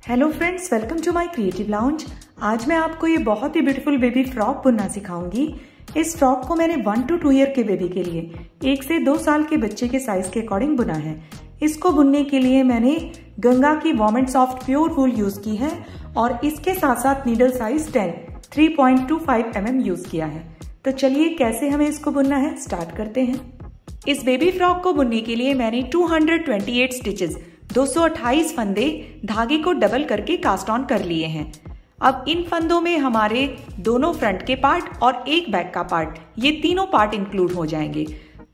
Hello friends, welcome to my creative lounge. आज मैं आपको ये बहुत ही ब्यूटीफुल बेबी फ्रॉक बुनना सिखाऊंगी। इस फ्रॉक को मैंने 1 to 2 ईयर के बेबी के लिए 1 से 2 साल के बच्चे के साइज के अकॉर्डिंग बुना है। इसको बुनने के लिए मैंने गंगा की warm and soft pure wool use की है और इसके साथ साथ नीडल साइज 3.25 mm यूज किया है। तो चलिए कैसे हमें इसको बुनना है स्टार्ट करते हैं। इस बेबी फ्रॉक को बुनने के लिए मैंने 228 स्टिचेस 228 फंदे धागे को डबल करके कास्ट ऑन कर लिए हैं। अब इन फंदों में हमारे दोनों फ्रंट के पार्ट और एक बैक का पार्ट, ये तीनों पार्ट इंक्लूड हो जाएंगे।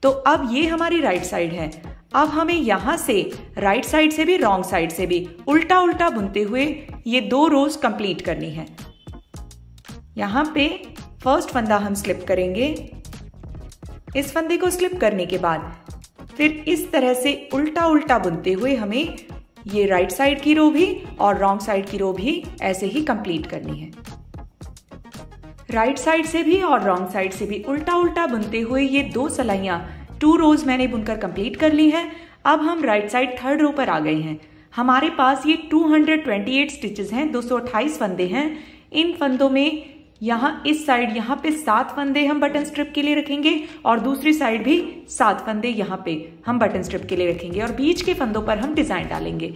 तो अब ये हमारी राइट साइड है। अब हमें यहां से राइट साइड से भी रॉन्ग साइड से भी उल्टा उल्टा बुनते हुए ये 2 रोज कंप्लीट करनी है। यहां पे फर्स्ट फंदा हम स्लिप करेंगे। इस फंदे को स्लिप करने के बाद फिर इस तरह से उल्टा उल्टा बुनते हुए हमें ये राइट साइड की रो भी और रॉन्ग साइड की रो भी ऐसे ही कंप्लीट करनी है। राइट साइड से भी और रॉन्ग साइड से भी उल्टा उल्टा बुनते हुए ये 2 सलाइयां 2 रोज मैंने बुनकर कंप्लीट कर ली है। अब हम राइट साइड थर्ड रो पर आ गए हैं। हमारे पास ये 228 स्टिचेस हैं, 228 फंदे हैं। इन फंदों में यहाँ इस साइड यहाँ पे 7 फंदे हम बटन स्ट्रिप के लिए रखेंगे और दूसरी साइड भी 7 फंदे यहाँ पे हम बटन स्ट्रिप के लिए रखेंगे और बीच के फंदों पर हम डिजाइन डालेंगे।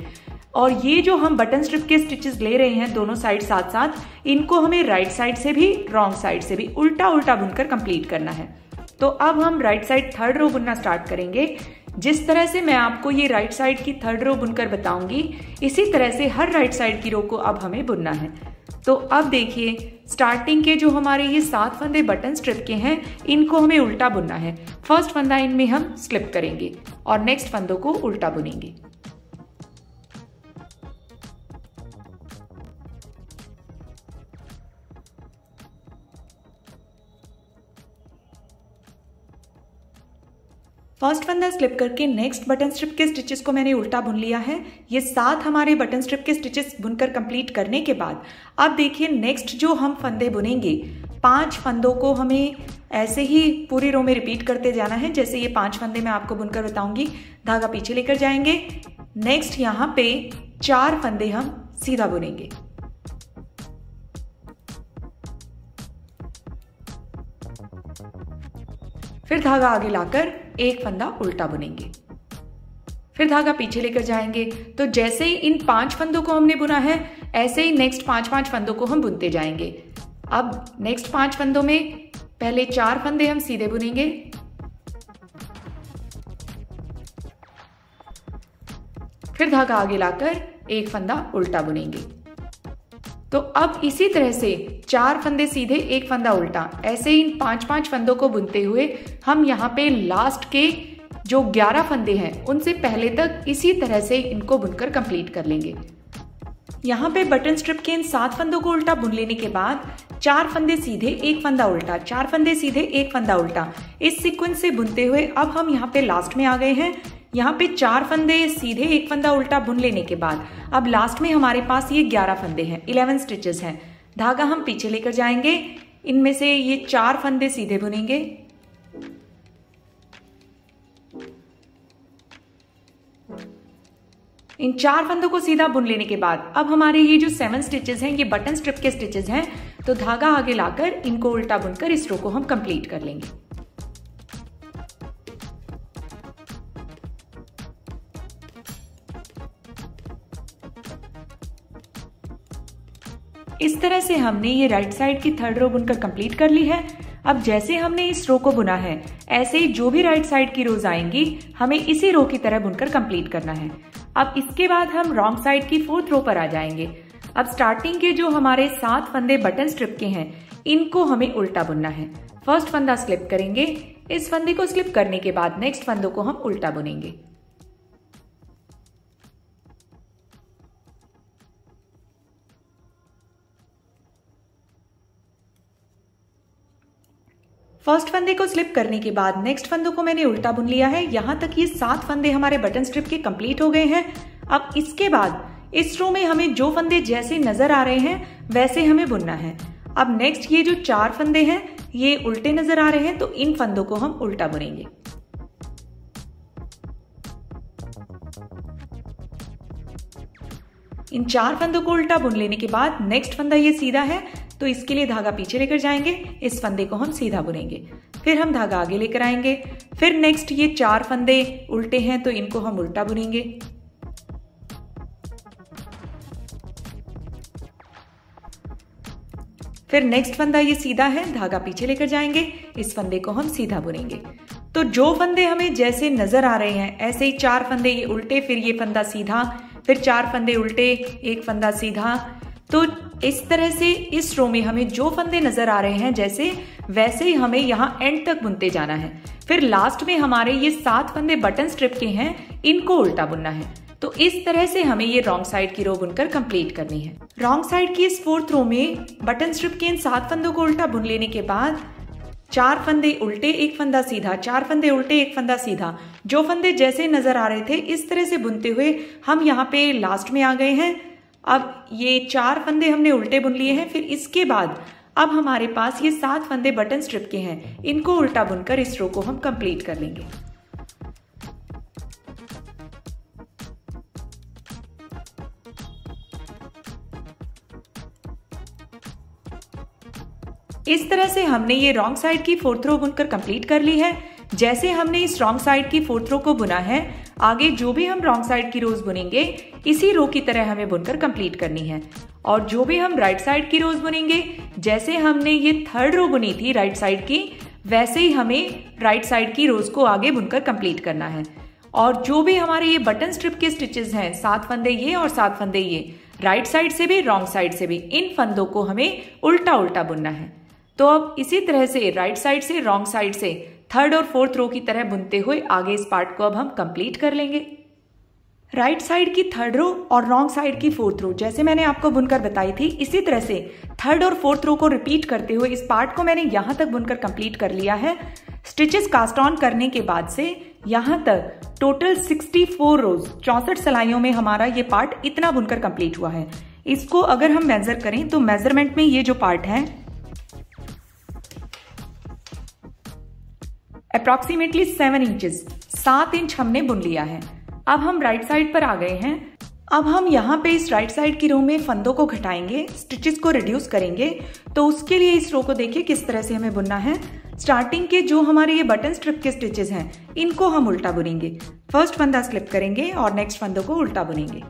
और ये जो हम बटन स्ट्रिप के स्टिचेस ले रहे हैं दोनों साइड साथ साथ, इनको हमें राइट साइड से भी रॉन्ग साइड से भी उल्टा उल्टा बुनकर कंप्लीट करना है। तो अब हम राइट साइड थर्ड रो बुनना स्टार्ट करेंगे। जिस तरह से मैं आपको ये राइट साइड की थर्ड रो बुनकर बताऊंगी, इसी तरह से हर राइट साइड की रो को अब हमें बुनना है। तो अब देखिए, स्टार्टिंग के जो हमारे ये 7 फंदे बटन स्ट्रिप के हैं, इनको हमें उल्टा बुनना है। फर्स्ट फंदा इनमें हम स्लिप करेंगे और नेक्स्ट फंदों को उल्टा बुनेंगे। फर्स्ट फंदा स्लिप करके नेक्स्ट बटन स्ट्रिप के स्टिचेस को मैंने उल्टा बुन लिया है। ये 7 हमारे बटन स्ट्रिप के स्टिचेस बुनकर कंप्लीट करने के बाद अब देखिए नेक्स्ट जो हम फंदे बुनेंगे, 5 फंदों को हमें ऐसे ही पूरी रो में रिपीट करते जाना है। जैसे ये 5 फंदे मैं आपको बुनकर बताऊंगी, धागा पीछे लेकर जाएंगे। नेक्स्ट यहाँ पे 4 फंदे हम सीधा बुनेंगे। फिर धागा आगे लाकर एक फंदा उल्टा बुनेंगे, फिर धागा पीछे लेकर जाएंगे। तो जैसे ही इन 5 फंदों को हमने बुना है, ऐसे ही नेक्स्ट 5 फंदों को हम बुनते जाएंगे। अब नेक्स्ट 5 फंदों में पहले 4 फंदे हम सीधे बुनेंगे, फिर धागा आगे लाकर एक फंदा उल्टा बुनेंगे। तो अब इसी तरह से 4 फंदे सीधे, एक फंदा उल्टा, ऐसे ही इन 5 फंदों को बुनते हुए हम यहाँ पे लास्ट के जो 11 फंदे हैं उनसे पहले तक इसी तरह से इनको बुनकर कंप्लीट कर लेंगे। यहाँ पे बटन स्ट्रिप के इन 7 फंदों को उल्टा बुन लेने के बाद 4 फंदे सीधे, एक फंदा उल्टा, 4 फंदे सीधे, एक फंदा उल्टा, इस सीक्वेंस से बुनते हुए अब हम यहाँ पे लास्ट में आ गए हैं। यहाँ पे 4 फंदे सीधे, एक फंदा उल्टा बुन लेने के बाद अब लास्ट में हमारे पास ये 11 फंदे हैं, 11 स्टिचेस हैं। धागा हम पीछे लेकर जाएंगे। इनमें से ये 4 फंदे सीधे बुनेंगे, इन 4 फंदों को सीधा बुन लेने के बाद अब हमारे ये जो 7 स्टिचेस हैं, ये बटन स्ट्रिप के स्टिचेस हैं। तो धागा आगे लाकर इनको उल्टा बुनकर इस रो को हम कंप्लीट कर लेंगे। इस तरह से हमने ये राइट साइड की थर्ड रो बुनकर कंप्लीट कर ली है। अब जैसे हमने इस रो को बुना है, ऐसे ही जो भी राइट साइड की रोज आएंगी हमें इसी रो की तरह बुनकर कंप्लीट करना है। अब इसके बाद हम रॉन्ग साइड की 4th रो पर आ जाएंगे। अब स्टार्टिंग के जो हमारे 7 फंदे बटन स्ट्रिप के हैं, इनको हमें उल्टा बुनना है। फर्स्ट फंदा स्लिप करेंगे। इस फंदे को स्लिप करने के बाद नेक्स्ट फंदों को हम उल्टा बुनेंगे। फर्स्ट फंदे को स्लिप करने के बाद नेक्स्ट फंदों को मैंने उल्टा बुन लिया है। यहां तक ये 7 फंदे हमारे बटन स्ट्रिप के कंप्लीट हो गए हैं। अब इसके बाद इस रो में हमें जो फंदे जैसे नजर आ रहे हैं वैसे हमें बुनना है। अब नेक्स्ट ये जो 4 फंदे हैं ये उल्टे नजर आ रहे हैं, तो इन फंदों को हम उल्टा बुनेंगे। इन 4 फंदों को उल्टा बुन लेने के बाद नेक्स्ट फंदा ये सीधा है तो इसके लिए धागा पीछे लेकर जाएंगे, इस फंदे को हम सीधा बुनेंगे। फिर हम धागा आगे लेकर आएंगे। फिर नेक्स्ट ये 4 फंदे उल्टे हैं तो इनको हम उल्टा बुनेंगे। फिर नेक्स्ट फंदा ये सीधा है, धागा पीछे लेकर जाएंगे, इस फंदे को हम सीधा बुनेंगे। तो जो फंदे हमें जैसे नजर आ रहे हैं ऐसे ही 4 फंदे ये उल्टे, फिर ये फंदा सीधा, फिर 4 फंदे उल्टे, एक फंदा सीधा। तो इस तरह से इस रो में हमें जो फंदे नजर आ रहे हैं जैसे वैसे ही हमें यहाँ एंड तक बुनते जाना है। फिर लास्ट में हमारे ये 7 फंदे बटन स्ट्रिप के हैं, इनको उल्टा बुनना है। तो इस तरह से हमें ये रॉन्ग साइड की रो बुनकर कंप्लीट करनी है। रॉन्ग साइड की इस 4th रो में बटन स्ट्रिप के इन 7 फंदों को उल्टा बुन लेने के बाद 4 फंदे उल्टे, एक फंदा सीधा, 4 फंदे उल्टे, एक फंदा सीधा, जो फंदे जैसे नजर आ रहे थे इस तरह से बुनते हुए हम यहाँ पे लास्ट में आ गए हैं। अब ये 4 फंदे हमने उल्टे बुन लिए हैं। फिर इसके बाद अब हमारे पास ये 7 फंदे बटन स्ट्रिप के हैं, इनको उल्टा बुनकर इस रो को हम कंप्लीट कर लेंगे। इस तरह से हमने ये रॉन्ग साइड की 4th रो बुनकर कंप्लीट कर ली है। जैसे हमने इस रॉन्ग साइड की 4th रो को बुना है, आगे जो भी हम रॉन्ग साइड की रोज बुनेंगे इसी रो की तरह हमें बुनकर कंप्लीट करनी है। और जो भी हम राइट साइड की रोज बुनेंगे, जैसे हमने ये 3rd रो बुनी थी राइट साइड की, वैसे ही हमें राइट साइड की रोज को आगे बुनकर कंप्लीट करना है। और जो भी हमारे ये बटन स्ट्रिप के स्टिचेस हैं, 7 फंदे ये और 7 फंदे ये, राइट साइड से भी रॉन्ग साइड से भी, इन फंदों को हमें उल्टा उल्टा बुनना है। तो अब इसी तरह से राइट साइड से रॉन्ग साइड से 3rd और 4th रो की तरह बुनते हुए आगे इस पार्ट को अब हम कंप्लीट कर लेंगे। राइट साइड की 3rd रो और रॉन्ग साइड की 4th रो जैसे मैंने आपको बुनकर बताई थी, इसी तरह से 3rd और 4th रो को रिपीट करते हुए इस पार्ट को मैंने यहां तक बुनकर कंप्लीट कर लिया है। स्टिचेस कास्ट ऑन करने के बाद से यहां तक टोटल 64 रोज, 64 सिलाइयों में हमारा ये पार्ट इतना बुनकर कंप्लीट हुआ है। इसको अगर हम मेजर करें तो मेजरमेंट में ये जो पार्ट है अप्रॉक्सीमेटली 7 इंचेस, 7 इंच हमने बुन लिया है। अब हम राइट साइड पर आ गए हैं। अब हम यहाँ पे इस राइट साइड की रो में फंदों को घटाएंगे, स्टिचेस को रिड्यूस करेंगे। तो उसके लिए इस रो को देखिए किस तरह से हमें बुनना है। स्टार्टिंग के जो हमारे ये बटन स्ट्रिप के स्टिचेस हैं, इनको हम उल्टा बुनेंगे। फर्स्ट फंदा स्लिप करेंगे और नेक्स्ट फंदों को उल्टा बुनेंगे।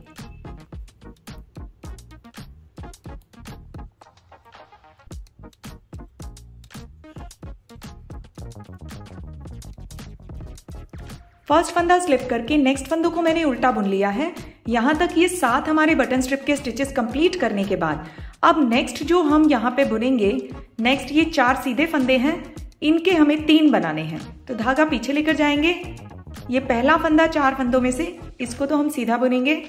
फर्स्ट फंदा स्लिप करके नेक्स्ट फंदों को मैंने उल्टा बुन लिया है। यहां तक ये 7 हमारे बटन स्ट्रिप के स्टिचेस कंप्लीट करने के बाद अब नेक्स्ट जो हम यहाँ पे बुनेंगे, नेक्स्ट ये 4 सीधे फंदे हैं, इनके हमें 3 बनाने हैं। तो धागा पीछे लेकर जाएंगे। ये पहला फंदा 4 फंदों में से, इसको तो हम सीधा बुनेंगे।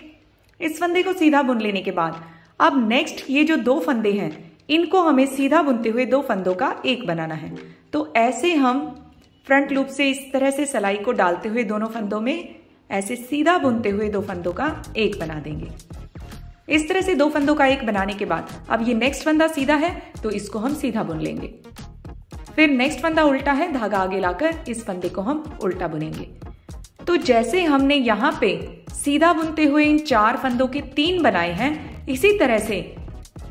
इस फंदे को सीधा बुन लेने के बाद अब नेक्स्ट ये जो 2 फंदे हैं, इनको हमें सीधा बुनते हुए 2 फंदों का एक बनाना है। तो ऐसे हम फ्रंट लूप से इस तरह से सिलाई को डालते हुए दोनों फंदों में ऐसे सीधा बुनते हुए 2 फंदों का एक बना देंगे। इस तरह से 2 फंदों का एक बनाने के बाद अब ये नेक्स्ट फंदा सीधा है तो इसको हम सीधा बुन लेंगे। फिर नेक्स्ट फंदा उल्टा है, धागा आगे लाकर इस फंदे को हम उल्टा बुनेंगे। तो जैसे हमने यहाँ पे सीधा बुनते हुए इन 4 फंदों के 3 बनाए हैं, इसी तरह से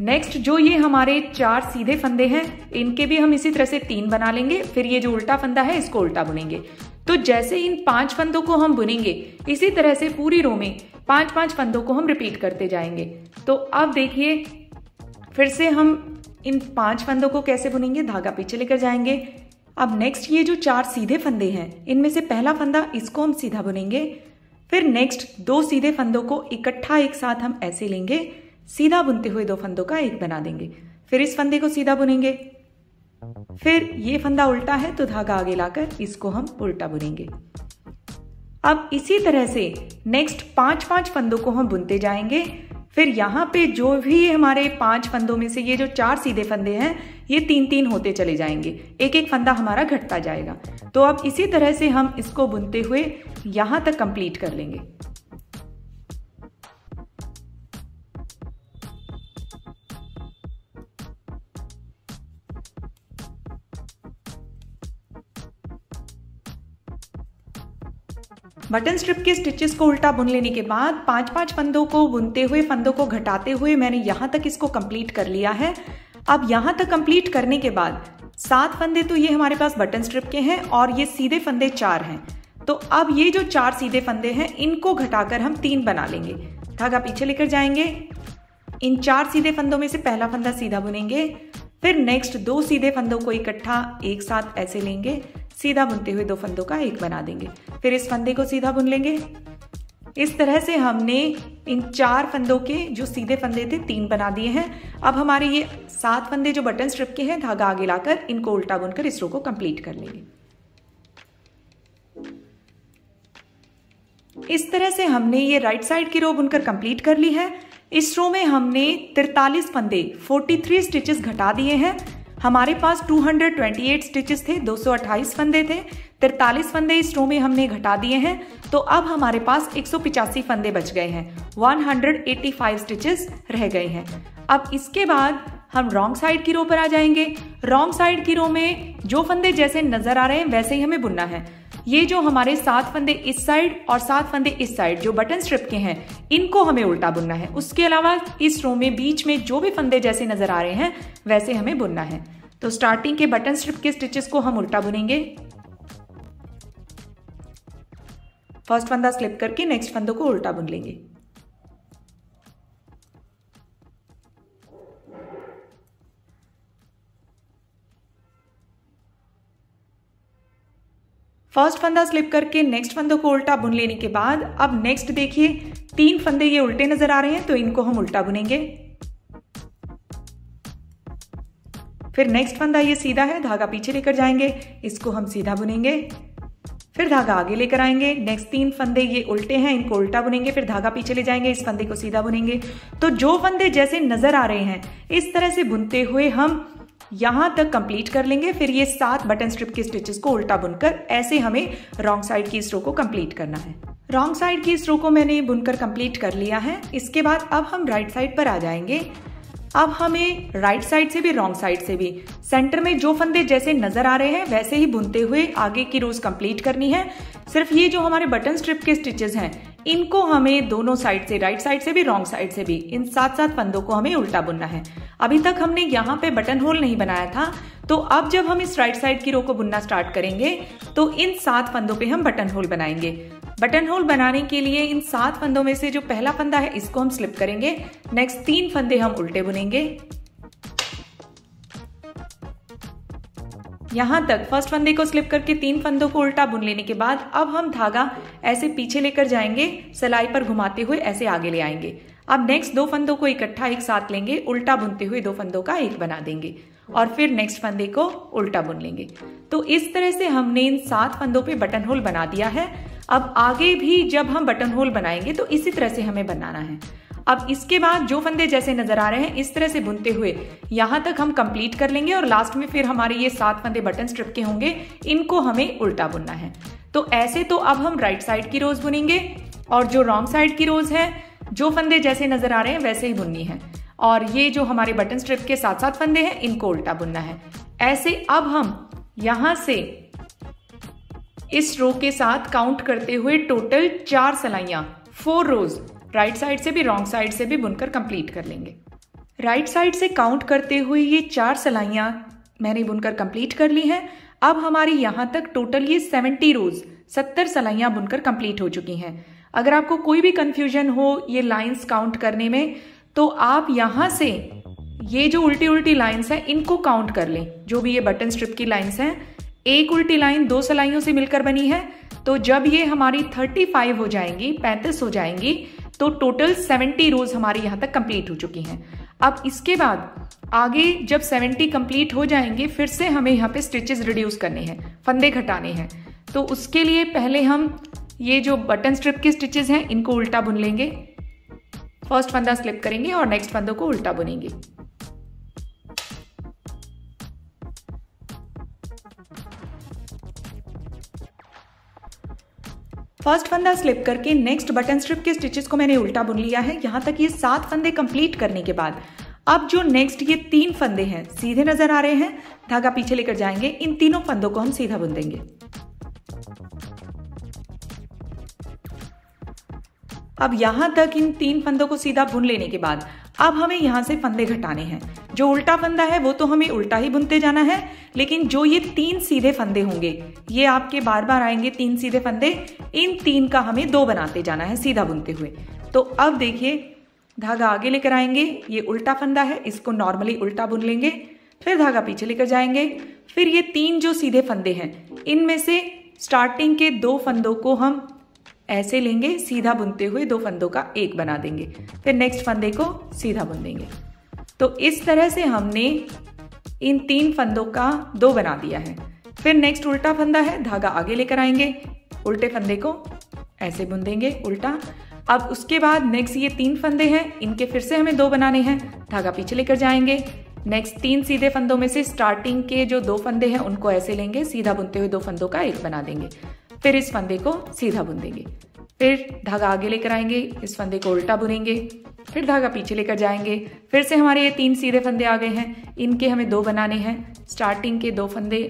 नेक्स्ट जो ये हमारे 4 सीधे फंदे हैं, इनके भी हम इसी तरह से 3 बना लेंगे। फिर ये जो उल्टा फंदा है इसको उल्टा बुनेंगे। तो जैसे इन 5 फंदों को हम बुनेंगे, इसी तरह से पूरी रो में 5-5 फंदों को हम रिपीट करते जाएंगे। तो अब देखिए फिर से हम इन 5 फंदों को कैसे बुनेंगे। धागा पीछे लेकर जाएंगे। अब नेक्स्ट ये जो 4 सीधे फंदे हैं, इनमें से पहला फंदा, इसको हम सीधा बुनेंगे। फिर नेक्स्ट 2 सीधे फंदों को इकट्ठा एक साथ हम ऐसे लेंगे, सीधा बुनते हुए 2 फंदों का एक बना देंगे। फिर इस फंदे को सीधा बुनेंगे। फिर ये फंदा उल्टा है तो धागा आगे लाकर इसको हम उल्टा बुनेंगे। अब इसी तरह से नेक्स्ट 5-5 फंदों को हम बुनते जाएंगे। फिर यहाँ पे जो भी हमारे 5 फंदों में से ये जो 4 सीधे फंदे हैं, ये 3-3 होते चले जाएंगे, एक एक फंदा हमारा घटता जाएगा। तो अब इसी तरह से हम इसको बुनते हुए यहाँ तक कंप्लीट कर लेंगे। बटन स्ट्रिप के स्टिचेस को उल्टा बुन लेने के बाद 5-5 फंदों को बुनते हुए, फंदों को घटाते हुए मैंने यहाँ तक इसको कंप्लीट कर लिया है। अब यहाँ तक कंप्लीट करने के बाद 7 फंदे तो ये हमारे पास बटन स्ट्रिप के हैं और ये सीधे फंदे 4 हैं। तो अब ये जो 4 सीधे फंदे हैं इनको घटाकर हम 3 बना लेंगे। धागा पीछे लेकर जाएंगे, इन 4 सीधे फंदों में से पहला फंदा सीधा बुनेंगे, फिर नेक्स्ट 2 सीधे फंदों को इकट्ठा एक साथ ऐसे लेंगे, सीधा बुनते हुए 2 फंदों का एक बना देंगे, फिर इस फंदे को सीधा बुन लेंगे। इस तरह से हमने इन 4 फंदों के जो सीधे फंदे थे 3 बना दिए हैं। अब हमारे ये 7 फंदे जो बटन स्ट्रिप के हैं, धागा आगे लाकर इनको उल्टा बुनकर इस रो को कंप्लीट कर लेंगे। इस तरह से हमने ये राइट साइड की रो बुनकर कंप्लीट कर ली है। इस रो में हमने 43 फंदे 43 स्टिचेस घटा दिए हैं। हमारे पास 228 स्टिचेस थे, 228 फंदे थे, 43 फंदे इस रो में हमने घटा दिए हैं। तो अब हमारे पास 185 फंदे बच गए हैं, 185 स्टिचेस रह गए हैं। अब इसके बाद हम रॉन्ग साइड की रो पर आ जाएंगे। रॉन्ग साइड की रो में जो फंदे जैसे नजर आ रहे हैं वैसे ही हमें बुनना है। ये जो हमारे 7 फंदे इस साइड और 7 फंदे इस साइड जो बटन स्ट्रिप के हैं, इनको हमें उल्टा बुनना है। उसके अलावा इस रो में बीच में जो भी फंदे जैसे नजर आ रहे हैं वैसे हमें बुनना है। तो स्टार्टिंग के बटन स्ट्रिप के स्टिचेस को हम उल्टा बुनेंगे। फर्स्ट फंदा स्लिप करके नेक्स्ट फंदों को उल्टा बुन लेंगे। फर्स्ट फंदा स्लिप करके नेक्स्ट फंदों को उल्टा बुन लेने के बाद अब नेक्स्ट देखिए 3 फंदे ये उल्टे नजर आ रहे हैं, तो इनको हम उल्टा बुनेंगे। फिर नेक्स्ट फंदा ये सीधा है, धागा पीछे लेकर जाएंगे, इसको हम सीधा बुनेंगे। फिर धागा आगे लेकर आएंगे, नेक्स्ट 3 फंदे ये उल्टे हैं, इनको उल्टा बुनेंगे, फिर धागा पीछे ले जाएंगे, इस फंदे को सीधा बुनेंगे। तो जो फंदे जैसे नजर आ रहे हैं इस तरह से बुनते हुए हम यहां तक कंप्लीट कर लेंगे। फिर ये 7 बटन स्ट्रिप के स्टिचेस को उल्टा बुनकर ऐसे हमें रॉन्ग साइड की इस रो को कंप्लीट करना है। रॉन्ग साइड की इस रो को मैंने बुनकर कंप्लीट कर लिया है। इसके बाद अब हम राइट साइड पर आ जाएंगे। अब हमें राइट साइड से भी रॉन्ग साइड से भी सेंटर में जो फंदे जैसे नजर आ रहे हैं वैसे ही बुनते हुए आगे की रोज कंप्लीट करनी है। सिर्फ ये जो हमारे बटन स्ट्रिप के स्टिचेस हैं इनको हमें दोनों साइड से, राइट साइड से भी रॉन्ग साइड से भी, इन 7-7 फंदों को हमें उल्टा बुनना है। अभी तक हमने यहाँ पे बटन होल नहीं बनाया था, तो अब जब हम इस राइट साइड की रो को बुनना स्टार्ट करेंगे तो इन 7 फंदों पे हम बटन होल बनाएंगे। बटन होल बनाने के लिए इन 7 फंदों में से जो पहला फंदा है इसको हम स्लिप करेंगे, नेक्स्ट 3 फंदे हम उल्टे बुनेंगे। यहां तक फर्स्ट फंदे को स्लिप करके 3 फंदों को उल्टा बुन लेने के बाद अब हम धागा ऐसे पीछे लेकर जाएंगे, सिलाई पर घुमाते हुए ऐसे आगे ले आएंगे। अब नेक्स्ट 2 फंदों को इकट्ठा एक साथ लेंगे, उल्टा बुनते हुए 2 फंदों का एक बना देंगे और फिर नेक्स्ट फंदे को उल्टा बुन लेंगे। तो इस तरह से हमने इन 7 फंदों पे बटन होल बना दिया है। अब आगे भी जब हम बटन होल बनाएंगे तो इसी तरह से हमें बनाना है। अब इसके बाद जो फंदे जैसे नजर आ रहे हैं इस तरह से बुनते हुए यहां तक हम कंप्लीट कर लेंगे और लास्ट में फिर हमारे ये 7 फंदे बटन स्ट्रिप के होंगे, इनको हमें उल्टा बुनना है। तो ऐसे तो अब हम राइट साइड की रोज बुनेंगे और जो रॉन्ग साइड की रोज है जो फंदे जैसे नजर आ रहे हैं वैसे ही बुननी है। और ये जो हमारे बटन स्ट्रिप के 7-7 फंदे हैं इनको उल्टा बुनना है। ऐसे अब हम यहां से इस रो के साथ काउंट करते हुए टोटल 4 सिलाइयां, 4 रोज राइट साइड से भी रॉन्ग साइड से भी बुनकर कंप्लीट कर लेंगे। राइट साइड से काउंट करते हुए ये 4 सिलाइयां मैंने बुनकर कंप्लीट कर ली हैं। अब हमारी यहां तक टोटल ये 70 रोज, 70 सिलाइयां बुनकर कंप्लीट हो चुकी हैं। अगर आपको कोई भी कंफ्यूजन हो ये लाइंस काउंट करने में तो आप यहां से ये जो उल्टी उल्टी लाइंस हैं इनको काउंट कर लें। जो भी ये बटन स्ट्रिप की लाइंस हैं, एक उल्टी लाइन 2 सिलाइयों से मिलकर बनी है, तो जब ये हमारी 35 हो जाएंगी, 35 हो जाएंगी, तो टोटल 70 रोज हमारी यहां तक कंप्लीट हो चुकी हैं। अब इसके बाद आगे जब 70 कंप्लीट हो जाएंगे फिर से हमें यहाँ पे स्टिचेस रिड्यूस करने हैं, फंदे घटाने हैं। तो उसके लिए पहले हम ये जो बटन स्ट्रिप के स्टिचेस हैं इनको उल्टा बुन लेंगे। फर्स्ट फंदा स्लिप करेंगे और नेक्स्ट फंदों को उल्टा बुनेंगे। फर्स्ट फंदा स्लिप करके नेक्स्ट बटन स्ट्रिप के स्टिचेस को मैंने उल्टा बुन लिया है। यहां तक ये 7 फंदे कंप्लीट करने के बाद अब जो नेक्स्ट ये 3 फंदे हैं सीधे नजर आ रहे हैं, धागा पीछे लेकर जाएंगे, इन तीनों फंदों को हम सीधा बुन देंगे। अब यहाँ तक इन 3 फंदों को सीधा बुन लेने के बाद अब हमें यहाँ से फंदे घटाने हैं। जो उल्टा फंदा है वो तो हमें उल्टा ही बुनते जाना है, लेकिन जो ये 3 सीधे फंदे होंगे, ये आपके बार बार आएंगे 3 सीधे फंदे, इन 3 का हमें 2 बनाते जाना है सीधा बुनते हुए। तो अब देखिए, धागा आगे लेकर आएंगे, ये उल्टा फंदा है, इसको नॉर्मली उल्टा बुन लेंगे, फिर धागा पीछे लेकर जाएंगे, फिर ये 3 जो सीधे फंदे हैं इनमें से स्टार्टिंग के 2 फंदों को हम ऐसे लेंगे, सीधा बुनते हुए 2 फंदों का 1 बना देंगे, फिर नेक्स्ट फंदे को सीधा बुन देंगे। तो इस तरह से हमने इन 3 फंदों का 2 बना दिया है। फिर नेक्स्ट उल्टा फंदा है, धागा आगे लेकर आएंगे, उल्टे फंदे को ऐसे बुन देंगे उल्टा। अब उसके बाद नेक्स्ट ये 3 फंदे हैं, इनके फिर से हमें 2 बनाने हैं, धागा पीछे लेकर जाएंगे, नेक्स्ट 3 सीधे फंदों में से स्टार्टिंग के जो 2 फंदे हैं उनको ऐसे लेंगे, सीधा बुनते हुए 2 फंदों का 1 बना देंगे, फिर इस फंदे को सीधा बुन देंगे, फिर धागा आगे लेकर आएंगे, इस फंदे को उल्टा बुनेंगे, फिर धागा पीछे लेकर जाएंगे, फिर से हमारे ये 3 सीधे फंदे आ गए हैं, इनके हमें 2 बनाने हैं, स्टार्टिंग के 2 फंदे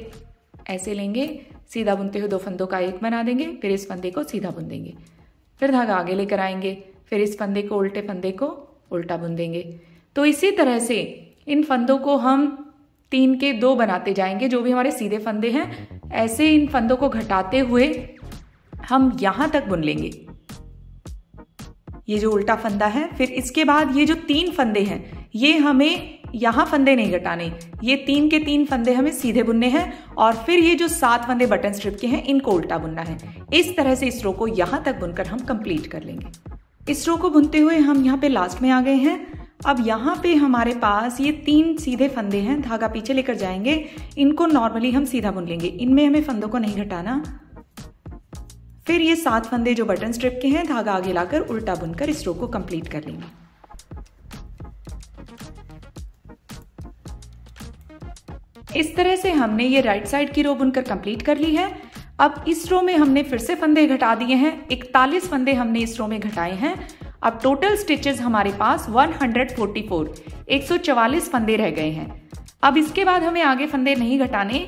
ऐसे लेंगे, सीधा बुनते हुए 2 फंदों का 1 बना देंगे, फिर इस फंदे को सीधा बुन देंगे, फिर धागा आगे लेकर आएंगे, फिर इस फंदे को उल्टे फंदे को उल्टा बुन देंगे। तो इसी तरह से इन फंदों को हम 3 के 2 बनाते जाएंगे, जो भी हमारे सीधे फंदे हैं, ऐसे इन फंदों को घटाते हुए हम यहां तक बुन लेंगे, ये जो उल्टा फंदा है। फिर इसके बाद ये जो 3 फंदे हैं, ये हमें यहां फंदे नहीं घटाने, ये 3 के 3 फंदे हमें सीधे बुनने हैं, और फिर ये जो 7 फंदे बटन स्ट्रिप के हैं इनको उल्टा बुनना है। इस तरह से इस रो को यहां तक बुनकर हम कंप्लीट कर लेंगे। इस रो को बुनते हुए हम यहाँ पे लास्ट में आ गए हैं। अब यहाँ पे हमारे पास ये 3 सीधे फंदे हैं, धागा पीछे लेकर जाएंगे, इनको नॉर्मली हम सीधा बुन लेंगे, इनमें हमें फंदों को नहीं घटाना। फिर ये 7 फंदे जो बटन स्ट्रिप के हैं, धागा आगे लाकर उल्टा बुनकर इस रो को कंप्लीट कर लेंगे। इस तरह से हमने ये राइट साइड की रो बुनकर कंप्लीट कर ली है। अब इस रो में हमने फिर से फंदे घटा दिए हैं, 41 फंदे हमने इस रो में घटाए हैं। अब टोटल स्टिचेस हमारे पास 144, 144 फंदे रह गए हैं। अब इसके बाद हमें आगे फंदे नहीं घटाने।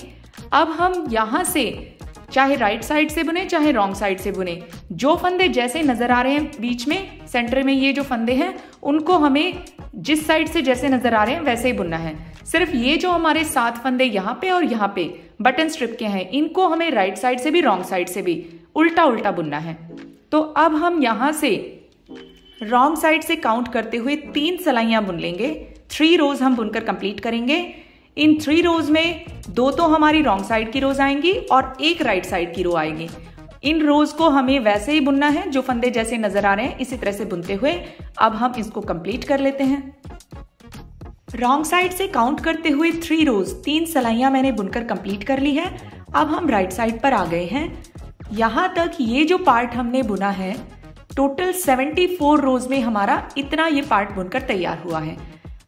अब हम यहां से चाहे राइट साइड से बुने चाहे रॉन्ग साइड से बुने, जो फंदे जैसे नजर आ रहे हैं बीच में सेंटर में ये जो फंदे हैं उनको हमें जिस साइड से जैसे नजर आ रहे हैं वैसे ही बुनना है। सिर्फ ये जो हमारे 7 फंदे यहाँ पे और यहाँ पे बटन स्ट्रिप के हैं, इनको हमें राइट साइड से भी रॉन्ग साइड से भी उल्टा उल्टा बुनना है। तो अब हम यहाँ से रॉन्ग साइड से काउंट करते हुए 3 सलाइयां बुन लेंगे। 3 रोज हम बुनकर कंप्लीट करेंगे। इन 3 रोज में 2 तो हमारी रॉन्ग साइड की रोज आएंगी और 1 राइट साइड की रो आएगी। इन रोज को हमें वैसे ही बुनना है, जो फंदे जैसे नजर आ रहे हैं इसी तरह से बुनते हुए अब हम इसको कंप्लीट कर लेते हैं। रॉन्ग साइड से काउंट करते हुए 3 रोज 3 सलाइयां मैंने बुनकर कंप्लीट कर ली है। अब हम राइट साइड पर आ गए हैं। यहां तक ये जो पार्ट हमने बुना है, टोटल 74 रोज में हमारा इतना ये पार्ट बुनकर तैयार हुआ है।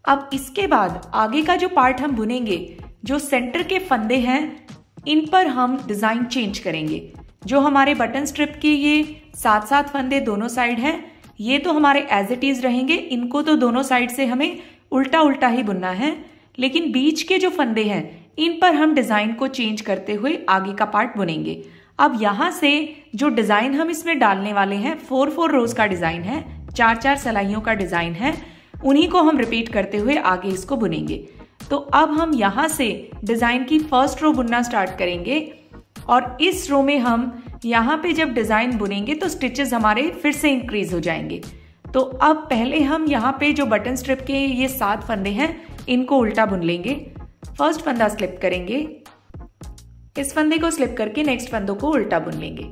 अब इसके बाद आगे का जो पार्ट हम बुनेंगे, जो सेंटर के फंदे हैं, इन पर हम डिजाइन चेंज करेंगे। जो हमारे बटन स्ट्रिप के ये 7-7 फंदे दोनों साइड हैं, ये तो हमारे एज इट इज रहेंगे, इनको तो दोनों साइड से हमें उल्टा उल्टा ही बुनना है। लेकिन बीच के जो फंदे हैं इन पर हम डिजाइन को चेंज करते हुए आगे का पार्ट बुनेंगे। अब यहां से जो डिजाइन हम इसमें डालने वाले हैं 4-4 रोज का डिजाइन है, 4-4 सलाइयों का डिजाइन है, उन्हीं को हम रिपीट करते हुए आगे इसको बुनेंगे। तो अब हम यहां से डिजाइन की फर्स्ट रो बुनना स्टार्ट करेंगे और इस रो में हम यहाँ पे जब डिजाइन बुनेंगे तो स्टिचेस हमारे फिर से इंक्रीज हो जाएंगे। तो अब पहले हम यहाँ पे जो बटन स्ट्रिप के ये 7 फंदे हैं इनको उल्टा बुन लेंगे। फर्स्ट फंदा स्लिप करेंगे, इस फंदे को स्लिप करके नेक्स्ट फंदों को उल्टा बुन लेंगे।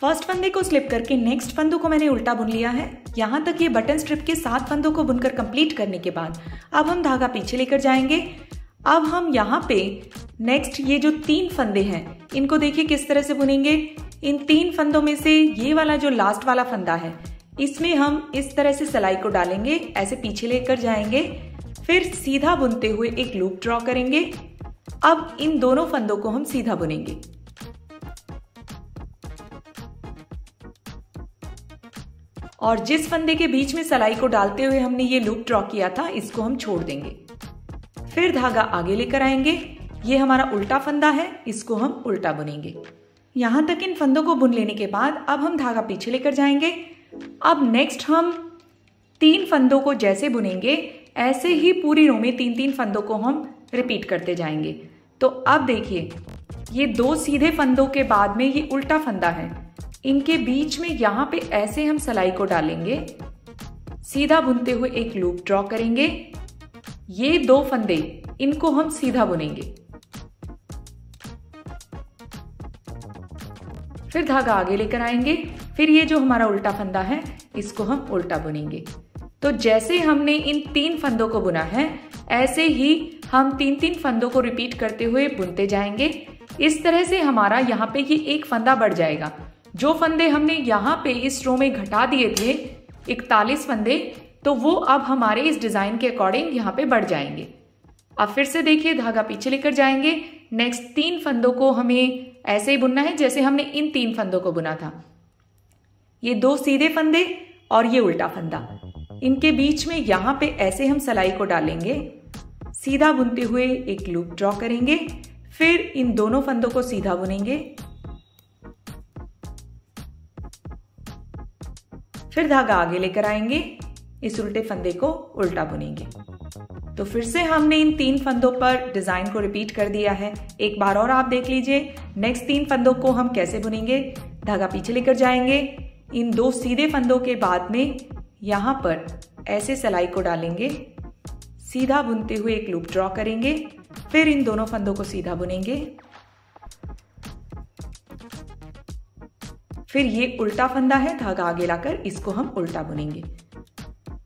फर्स्ट फंदे को स्लिप करके नेक्स्ट फंदों को मैंने उल्टा बुन लिया है। यहां तक ये बटन स्ट्रिप के 7 फंदों को बुनकर कंप्लीट करने के बाद अब हम धागा पीछे लेकर जाएंगे। अब हम यहाँ पे नेक्स्ट ये जो 3 फंदे हैं इनको देखिए किस तरह से बुनेंगे। इन 3 फंदों में से ये वाला जो लास्ट वाला फंदा है, इसमें हम इस तरह से सलाई को डालेंगे, ऐसे पीछे लेकर जाएंगे, फिर सीधा बुनते हुए एक लूप ड्रॉ करेंगे। अब इन दोनों फंदों को हम सीधा बुनेंगे। और जिस फंदे के बीच में सलाई को डालते हुए हमने ये लूप ड्रॉ किया था, इसको हम छोड़ देंगे। फिर धागा आगे लेकर आएंगे, ये हमारा उल्टा फंदा है, इसको हम उल्टा बुनेंगे। यहाँ तक इन फंदों को बुन लेने के बाद अब हम धागा पीछे लेकर जाएंगे। अब नेक्स्ट हम 3 फंदों को जैसे बुनेंगे ऐसे ही पूरी रो में 3-3 फंदों को हम रिपीट करते जाएंगे। तो अब देखिए, ये 2 सीधे फंदों के बाद में ये उल्टा फंदा है, इनके बीच में यहाँ पे ऐसे हम सिलाई को डालेंगे, सीधा बुनते हुए एक लूप ड्रॉ करेंगे। ये 2 फंदे इनको हम सीधा बुनेंगे, फिर धागा आगे लेकर आएंगे, फिर ये जो हमारा उल्टा फंदा है इसको हम उल्टा बुनेंगे। तो जैसे हमने इन 3 फंदों को बुना है ऐसे ही हम 3-3 फंदों को रिपीट करते हुए बुनते जाएंगे। इस तरह से हमारा यहाँ पे ये एक फंदा बढ़ जाएगा। जो फंदे हमने यहाँ पे इस रो में घटा दिए थे 41 फंदे, तो वो अब हमारे इस डिजाइन के अकॉर्डिंग यहाँ पे बढ़ जाएंगे। अब फिर से देखिए, धागा पीछे लेकर जाएंगे। नेक्स्ट 3 फंदों को हमें ऐसे ही बुनना है जैसे हमने इन 3 फंदों को बुना था। ये 2 सीधे फंदे और ये उल्टा फंदा, इनके बीच में यहाँ पे ऐसे हम सिलाई को डालेंगे, सीधा बुनते हुए एक लूप ड्रॉ करेंगे, फिर इन दोनों फंदों को सीधा बुनेंगे, फिर धागा आगे लेकर आएंगे, इस उल्टे फंदे को उल्टा बुनेंगे। तो फिर से हमने इन 3 फंदों पर डिजाइन को रिपीट कर दिया है। एक बार और आप देख लीजिए, नेक्स्ट 3 फंदों को हम कैसे बुनेंगे। धागा पीछे लेकर जाएंगे, इन 2 सीधे फंदों के बाद में यहाँ पर ऐसे सिलाई को डालेंगे, सीधा बुनते हुए एक लूप ड्रॉ करेंगे, फिर इन दोनों फंदों को सीधा बुनेंगे, फिर ये उल्टा फंदा है, धागा आगे लाकर इसको हम उल्टा बुनेंगे।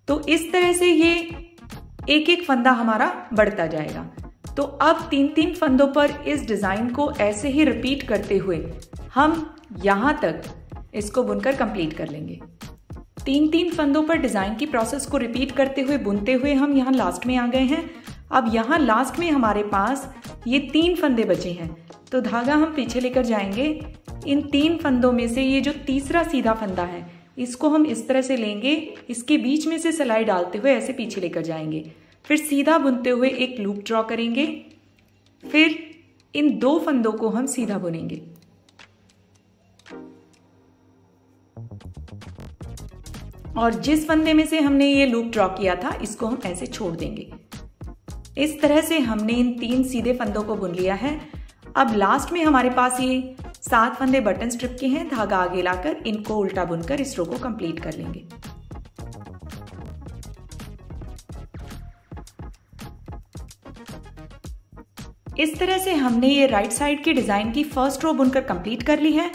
तो इस तरह से ये एक एक फंदा हमारा बढ़ता जाएगा। तो अब 3-3 फंदों पर इस डिजाइन को ऐसे ही रिपीट करते हुए हम यहां तक इसको बुनकर कंप्लीट कर लेंगे। 3-3 फंदों पर डिजाइन की प्रोसेस को रिपीट करते हुए बुनते हुए हम यहाँ लास्ट में आ गए हैं। अब यहाँ लास्ट में हमारे पास ये 3 फंदे बचे हैं, तो धागा हम पीछे लेकर जाएंगे। इन 3 फंदों में से ये जो तीसरा सीधा फंदा है इसको हम इस तरह से लेंगे, इसके बीच में से सिलाई डालते हुए ऐसे पीछे लेकर जाएंगे, फिर सीधा बुनते हुए एक लूप ड्रॉ करेंगे, फिर इन 2 फंदों को हम सीधा बुनेंगे, और जिस फंदे में से हमने ये लूप ड्रॉ किया था इसको हम ऐसे छोड़ देंगे। इस तरह से हमने इन 3 सीधे फंदों को बुन लिया है। अब लास्ट में हमारे पास ये 7 फंदे बटन स्ट्रिप के हैं, धागा आगे लाकर इनको उल्टा बुनकर इस रो को कंप्लीट कर लेंगे। इस तरह से हमने ये राइट साइड की डिजाइन की फर्स्ट रो बुनकर कंप्लीट कर ली है।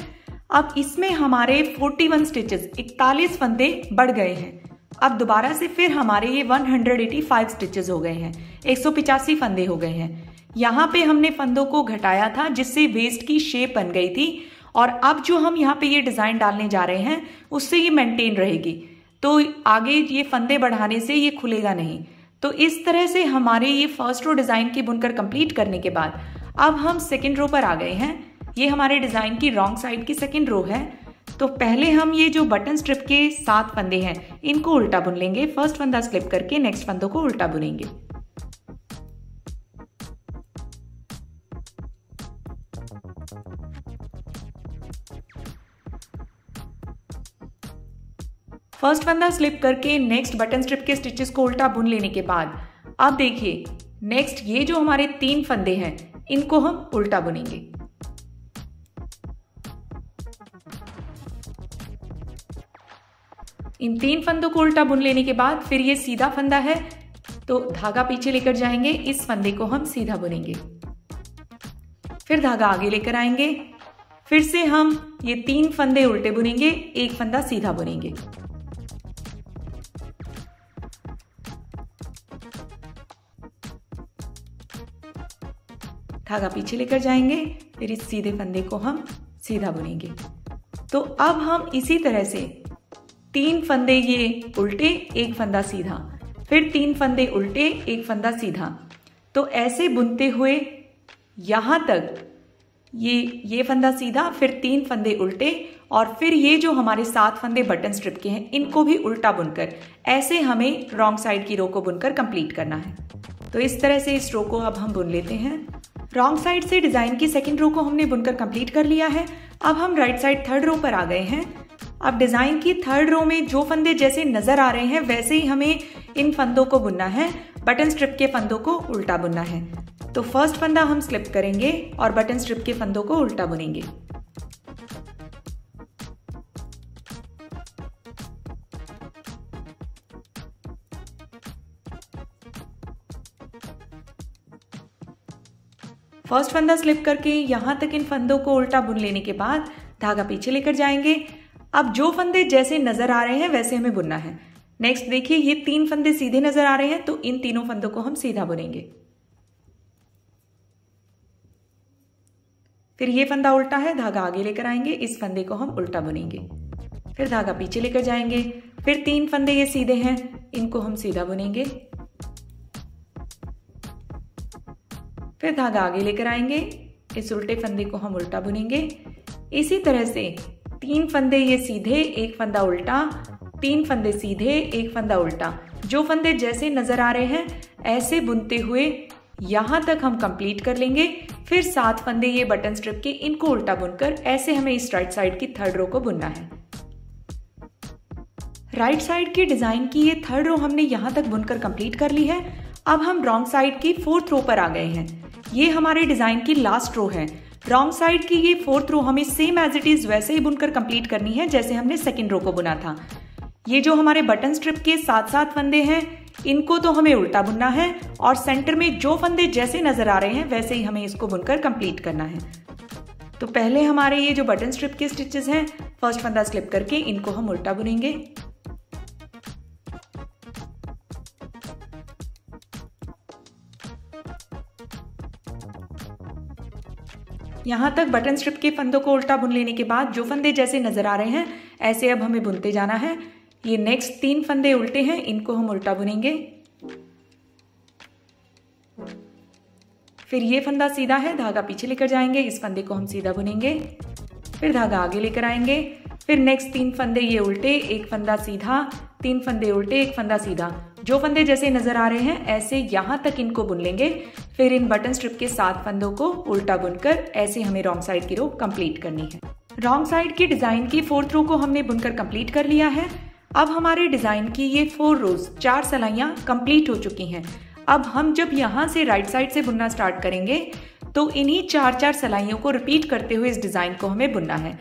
अब इसमें हमारे 41 स्टिचेस 41 फंदे बढ़ गए हैं। अब दोबारा से फिर हमारे ये 185 स्टिचेस हो गए हैं, 185 फंदे हो गए हैं। यहाँ पे हमने फंदों को घटाया था जिससे वेस्ट की शेप बन गई थी, और अब जो हम यहाँ पे ये डिजाइन डालने जा रहे हैं उससे ये मेंटेन रहेगी, तो आगे ये फंदे बढ़ाने से ये खुलेगा नहीं। तो इस तरह से हमारे ये फर्स्ट रो डिजाइन की बुनकर कंप्लीट करने के बाद अब हम सेकेंड रो पर आ गए हैं। ये हमारे डिजाइन की रॉन्ग साइड की सेकेंड रो है। तो पहले हम ये जो बटन स्ट्रिप के 7 फंदे हैं इनको उल्टा बुन लेंगे, फर्स्ट फंदा स्लिप करके नेक्स्ट फंदों को उल्टा बुनेंगे। फर्स्ट फंदा स्लिप करके नेक्स्ट बटन स्ट्रिप के स्टिचेस को उल्टा बुन लेने के बाद अब देखिए, नेक्स्ट ये जो हमारे 3 फंदे हैं इनको हम उल्टा बुनेंगे। इन 3 फंदों को उल्टा बुन लेने के बाद फिर ये सीधा फंदा है, तो धागा पीछे लेकर जाएंगे, इस फंदे को हम सीधा बुनेंगे, फिर धागा आगे लेकर आएंगे, फिर से हम ये 3 फंदे उल्टे बुनेंगे, एक फंदा सीधा बुनेंगे। धागा पीछे लेकर जाएंगे, फिर इस सीधे फंदे को हम सीधा बुनेंगे। तो अब हम इसी तरह से 3 फंदे ये उल्टे, एक फंदा सीधा, फिर 3 फंदे उल्टे, एक फंदा सीधा, तो ऐसे बुनते हुए यहां तक ये फंदा सीधा, फिर 3 फंदे उल्टे, और फिर ये जो हमारे 7 फंदे बटन स्ट्रिप के हैं इनको भी उल्टा बुनकर ऐसे हमें रॉन्ग साइड की रो को बुनकर कंप्लीट करना है। तो इस तरह से इस रो को अब हम बुन लेते हैं। रॉन्ग साइड से डिजाइन की सेकंड रो को हमने बुनकर कंप्लीट कर लिया है। अब हम राइट साइड थर्ड रो पर आ गए हैं। अब डिजाइन की थर्ड रो में जो फंदे जैसे नजर आ रहे हैं वैसे ही हमें इन फंदों को बुनना है। बटन स्ट्रिप के फंदों को उल्टा बुनना है। तो फर्स्ट फंदा हम स्लिप करेंगे और बटन स्ट्रिप के फंदों को उल्टा बुनेंगे। फर्स्ट फंदा स्लिप करके यहां तक इन फंदों को उल्टा बुन लेने के बाद धागा पीछे लेकर जाएंगे। अब जो फंदे जैसे नजर आ रहे हैं वैसे हमें बुनना है। नेक्स्ट देखिए, ये 3 फंदे सीधे नजर आ रहे हैं तो इन तीनों फंदों को हम सीधा बुनेंगे। फिर ये फंदा उल्टा है, धागा आगे लेकर आएंगे, इस फंदे को हम उल्टा बुनेंगे। फिर धागा पीछे लेकर जाएंगे। फिर 3 फंदे ये सीधे हैं, इनको हम सीधा बुनेंगे। फिर धागा आगे लेकर आएंगे, इस उल्टे फंदे को हम उल्टा बुनेंगे। इसी तरह से 3 फंदे ये सीधे, एक फंदा उल्टा, 3 फंदे सीधे, एक फंदा उल्टा। जो फंदे जैसे नजर आ रहे हैं ऐसे बुनते हुए यहां तक हम कंप्लीट कर लेंगे। फिर 7 फंदे ये बटन स्ट्रिप के, इनको उल्टा बुनकर ऐसे हमें इस राइट साइड की थर्ड रो को बुनना है। राइट साइड की डिजाइन की ये थर्ड रो हमने यहां तक बुनकर कंप्लीट कर ली है। अब हम रॉन्ग साइड की 4th रो पर आ गए हैं। ये हमारे डिजाइन की लास्ट रो है। रॉन्ग साइड की ये 4th रो हमें सेम एज इट इज वैसे ही बुनकर कंप्लीट करनी है जैसे हमने सेकंड रो को बुना था। ये जो हमारे बटन स्ट्रिप के 7 फंदे हैं इनको तो हमें उल्टा बुनना है और सेंटर में जो फंदे जैसे नजर आ रहे हैं वैसे ही हमें इसको बुनकर कंप्लीट करना है। तो पहले हमारे ये जो बटन स्ट्रिप के स्टिचेस हैं, फर्स्ट फंदा स्लिप करके इनको हम उल्टा बुनेंगे। यहां तक बटन स्ट्रिप के फंदों को उल्टा बुन लेने के बाद जो फंदे जैसे नजर आ रहे हैं ऐसे अब हमें बुनते जाना है। ये नेक्स्ट 3 फंदे उल्टे हैं, इनको हम उल्टा बुनेंगे। फिर ये फंदा सीधा है, धागा पीछे लेकर जाएंगे, इस फंदे को हम सीधा बुनेंगे। फिर धागा आगे लेकर आएंगे। फिर नेक्स्ट 3 फंदे ये उल्टे, एक फंदा सीधा, 3 फंदे उल्टे, एक फंदा सीधा। जो फंदे जैसे नजर आ रहे हैं ऐसे यहां तक इनको बुन लेंगे। फिर इन बटन स्ट्रिप के 7 फंदों को उल्टा बुनकर ऐसे हमें रॉन्ग साइड की रो कंप्लीट करनी है। रॉन्ग साइड की डिजाइन की 4th रो को हमने बुनकर कंप्लीट कर लिया है। अब हमारे डिजाइन की ये 4 रोज 4 सलाइयां कंप्लीट हो चुकी हैं। अब हम जब यहां से राइट साइड से बुनना स्टार्ट करेंगे तो इन्हीं 4 सलाइयों को रिपीट करते हुए इस डिजाइन को हमें बुनना है।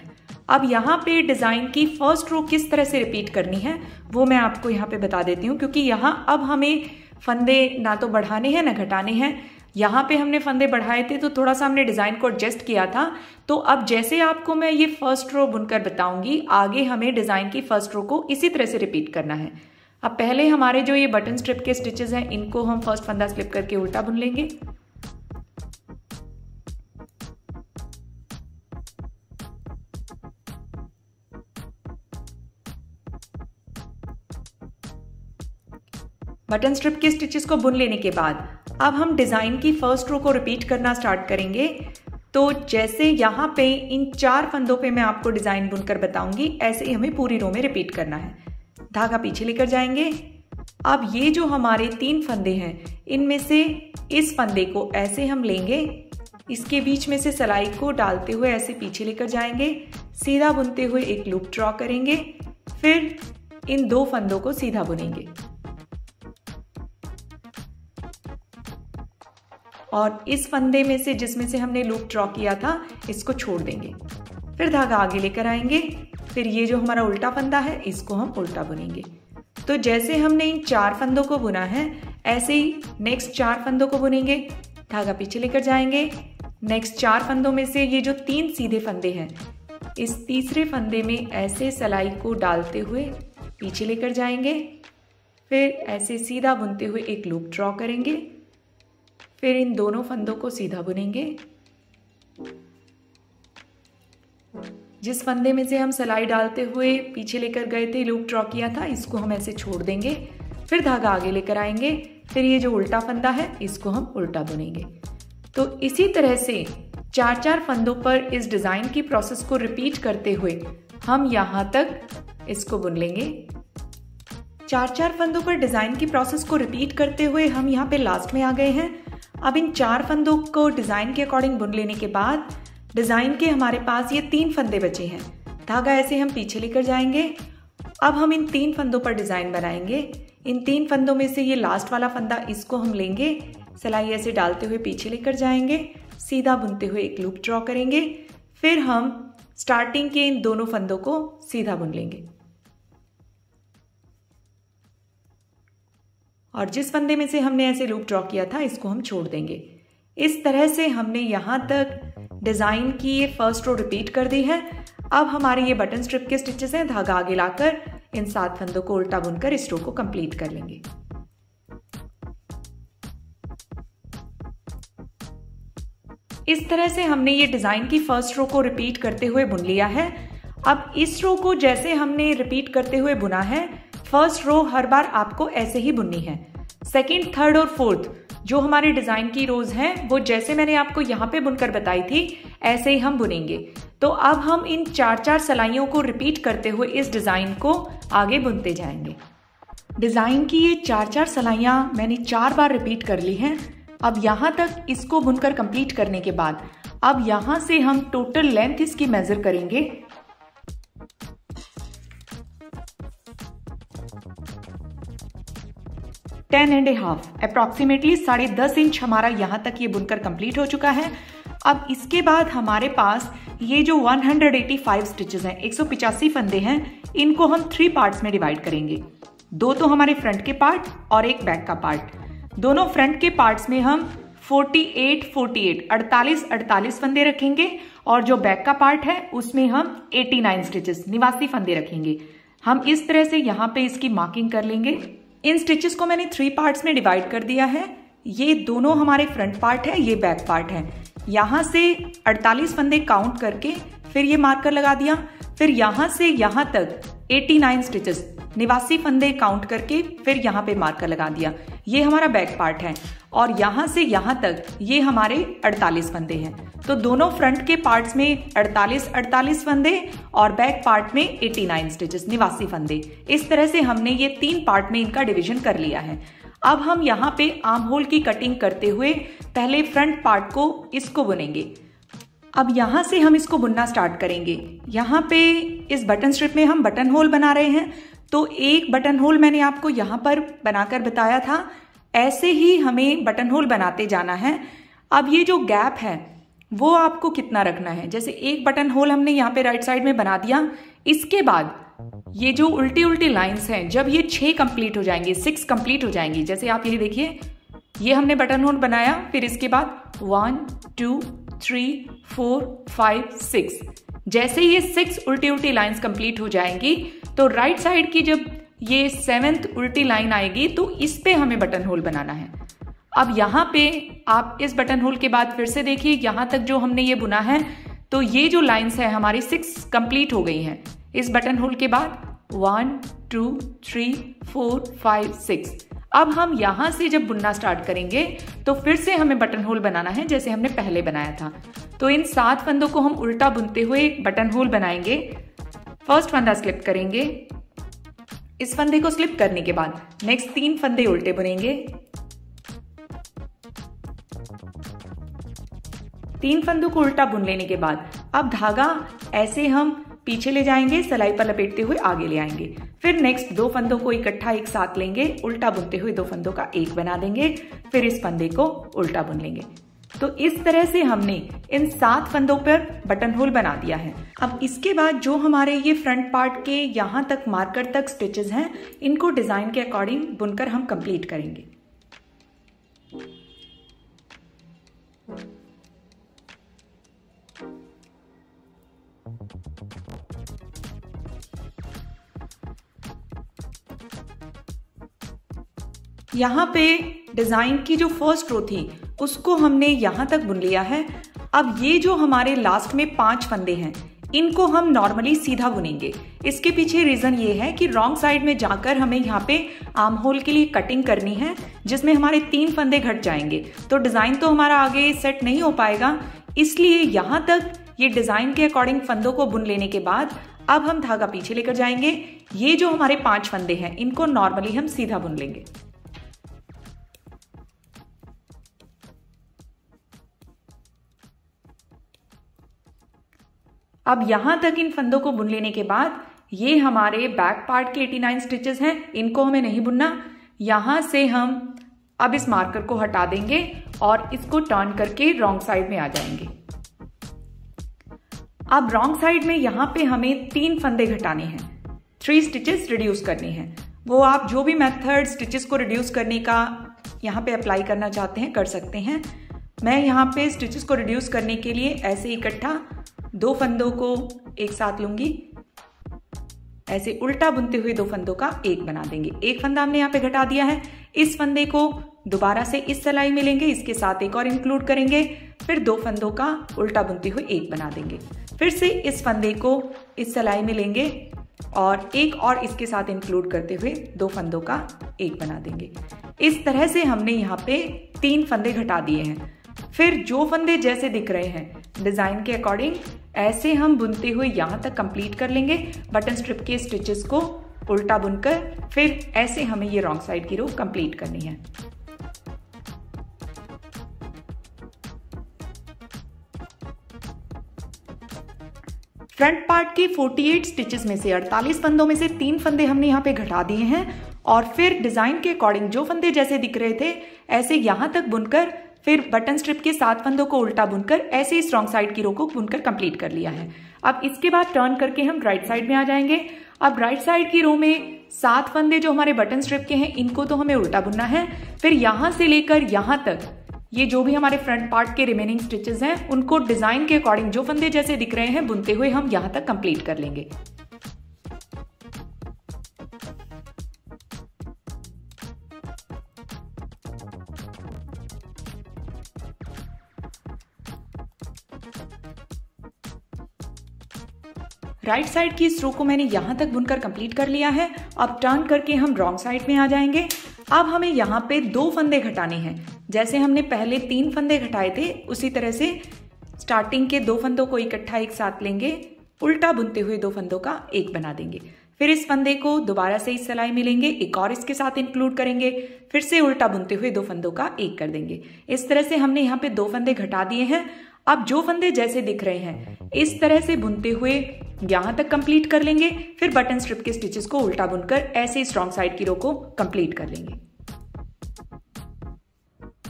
अब यहाँ पे डिजाइन की फर्स्ट रो किस तरह से रिपीट करनी है वो मैं आपको यहाँ पे बता देती हूँ, क्योंकि यहाँ अब हमें फंदे ना तो बढ़ाने हैं ना घटाने हैं। यहाँ पे हमने फंदे बढ़ाए थे तो थोड़ा सा हमने डिजाइन को एडजस्ट किया था। तो अब जैसे आपको मैं ये फर्स्ट रो बुनकर बताऊंगी, आगे हमें डिजाइन की फर्स्ट रो को इसी तरह से रिपीट करना है। अब पहले हमारे जो ये बटन स्ट्रिप के स्टिचेस हैं इनको हम फर्स्ट फंदा स्लिप करके उल्टा बुन लेंगे। बटन स्ट्रिप के स्टिचेस को बुन लेने के बाद अब हम डिजाइन की फर्स्ट रो को रिपीट करना स्टार्ट करेंगे। तो जैसे यहाँ पे इन 4 फंदों पे मैं आपको डिजाइन बुनकर बताऊंगी ऐसे ही हमें पूरी रो में रिपीट करना है। धागा पीछे लेकर जाएंगे। अब ये जो हमारे 3 फंदे हैं इनमें से इस फंदे को ऐसे हम लेंगे, इसके बीच में से सिलाई को डालते हुए ऐसे पीछे लेकर जाएंगे, सीधा बुनते हुए एक लूप ड्रॉ करेंगे। फिर इन 2 फंदों को सीधा बुनेंगे और इस फंदे में से जिसमें से हमने लूप ड्रॉ किया था इसको छोड़ देंगे। फिर धागा आगे लेकर आएंगे। फिर ये जो हमारा उल्टा फंदा है इसको हम उल्टा बुनेंगे। तो जैसे हमने इन 4 फंदों को बुना है ऐसे ही नेक्स्ट 4 फंदों को बुनेंगे। धागा पीछे लेकर जाएंगे। नेक्स्ट 4 फंदों में से ये जो 3 सीधे फंदे हैं इस तीसरे फंदे में ऐसे सिलाई को डालते हुए पीछे लेकर जाएंगे। फिर ऐसे सीधा बुनते हुए एक लूप ड्रॉ करेंगे। फिर इन दोनों फंदों को सीधा बुनेंगे। जिस फंदे में से हम सिलाई डालते हुए पीछे लेकर गए थे, लूप ड्रॉ किया था, इसको हम ऐसे छोड़ देंगे। फिर धागा आगे लेकर आएंगे। फिर ये जो उल्टा फंदा है इसको हम उल्टा बुनेंगे। तो इसी तरह से 4 फंदों पर इस डिजाइन की प्रोसेस को रिपीट करते हुए हम यहां तक इसको बुन लेंगे। 4 फंदों पर डिजाइन की प्रोसेस को रिपीट करते हुए हम यहाँ पे लास्ट में आ गए हैं। अब इन 4 फंदों को डिजाइन के अकॉर्डिंग बुन लेने के बाद डिजाइन के हमारे पास ये 3 फंदे बचे हैं। धागा ऐसे हम पीछे लेकर जाएंगे। अब हम इन 3 फंदों पर डिजाइन बनाएंगे। इन 3 फंदों में से ये लास्ट वाला फंदा, इसको हम लेंगे, सिलाई ऐसे डालते हुए पीछे लेकर जाएंगे, सीधा बुनते हुए एक लूप ड्रॉ करेंगे। फिर हम स्टार्टिंग के इन दोनों फंदों को सीधा बुन लेंगे और जिस फंदे में से हमने ऐसे लूप ड्रॉ किया था इसको हम छोड़ देंगे। इस तरह से हमने यहां तक डिजाइन की ये फर्स्ट रो रिपीट कर दी है। अब हमारे ये बटन स्ट्रिप के स्टिचेस हैं, धागा आगे लाकर इन 7 फंदों को उल्टा बुनकर इस रो को कंप्लीट कर लेंगे। इस तरह से हमने ये डिजाइन की फर्स्ट रो को रिपीट करते हुए बुन लिया है। अब इस रो को जैसे हमने रिपीट करते हुए बुना है, फर्स्ट रो हर बार आपको ऐसे ही बुननी है। सेकंड, थर्ड और फोर्थ जो हमारे डिजाइन की रोज हैं वो जैसे मैंने आपको यहाँ पे बुनकर बताई थी ऐसे ही हम बुनेंगे। तो अब हम इन 4-4 सलाइयों को रिपीट करते हुए इस डिजाइन को आगे बुनते जाएंगे। डिजाइन की ये 4-4 सलाइयां मैंने 4 बार रिपीट कर ली हैं। अब यहां तक इसको बुनकर कंप्लीट करने के बाद अब यहां से हम टोटल लेंथ इसकी मेजर करेंगे। Ten and half approximately 10.5 inch हमारा यहां तक ये बुनकर कंप्लीट हो चुका है। अब इसके बाद हमारे पास ये जो 185 स्टिचेस हैं, 185 फंदे हैं, इनको हम 3 पार्ट्स में डिवाइड करेंगे। 2 तो हमारे फ्रंट के पार्ट और एक बैक का पार्ट। दोनों फ्रंट के पार्ट्स में हम 48 फंदे रखेंगे और जो बैक का पार्ट है उसमें हम 89 स्टिचेस 89 फंदे रखेंगे। हम इस तरह से यहाँ पे इसकी मार्किंग कर लेंगे। इन स्टिचेस को मैंने 3 पार्ट्स में डिवाइड कर दिया है। ये दोनों हमारे फ्रंट पार्ट है, ये बैक पार्ट है। यहां से 48 फंदे काउंट करके फिर ये मार्कर लगा दिया। फिर यहां से यहां तक 89 स्टिचेस 89 फंदे काउंट करके फिर यहाँ पे मार्कर लगा दिया। ये हमारा बैक पार्ट है और यहां से यहां तक ये हमारे 48 फंदे हैं। तो दोनों फ्रंट के पार्ट्स में 48 फंदे और बैक पार्ट में 89 स्टिचेस 89 फंदे। इस तरह से हमने ये 3 पार्ट में इनका डिवीजन कर लिया है। अब हम यहाँ पे आर्म होल की कटिंग करते हुए पहले फ्रंट पार्ट को इसको बुनेंगे। अब यहां से हम इसको बुनना स्टार्ट करेंगे। यहाँ पे इस बटन स्ट्रिप में हम बटन होल बना रहे हैं, तो एक बटन होल मैंने आपको यहाँ पर बनाकर बताया था, ऐसे ही हमें बटन होल बनाते जाना है। अब ये जो गैप है वो आपको कितना रखना है, जैसे एक बटन होल हमने यहाँ पे राइट साइड में बना दिया। इसके बाद ये जो उल्टी उल्टी लाइंस हैं, जब ये 6 कंप्लीट हो जाएंगे, 6 कंप्लीट हो जाएंगी, जैसे आप ये देखिए ये हमने बटन होल बनाया, फिर इसके बाद 1 2 3 4 5 6, जैसे ये 6 उल्टी उल्टी लाइंस कंप्लीट हो जाएंगी तो राइट साइड की जब ये 7th उल्टी लाइन आएगी तो इस पे हमें बटन होल बनाना है। अब यहाँ पे आप इस बटन होल के बाद फिर से देखिए, यहाँ तक जो हमने ये बुना है तो ये जो लाइंस है हमारी 6 कंप्लीट हो गई हैं। इस बटन होल के बाद 1 2 3 4 5 6। अब हम यहां से जब बुनना स्टार्ट करेंगे तो फिर से हमें बटन होल बनाना है जैसे हमने पहले बनाया था। तो इन 7 फंदों को हम उल्टा बुनते हुए बटन होल बनाएंगे। फर्स्ट फंदा स्लिप करेंगे, इस फंदे को स्लिप करने के बाद नेक्स्ट 3 फंदे उल्टे बुनेंगे। 3 फंदों को उल्टा बुन लेने के बाद अब धागा ऐसे हम पीछे ले जाएंगे, सिलाई पर लपेटते हुए आगे ले आएंगे। फिर नेक्स्ट 2 फंदों को इकट्ठा एक साथ लेंगे, उल्टा बुनते हुए 2 फंदों का एक बना देंगे, फिर इस फंदे को उल्टा बुन लेंगे। तो इस तरह से हमने इन 7 फंदों पर बटन होल बना दिया है। अब इसके बाद जो हमारे ये फ्रंट पार्ट के यहाँ तक मार्कर तक स्टिचेस हैं, इनको डिजाइन के अकॉर्डिंग बुनकर हम कंप्लीट करेंगे। यहाँ पे डिजाइन की जो फर्स्ट रो थी उसको हमने यहाँ तक बुन लिया है। अब ये जो हमारे लास्ट में 5 फंदे हैं इनको हम नॉर्मली सीधा बुनेंगे। इसके पीछे रीजन ये है कि रॉन्ग साइड में जाकर हमें यहाँ पे आर्म होल के लिए कटिंग करनी है जिसमें हमारे 3 फंदे घट जाएंगे, तो डिजाइन तो हमारा आगे सेट नहीं हो पाएगा। इसलिए यहाँ तक ये डिजाइन के अकॉर्डिंग फंदों को बुन लेने के बाद अब हम धागा पीछे लेकर जाएंगे। ये जो हमारे 5 फंदे हैं इनको नॉर्मली हम सीधा बुन लेंगे। अब यहां तक इन फंदों को बुन लेने के बाद ये हमारे बैक पार्ट के 89 स्टिचेस हैं, इनको हमें नहीं बुनना। यहां से हम अब इस मार्कर को हटा देंगे और इसको टर्न करके रॉन्ग साइड में आ जाएंगे। अब रॉन्ग साइड में यहां पे हमें 3 फंदे घटाने हैं, 3 स्टिचेस रिड्यूस करनी है। वो आप जो भी मेथड स्टिचेस को रिड्यूस करने का यहाँ पे अप्लाई करना चाहते हैं कर सकते हैं। मैं यहाँ पे स्टिचेस को रिड्यूस करने के लिए ऐसे इकट्ठा 2 फंदों को एक साथ लूंगी, ऐसे उल्टा बुनते हुए 2 फंदों का एक बना देंगे। एक फंदा हमने यहाँ पे घटा दिया है, इस फंदे को दोबारा से इस सिलाई में लेंगे, इसके साथ एक और इंक्लूड करेंगे, फिर 2 फंदों का उल्टा बुनते हुए एक बना देंगे। फिर से इस फंदे को इस सिलाई में लेंगे और एक और इसके साथ इंक्लूड करते हुए 2 फंदों का एक बना देंगे। इस तरह से हमने यहाँ पे 3 फंदे घटा दिए हैं। फिर जो फंदे जैसे दिख रहे हैं डिजाइन के अकॉर्डिंग ऐसे हम बुनते हुए यहाँ तक कंप्लीट कर लेंगे। बटन स्ट्रिप के स्टिचेस को उल्टा बुनकर फिर ऐसे हमें ये रॉन्ग साइड की रो कंप्लीट करनी है। फ्रंट पार्ट के 48 स्टिचेस में से 48 फंदों में से 3 फंदे हमने यहाँ पे घटा दिए हैं और फिर डिजाइन के अकॉर्डिंग जो फंदे जैसे दिख रहे थे ऐसे यहां तक बुनकर फिर बटन स्ट्रिप के 7 फंदों को उल्टा बुनकर ऐसे इस रॉन्ग साइड की रो को बुनकर कंप्लीट कर लिया है। अब इसके बाद टर्न करके हम राइट साइड में आ जाएंगे। अब राइट साइड की रो में 7 फंदे जो हमारे बटन स्ट्रिप के हैं इनको तो हमें उल्टा बुनना है। फिर यहां से लेकर यहां तक ये जो भी हमारे फ्रंट पार्ट के रिमेनिंग स्टिचेस हैं उनको डिजाइन के अकॉर्डिंग जो फंदे जैसे दिख रहे हैं बुनते हुए हम यहां तक कंप्लीट कर लेंगे। राइट साइड की इस रो को मैंने यहां तक बुनकर कंप्लीट कर लिया है। अब टर्न करके हम रॉन्ग साइड में आ जाएंगे। अब हमें यहाँ पे 2 फंदे घटाने हैं। जैसे हमने पहले 3 फंदे घटाए थे उसी तरह से स्टार्टिंग के 2 फंदों को इकट्ठा एक साथ लेंगे, उल्टा बुनते हुए 2 फंदों का एक बना देंगे। फिर इस फंदे को दोबारा से इस सिलाई में लेंगे, एक और इसके साथ इंक्लूड करेंगे, फिर से उल्टा बुनते हुए 2 फंदों का एक कर देंगे। इस तरह से हमने यहाँ पे 2 फंदे घटा दिए हैं। अब जो फंदे जैसे दिख रहे हैं इस तरह से बुनते हुए यहां तक कंप्लीट कर लेंगे। फिर बटन स्ट्रिप के स्टिचेस को उल्टा बुनकर ऐसे इस रॉन्ग साइड की रो को कंप्लीट कर लेंगे।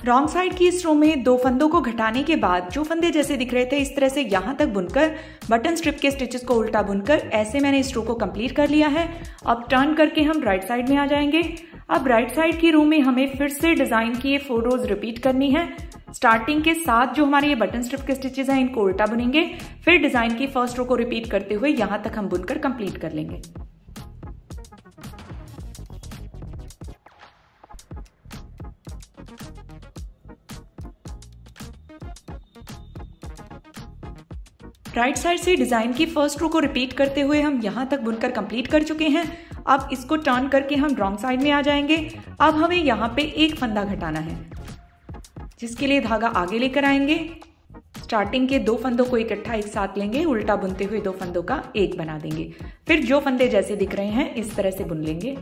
रॉन्ग साइड की इस रो में 2 फंदों को घटाने के बाद जो फंदे जैसे दिख रहे थे इस तरह से यहां तक बुनकर बटन स्ट्रिप के स्टिचेस को उल्टा बुनकर ऐसे मैंने इस रो को कंप्लीट कर लिया है। अब टर्न करके हम राइट साइड में आ जाएंगे। अब राइट साइड की रो में हमें फिर से डिजाइन की ये 4 रोज रिपीट करनी है। स्टार्टिंग के साथ जो हमारे ये बटन स्ट्रिप के स्टिचेस हैं इनको उल्टा बुनेंगे, फिर डिजाइन की फर्स्ट रो को रिपीट करते हुए यहां तक हम बुनकर कंप्लीट कर लेंगे। राइट साइड से डिजाइन की फर्स्ट रो को रिपीट करते हुए हम यहां तक बुनकर कंप्लीट कर चुके हैं। अब इसको टर्न करके हम रॉन्ग साइड में आ जाएंगे। अब हमें यहाँ पे 1 फंदा घटाना है, जिसके लिए धागा आगे लेकर आएंगे, स्टार्टिंग के 2 फंदों को इकट्ठा एक साथ लेंगे, उल्टा बुनते हुए 2 फंदों का एक बना देंगे। फिर जो फंदे जैसे दिख रहे हैं इस तरह से बुन लेंगे।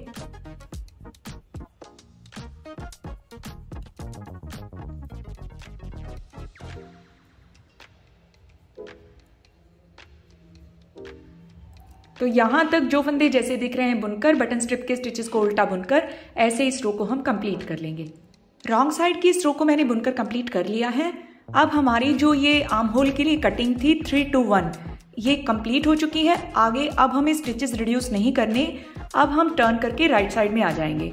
तो यहां तक जो फंदे जैसे दिख रहे हैं बुनकर बटन स्ट्रिप के स्टिचेस को उल्टा बुनकर ऐसे इस रो को हम कंप्लीट कर लेंगे। रॉन्ग साइड की इस रो को मैंने बुनकर कंप्लीट कर लिया है। अब हमारी जो ये आर्म होल के लिए कटिंग थी 3 to 1 ये कंप्लीट हो चुकी है। आगे अब हमें स्टिचेस रिड्यूस नहीं करने। अब हम टर्न करके राइट साइड में आ जाएंगे।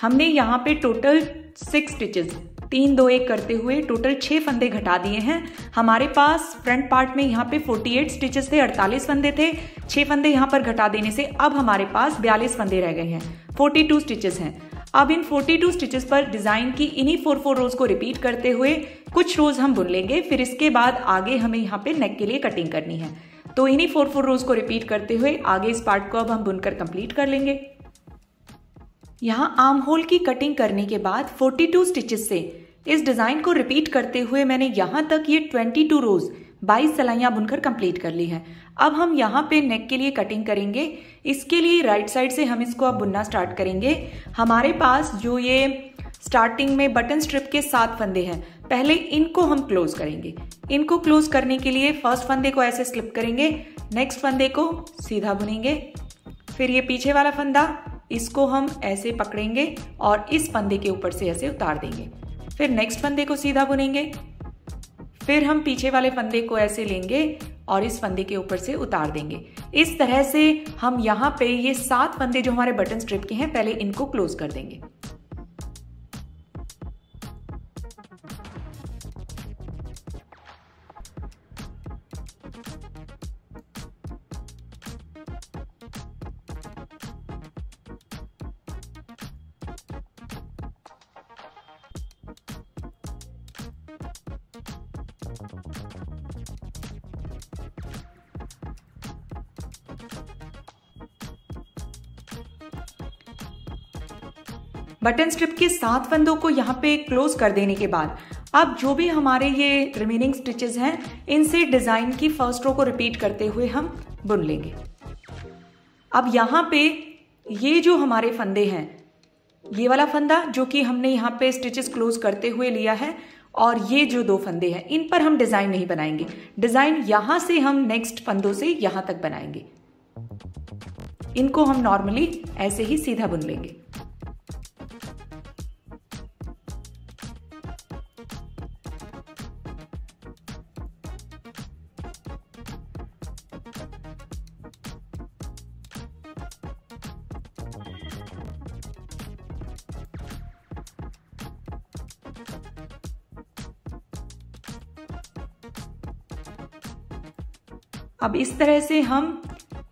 हमने यहाँ पे टोटल 6 स्टिचेस 3 2 1 करते हुए टोटल 6 फंदे घटा दिए हैं। हमारे पास फ्रंट पार्ट में यहाँ पे 48 स्टिचेस थे, 48 फंदे थे। 6 फंदे यहाँ पर घटा देने से अब हमारे पास 42 फंदे रह गए हैं, 42 स्टिचेस हैं। अब इन 42 स्टिचेस पर डिजाइन की इन्हीं 4 रोज को रिपीट करते हुए कुछ रोज हम बुन लेंगे। फिर इसके बाद आगे हमें यहाँ पे नेक के लिए कटिंग करनी है, तो इन्हीं 4 रोज को रिपीट करते हुए आगे इस पार्ट को अब हम बुनकर कंप्लीट कर लेंगे। यहाँ आर्म होल की कटिंग करने के बाद 42 स्टिचेस से इस डिजाइन को रिपीट करते हुए मैंने यहाँ तक ये 22 रोज 22 सिलाइयां बुनकर कंप्लीट कर ली हैं। अब हम यहाँ पे नेक के लिए कटिंग करेंगे। इसके लिए राइट साइड से हम इसको अब बुनना स्टार्ट करेंगे। हमारे पास जो ये स्टार्टिंग में बटन स्ट्रिप के 7 फंदे हैं, पहले इनको हम क्लोज करेंगे। इनको क्लोज करने के लिए फर्स्ट फंदे को ऐसे स्लिप करेंगे, नेक्स्ट फंदे को सीधा बुनेंगे, फिर ये पीछे वाला फंदा इसको हम ऐसे पकड़ेंगे और इस फंदे के ऊपर से ऐसे उतार देंगे, फिर नेक्स्ट फंदे को सीधा बुनेंगे, फिर हम पीछे वाले फंदे को ऐसे लेंगे और इस फंदे के ऊपर से उतार देंगे। इस तरह से हम यहाँ पे ये 7 फंदे जो हमारे बटन स्ट्रिप के हैं पहले इनको क्लोज कर देंगे। बटन स्ट्रिप के 7 फंदों को यहाँ पे क्लोज कर देने के बाद अब जो भी हमारे ये रिमेनिंग स्टिचेस हैं इनसे डिजाइन की फर्स्ट रो को रिपीट करते हुए हम बुन लेंगे। अब यहाँ पे ये जो हमारे फंदे हैं, ये वाला फंदा जो कि हमने यहाँ पे स्टिचेस क्लोज करते हुए लिया है और ये जो 2 फंदे हैं इन पर हम डिजाइन नहीं बनाएंगे। डिजाइन यहां से हम नेक्स्ट फंदों से यहां तक बनाएंगे। इनको हम नॉर्मली ऐसे ही सीधा बुन लेंगे। अब इस तरह से हम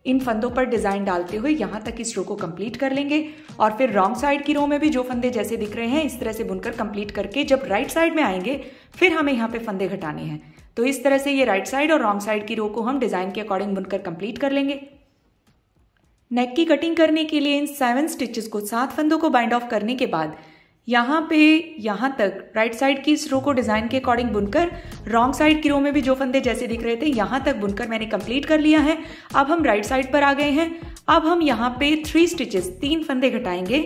इन फंदों पर डिजाइन डालते हुए यहां तक इस रो को कंप्लीट कर लेंगे और फिर रॉन्ग साइड की रो में भी जो फंदे जैसे दिख रहे हैं इस तरह से बुनकर कंप्लीट करके जब राइट साइड में आएंगे फिर हमें यहाँ पे फंदे घटाने हैं। तो इस तरह से ये राइट साइड और रॉन्ग साइड की रो को हम डिजाइन के अकॉर्डिंग बुनकर कंप्लीट कर लेंगे। नेक की कटिंग करने के लिए इन 7 स्टिचेस को 7 फंदों को बाइंड ऑफ करने के बाद यहाँ पे यहाँ तक राइट साइड की इस रो को डिजाइन के अकॉर्डिंग बुनकर रॉन्ग साइड की रो में भी जो फंदे जैसे दिख रहे थे यहाँ तक बुनकर मैंने कंप्लीट कर लिया है। अब हम राइट साइड पर आ गए हैं। अब हम यहाँ पे 3 स्टिचेस 3 फंदे घटाएंगे।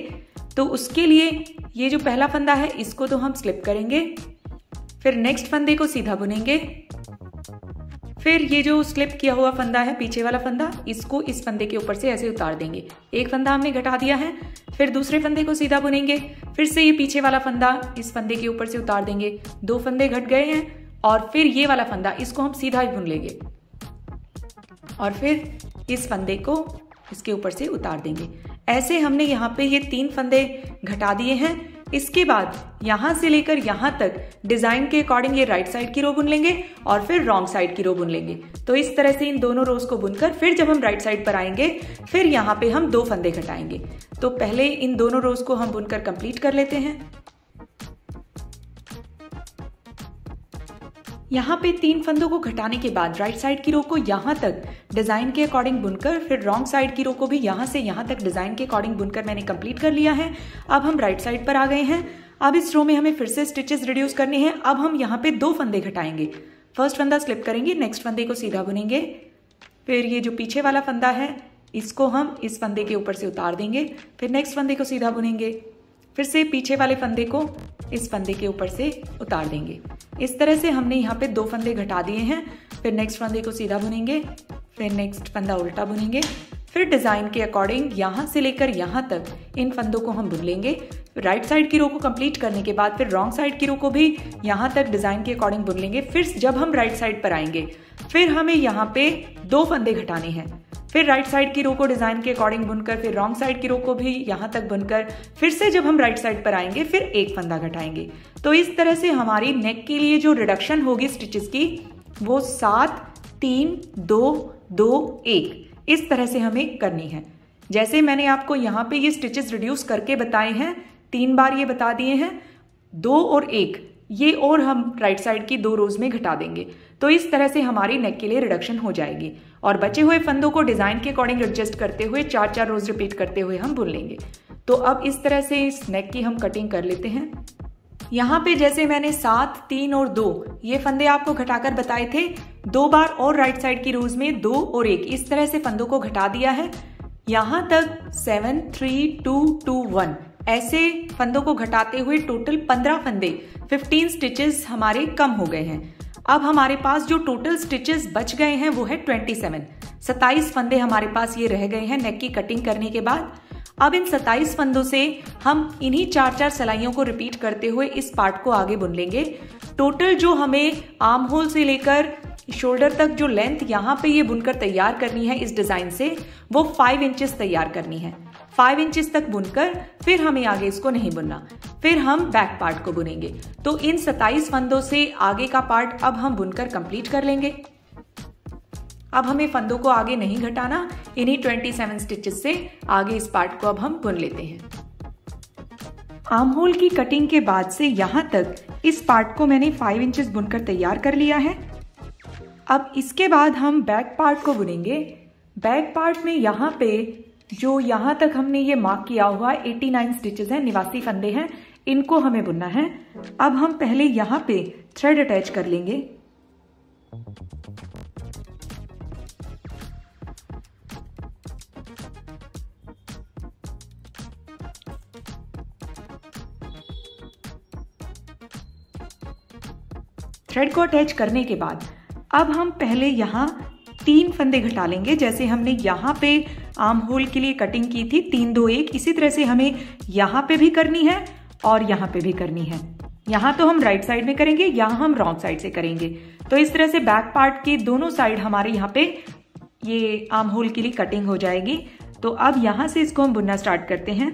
तो उसके लिए ये जो पहला फंदा है इसको तो हम स्लिप करेंगे, फिर नेक्स्ट फंदे को सीधा बुनेंगे, फिर ये जो स्लिप किया हुआ फंदा है पीछे वाला फंदा इसको इस फंदे के ऊपर से ऐसे उतार देंगे। एक फंदा हमने घटा दिया है, फिर दूसरे फंदे को सीधा बुनेंगे, फिर से ये पीछे वाला फंदा इस फंदे के ऊपर से उतार देंगे। 2 फंदे घट गए हैं और फिर ये वाला फंदा इसको हम सीधा ही बुन लेंगे और फिर इस फंदे को इसके ऊपर से उतार देंगे। ऐसे हमने यहाँ पे ये 3 फंदे घटा दिए हैं। इसके बाद यहां से लेकर यहां तक डिजाइन के अकॉर्डिंग ये राइट साइड की रो बुन लेंगे और फिर रॉन्ग साइड की रो बुन लेंगे। तो इस तरह से इन दोनों रोज को बुनकर फिर जब हम राइट साइड पर आएंगे फिर यहाँ पे हम 2 फंदे घटाएंगे। तो पहले इन दोनों रोज को हम बुनकर कंप्लीट कर लेते हैं। यहाँ पे 3 फंदों को घटाने के बाद राइट साइड की रो को यहाँ तक डिजाइन के अकॉर्डिंग बुनकर फिर रॉन्ग साइड की रो को भी यहाँ से यहाँ तक डिजाइन के अकॉर्डिंग बुनकर मैंने कंप्लीट कर लिया है। अब हम राइट साइड पर आ गए हैं। अब इस रो में हमें फिर से स्टिचेस रिड्यूस करने हैं। अब हम यहाँ पे 2 फंदे घटाएंगे। फर्स्ट फंदा स्लिप करेंगे, नेक्स्ट फंदे को सीधा बुनेंगे, फिर ये जो पीछे वाला फंदा है इसको हम इस फंदे के ऊपर से उतार देंगे, फिर नेक्स्ट फंदे को सीधा बुनेंगे, फिर से पीछे वाले फंदे को इस फंदे के ऊपर से उतार देंगे। इस तरह से हमने यहाँ पे 2 फंदे घटा दिए हैं। फिर नेक्स्ट फंदे को सीधा बुनेंगे, फिर नेक्स्ट फंदा उल्टा बुनेंगे, फिर डिजाइन के अकॉर्डिंग यहाँ से लेकर यहाँ तक इन फंदों को हम बुन लेंगे। राइट साइड की रो को कंप्लीट करने के बाद फिर रॉन्ग साइड की रो को भी यहाँ तक डिजाइन के अकॉर्डिंग बुन लेंगे। फिर जब हम राइट साइड पर आएंगे फिर हमें यहाँ पे 2 फंदे घटाने हैं। फिर राइट साइड की रो को डिजाइन के अकॉर्डिंग बुनकर फिर रॉन्ग साइड की रो को भी यहाँ तक बुनकर फिर से जब हम राइट साइड पर आएंगे फिर 1 फंदा घटाएंगे। तो इस तरह से हमारी नेक के लिए जो रिडक्शन होगी स्टिचेस की वो 7 3 2 2 1 इस तरह से हमें करनी है। जैसे मैंने आपको यहाँ पे ये स्टिचेस रिड्यूस करके बताए हैं, 3 बार ये बता दिए हैं, 2 और 1 ये और हम राइट साइड की 2 रोज में घटा देंगे। तो इस तरह से हमारी नेक के लिए रिडक्शन हो जाएगी और बचे हुए फंदों को डिजाइन के अकॉर्डिंग एडजस्ट करते हुए 4-4 रोज रिपीट करते हुए हम बुन लेंगे। तो अब इस तरह से इस नेक की हम कटिंग कर लेते हैं। यहाँ पे जैसे मैंने 7 3 और 2 ये फंदे आपको घटाकर बताए थे, 2 बार और राइट साइड की रोज में 2 और 1 इस तरह से फंदों को घटा दिया है। यहाँ तक 7 3 2 2 1 ऐसे फंदों को घटाते हुए टोटल 15 फंदे 15 स्टिचेस हमारे कम हो गए हैं। अब हमारे पास जो टोटल स्टिचेस बच गए हैं वो है 27 फंदे हमारे पास ये रह गए हैं नेक की कटिंग करने के बाद। अब इन 27 फंदों से हम इन्हीं 4-4 सिलाइयों को रिपीट करते हुए इस पार्ट को आगे बुन लेंगे। टोटल जो हमें आर्म होल से लेकर शोल्डर तक जो लेंथ यहाँ पे ये बुनकर तैयार करनी है इस डिजाइन से, वो 5 इंचेस तैयार करनी है। 5 इंचेस तक बुनकर फिर हमें आगे इसको नहीं बुनना, फिर हम बैक पार्ट को बुनेंगे। तो इन 27 फंदों से आगे का पार्ट अब हम बुनकर कंप्लीट कर लेंगे। अब हमें फंदों को आगे नहीं घटाना, इन्हीं 27 स्टिचेस से आगे इस पार्ट को अब हम बुन लेते हैं। आर्म होल की कटिंग के बाद से यहाँ तक इस पार्ट को मैंने 5 इंचेस बुनकर तैयार कर लिया है। अब इसके बाद हम बैक पार्ट को बुनेंगे। बैक पार्ट में यहाँ पे जो यहाँ तक हमने ये मार्क किया हुआ 89 स्टिचेस हैं, 89 फंदे हैं, इनको हमें बुनना है। अब हम पहले यहाँ पे थ्रेड अटैच कर लेंगे। थ्रेड को अटैच करने के बाद अब हम पहले यहाँ 3 फंदे घटा लेंगे। जैसे हमने यहाँ पे आर्म होल के लिए कटिंग की थी 3 2 1, इसी तरह से हमें यहाँ पे भी करनी है और यहाँ पे भी करनी है। यहाँ तो हम राइट साइड में करेंगे, यहाँ हम रॉन्ग साइड से करेंगे। तो इस तरह से बैक पार्ट के दोनों साइड हमारे यहाँ पे ये आर्म होल के लिए कटिंग हो जाएगी। तो अब यहाँ से इसको हम बुनना स्टार्ट करते हैं।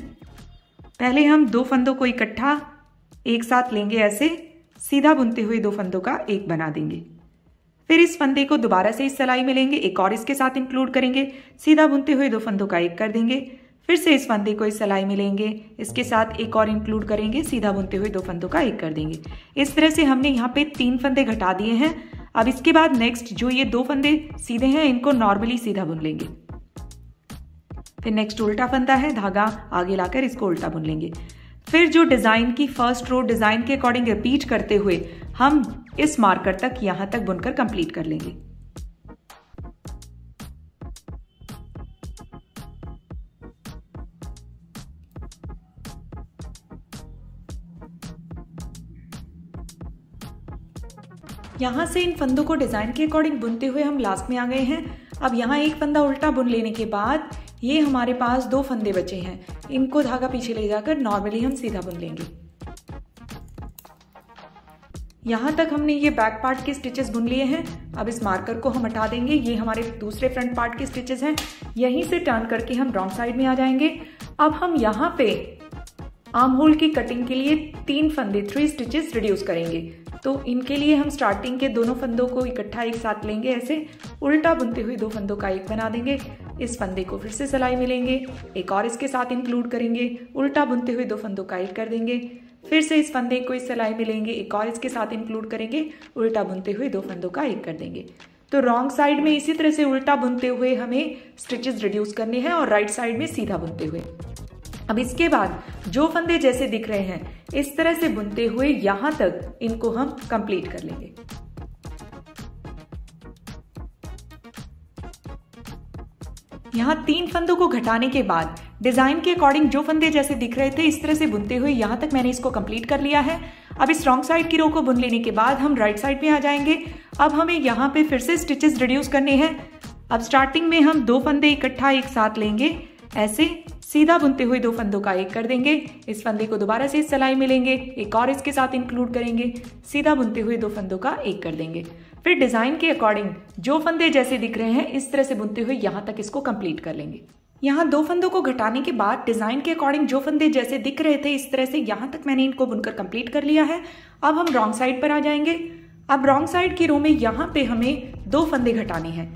पहले हम 2 फंदों को इकट्ठा एक साथ लेंगे, ऐसे सीधा बुनते हुए 2 फंदों का एक बना देंगे। फिर इस फंदे को दोबारा से इस सिलाई में लेंगे, एक और इसके साथ इंक्लूड करेंगे, सीधा बुनते हुए 2 फंदों का एक कर देंगे। फिर से इस फंदे को इस सिलाई में लेंगे, इसके साथ एक और इंक्लूड करेंगे, सीधा बुनते हुए 2 फंदों का एक कर देंगे। इस तरह से हमने यहाँ पे 3 फंदे घटा दिए हैं। अब इसके बाद नेक्स्ट जो ये 2 फंदे सीधे हैं इनको नॉर्मली सीधा बुन लेंगे। फिर नेक्स्ट उल्टा फंदा है, धागा आगे लाकर इसको उल्टा बुन लेंगे। फिर जो डिजाइन की फर्स्ट रो डिजाइन के अकॉर्डिंग रिपीट करते हुए हम इस मार्कर तक यहां तक बुनकर कंप्लीट कर लेंगे। यहां से इन फंदों को डिजाइन के अकॉर्डिंग बुनते हुए हम लास्ट में आ गए हैं। अब यहाँ एक फंदा उल्टा बुन लेने के बाद ये हमारे पास 2 फंदे बचे हैं, इनको धागा पीछे ले जाकर नॉर्मली हम सीधा बुन लेंगे। यहां तक हमने ये बैक पार्ट के स्टिचेस बुन लिए हैं। अब इस मार्कर को हम हटा देंगे, ये हमारे दूसरे फ्रंट पार्ट के स्टिचेस हैं। यहीं से टर्न करके हम रॉन्ग साइड में आ जाएंगे। अब हम यहाँ पे आर्म होल की कटिंग के लिए 3 फंदे 3 स्टिचेस रिड्यूस करेंगे। तो इनके लिए हम स्टार्टिंग के दोनों फंदों को इकट्ठा एक साथ लेंगे, ऐसे उल्टा बुनते हुए 2 फंदों का एक बना देंगे। इस फंदे को फिर से सिलाई में लेंगे, एक और इसके साथ इंक्लूड करेंगे, उल्टा बुनते हुए 2 फंदों का एक कर देंगे। फिर से इस फंदे को इस सिलाई में लेंगे, एक और इसके साथ इंक्लूड करेंगे, उल्टा बुनते हुए 2 फंदों का एक कर देंगे। तो रॉन्ग साइड में इसी तरह से उल्टा बुनते हुए हमें स्टिचेस रिड्यूस करने हैं और राइट साइड में सीधा बुनते हुए। अब इसके बाद जो फंदे जैसे दिख रहे हैं इस तरह से बुनते हुए यहां तक इनको हम कंप्लीट कर लेंगे। यहाँ 3 फंदों को घटाने के बाद डिजाइन के अकॉर्डिंग जो फंदे जैसे दिख रहे थे इस तरह से बुनते हुए यहां तक मैंने इसको कंप्लीट कर लिया है। अब इस रॉन्ग साइड की रो को बुन लेने के बाद हम राइट साइड में आ जाएंगे। अब हमें यहाँ पे फिर से स्टिचेस रिड्यूस करने हैं। अब स्टार्टिंग में हम 2 फंदे इकट्ठा एक साथ लेंगे, ऐसे सीधा बुनते हुए 2 फंदों का एक कर देंगे। इस फंदे को दोबारा से इस सिलाई में लेंगे, एक और इसके साथ इंक्लूड करेंगे, सीधा बुनते हुए 2 फंदों का एक कर देंगे। फिर डिजाइन के अकॉर्डिंग जो फंदे जैसे दिख रहे हैं इस तरह से बुनते हुए यहां तक इसको कंप्लीट कर लेंगे। यहाँ 2 फंदों को घटाने के बाद डिजाइन के अकॉर्डिंग जो फंदे जैसे दिख रहे थे इस तरह से यहां तक मैंने इनको बुनकर कंप्लीट कर लिया है। अब हम रॉन्ग साइड पर आ जाएंगे। अब रॉन्ग साइड की रो में यहाँ पे हमें 2 फंदे घटाने हैं।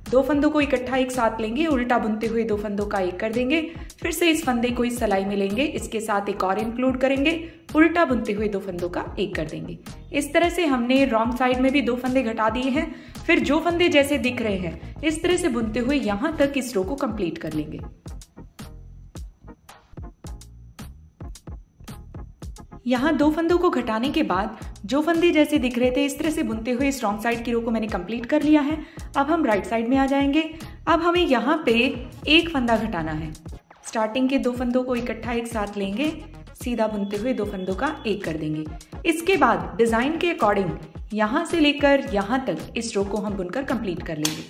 2 फंदों को इकट्ठा एक साथ लेंगे, उल्टा बुनते हुए 2 फंदों का एक कर देंगे। फिर से इस फंदे को इस सिलाई में लेंगे, इसके साथ एक और इंक्लूड करेंगे, उल्टा बुनते हुए 2 फंदों का एक कर देंगे। इस तरह से हमने रॉन्ग साइड में भी 2 फंदे घटा दिए हैं। फिर जो फंदे जैसे दिख रहे हैं इस तरह से बुनते हुए यहां तक इस रो को कंप्लीट कर लेंगे। यहाँ 2 फंदों को घटाने के बाद जो फंदे जैसे दिख रहे थे इस तरह से बुनते हुए इस रॉन्ग साइड की रो को मैंने कंप्लीट कर लिया है। अब हम राइट साइड में आ जाएंगे। अब हमें यहाँ पे एक फंदा घटाना है। स्टार्टिंग के 2 फंदों को इकट्ठा एक साथ लेंगे, सीधा बुनते हुए 2 फंदों का एक कर देंगे। इसके बाद डिजाइन के अकॉर्डिंग यहां से लेकर यहां तक इस रो को हम बुनकर कंप्लीट कर लेंगे।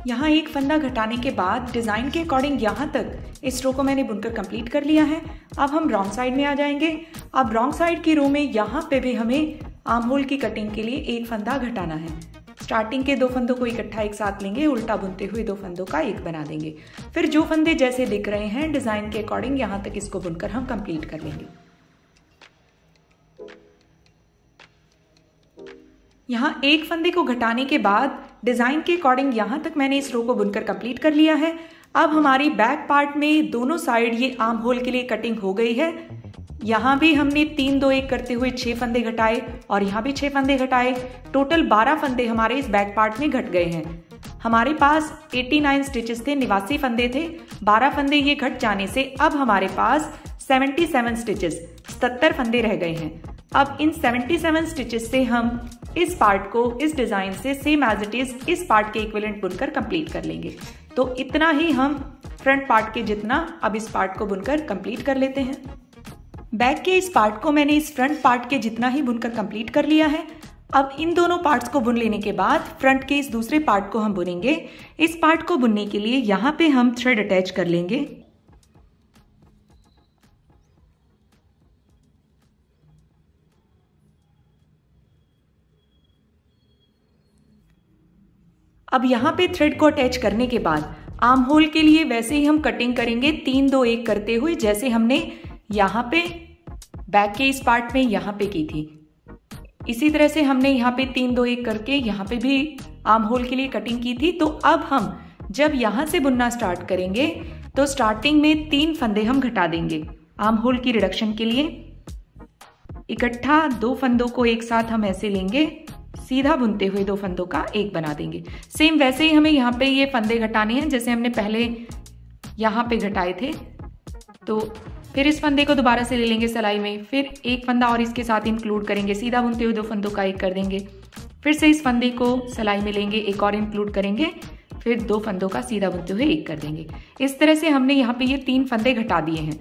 यहाँ एक फंदा घटाने के बाद डिजाइन के अकॉर्डिंग यहाँ तक इस रो को मैंने बुनकर कंप्लीट कर लिया है। अब हम रॉन्ग साइड में आ जाएंगे। अब रॉन्ग साइड की रो में यहाँ पे भी हमें आर्म होल की कटिंग के लिए एक फंदा घटाना है। स्टार्टिंग के 2 फंदों को इकट्ठा एक साथ लेंगे, उल्टा बुनते हुए 2 फंदों का एक बना देंगे। फिर जो फंदे जैसे दिख रहे हैं डिजाइन के अकॉर्डिंग यहाँ तक इसको बुनकर हम कंप्लीट कर लेंगे। यहाँ एक फंदे को घटाने के बाद डिजाइन के अकॉर्डिंग यहाँ तक मैंने इस रो को बुनकर कंप्लीट कर लिया है। अब हमारी बैक पार्ट में दोनों साइड ये आर्म होल के लिए कटिंग हो गई है। यहाँ भी हमने 3 2 1 करते हुए 6 फंदे घटाए और यहाँ भी 6 फंदे घटाए। टोटल 12 फंदे हमारे इस बैक पार्ट में घट गए हैं। हमारे पास 89 स्टिचेस थे, 89 फंदे थे। 12 फंदे ये घट जाने से अब हमारे पास 77 स्टिचेस 77 फंदे रह गए हैं। अब इन 77 स्टिचेस से हम इस पार्ट को इस डिजाइन से सेम एज इट इज इस पार्ट के इक्विवेलेंट बुनकर कंप्लीट कर लेंगे। तो इतना ही हम फ्रंट पार्ट के जितना अब इस पार्ट को बुनकर कंप्लीट कर लेते हैं। बैक के इस पार्ट को मैंने इस फ्रंट पार्ट के जितना ही बुनकर कंप्लीट कर लिया है। अब इन दोनों पार्ट्स को बुन लेने के बाद फ्रंट के इस दूसरे पार्ट को हम बुनेंगे। इस पार्ट को बुनने के लिए यहाँ पे हम थ्रेड अटैच कर लेंगे। अब यहाँ पे थ्रेड को अटैच करने के बाद आर्म होल के लिए वैसे ही हम कटिंग करेंगे 3 2 1 करते हुए, जैसे हमने यहाँ पे बैक के इस पार्ट में यहाँ पे की थी। इसी तरह से हमने यहाँ पे 3 2 1 करके यहाँ पे भी आर्म होल के लिए कटिंग की थी। तो अब हम जब यहाँ से बुनना स्टार्ट करेंगे तो स्टार्टिंग में 3 फंदे हम घटा देंगे आर्म होल की रिडक्शन के लिए। इकट्ठा 2 फंदों को एक साथ हम ऐसे लेंगे, सीधा बुनते हुए 2 फंदों का एक बना देंगे। सेम वैसे ही हमें यहाँ पे ये फंदे घटाने हैं जैसे हमने पहले यहाँ पे घटाए थे। तो फिर इस फंदे को दोबारा से ले लेंगे सिलाई में, फिर एक फंदा और इसके साथ इंक्लूड करेंगे, सीधा बुनते हुए 2 फंदों का एक कर देंगे। फिर से इस फंदे को सिलाई में लेंगे, एक और इंक्लूड करेंगे, फिर 2 फंदों का सीधा बुनते हुए एक कर देंगे। इस तरह से हमने यहाँ पे ये 3 फंदे घटा दिए हैं।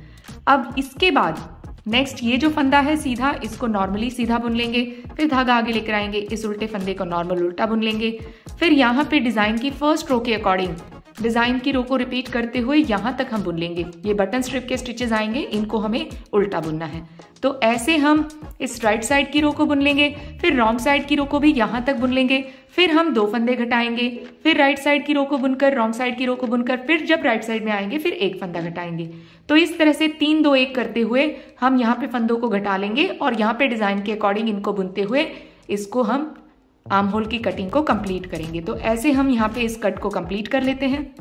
अब इसके बाद नेक्स्ट ये जो फंदा है सीधा, इसको नॉर्मली सीधा बुन लेंगे, फिर धागा आगे लेकर आएंगे, इस उल्टे फंदे को नॉर्मल उल्टा बुन लेंगे। फिर यहाँ पे डिजाइन की फर्स्ट रो के अकॉर्डिंग डिजाइन की रो को रिपीट करते हुए यहाँ तक हम बुन लेंगे। ये बटन स्ट्रिप के स्टिचेस आएंगे, इनको हमें उल्टा बुनना है। तो ऐसे हम इस राइट साइड की रो को बुन लेंगे, फिर रॉन्ग साइड की रो को भी यहाँ तक बुन लेंगे, फिर हम 2 फंदे घटाएंगे, फिर राइट साइड की रो को बुनकर रॉन्ग साइड की रो को बुनकर फिर जब राइट साइड में आएंगे फिर एक फंदा घटाएंगे। तो इस तरह से 3 2 1 करते हुए हम यहाँ पे फंदों को घटा लेंगे और यहाँ पे डिजाइन के अकॉर्डिंग इनको बुनते हुए इसको हम आर्म होल की कटिंग को कंप्लीट करेंगे। तो ऐसे हम यहाँ पे इस कट को कंप्लीट कर लेते हैं।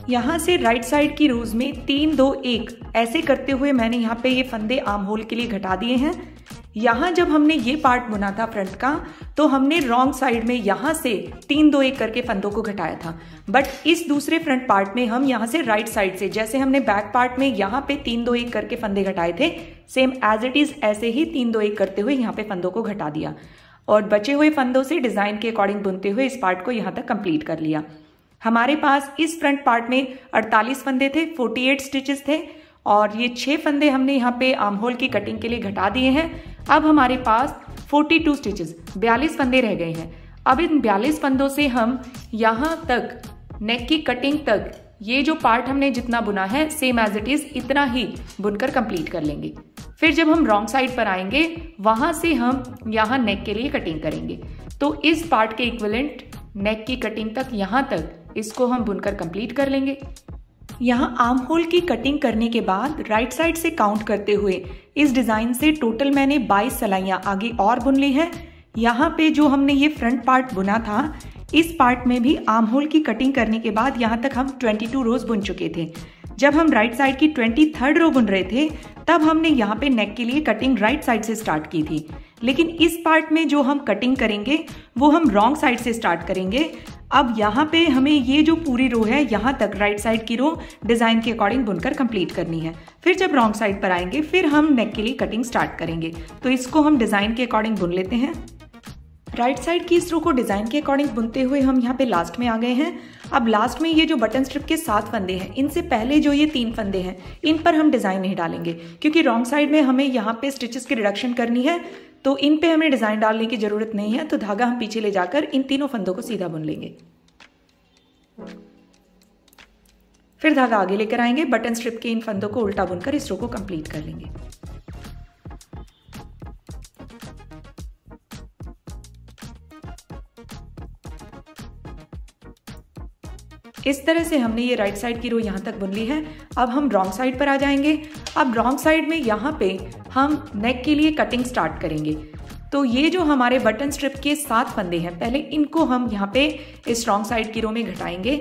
यहाँ से राइट साइड की रोज में 3 2 1 ऐसे करते हुए मैंने यहाँ पे ये फंदे आर्म होल के लिए घटा दिए हैं। यहाँ जब हमने ये पार्ट बुना था फ्रंट का तो हमने रॉन्ग साइड में यहाँ से 3 2 1 करके फंदों को घटाया था, बट इस दूसरे फ्रंट पार्ट में हम यहाँ से राइट साइड से जैसे हमने बैक पार्ट में यहाँ पे 3 2 1 करके फंदे घटाए थे, सेम एज इट इज ऐसे ही 3 2 1 करते हुए यहाँ पे फंदों को घटा दिया और बचे हुए फंदों से डिजाइन के अकॉर्डिंग बुनते हुए इस पार्ट को यहाँ तक कंप्लीट कर लिया। हमारे पास इस फ्रंट पार्ट में 48 फंदे थे, 48 स्टिचेस थे और ये 6 फंदे हमने यहाँ पे आर्म होल की कटिंग के लिए घटा दिए हैं। अब हमारे पास 42 स्टिचेस 42 फंदे रह गए हैं। अब इन 42 फंदों से हम यहाँ तक नेक की कटिंग तक ये जो पार्ट हमने जितना बुना है सेम एज इट इज इतना ही बुनकर कंप्लीट कर लेंगे। फिर जब हम रॉन्ग साइड पर आएंगे वहां से हम यहाँ नेक के लिए कटिंग करेंगे। तो इस पार्ट के इक्विवेलेंट नेक की कटिंग तक यहाँ तक इसको हम बुनकर कंप्लीट कर लेंगे। यहाँ आर्म होल की कटिंग करने के बाद राइट साइड से काउंट करते हुए इस डिजाइन से टोटल मैंने 22 सिलाइयाँ आगे और बुन ली है। यहाँ पे जो हमने ये फ्रंट पार्ट बुना था इस पार्ट में भी आर्म होल की कटिंग करने के बाद यहाँ तक हम 22 रोज बुन चुके थे। जब हम राइट साइड की 23rd रो बुन रहे थे तब हमने यहाँ पे नेक के लिए कटिंग राइट साइड से स्टार्ट की थी, लेकिन इस पार्ट में जो हम कटिंग करेंगे वो हम रॉन्ग साइड से स्टार्ट करेंगे। अब यहाँ पे हमें ये जो पूरी रो है यहाँ तक राइट साइड की रो डिजाइन के अकॉर्डिंग बुनकर कंप्लीट करनी है। फिर जब रॉन्ग साइड पर आएंगे फिर हम नेक के लिए कटिंग स्टार्ट करेंगे। तो इसको हम डिजाइन के अकॉर्डिंग बुन लेते हैं। राइट साइड की इस रो को डिजाइन के अकॉर्डिंग बुनते हुए हम यहाँ पे लास्ट में आ गए हैं। अब लास्ट में ये जो बटन स्ट्रिप के 7 फंदे हैं, इनसे पहले जो ये 3 फंदे हैं, इन पर हम डिजाइन नहीं डालेंगे क्योंकि रॉन्ग साइड में हमें यहाँ पे स्टिचेस की रिडक्शन करनी है, तो इन पे हमें डिजाइन डालने की जरूरत नहीं है। तो धागा हम पीछे ले जाकर इन तीनों फंदों को सीधा बुन लेंगे। फिर धागा आगे लेकर आएंगे, बटन स्ट्रिप के इन फंदों को उल्टा बुनकर इस रो को कंप्लीट कर लेंगे। इस तरह से हमने ये राइट साइड की रो यहाँ तक बुन ली है। अब हम रॉन्ग साइड पर आ जाएंगे। अब रॉन्ग साइड में यहाँ पे हम नेक के लिए कटिंग स्टार्ट करेंगे। तो ये जो हमारे बटन स्ट्रिप के 7 फंदे हैं, पहले इनको हम यहाँ पे इस रॉन्ग साइड की रो में घटाएंगे।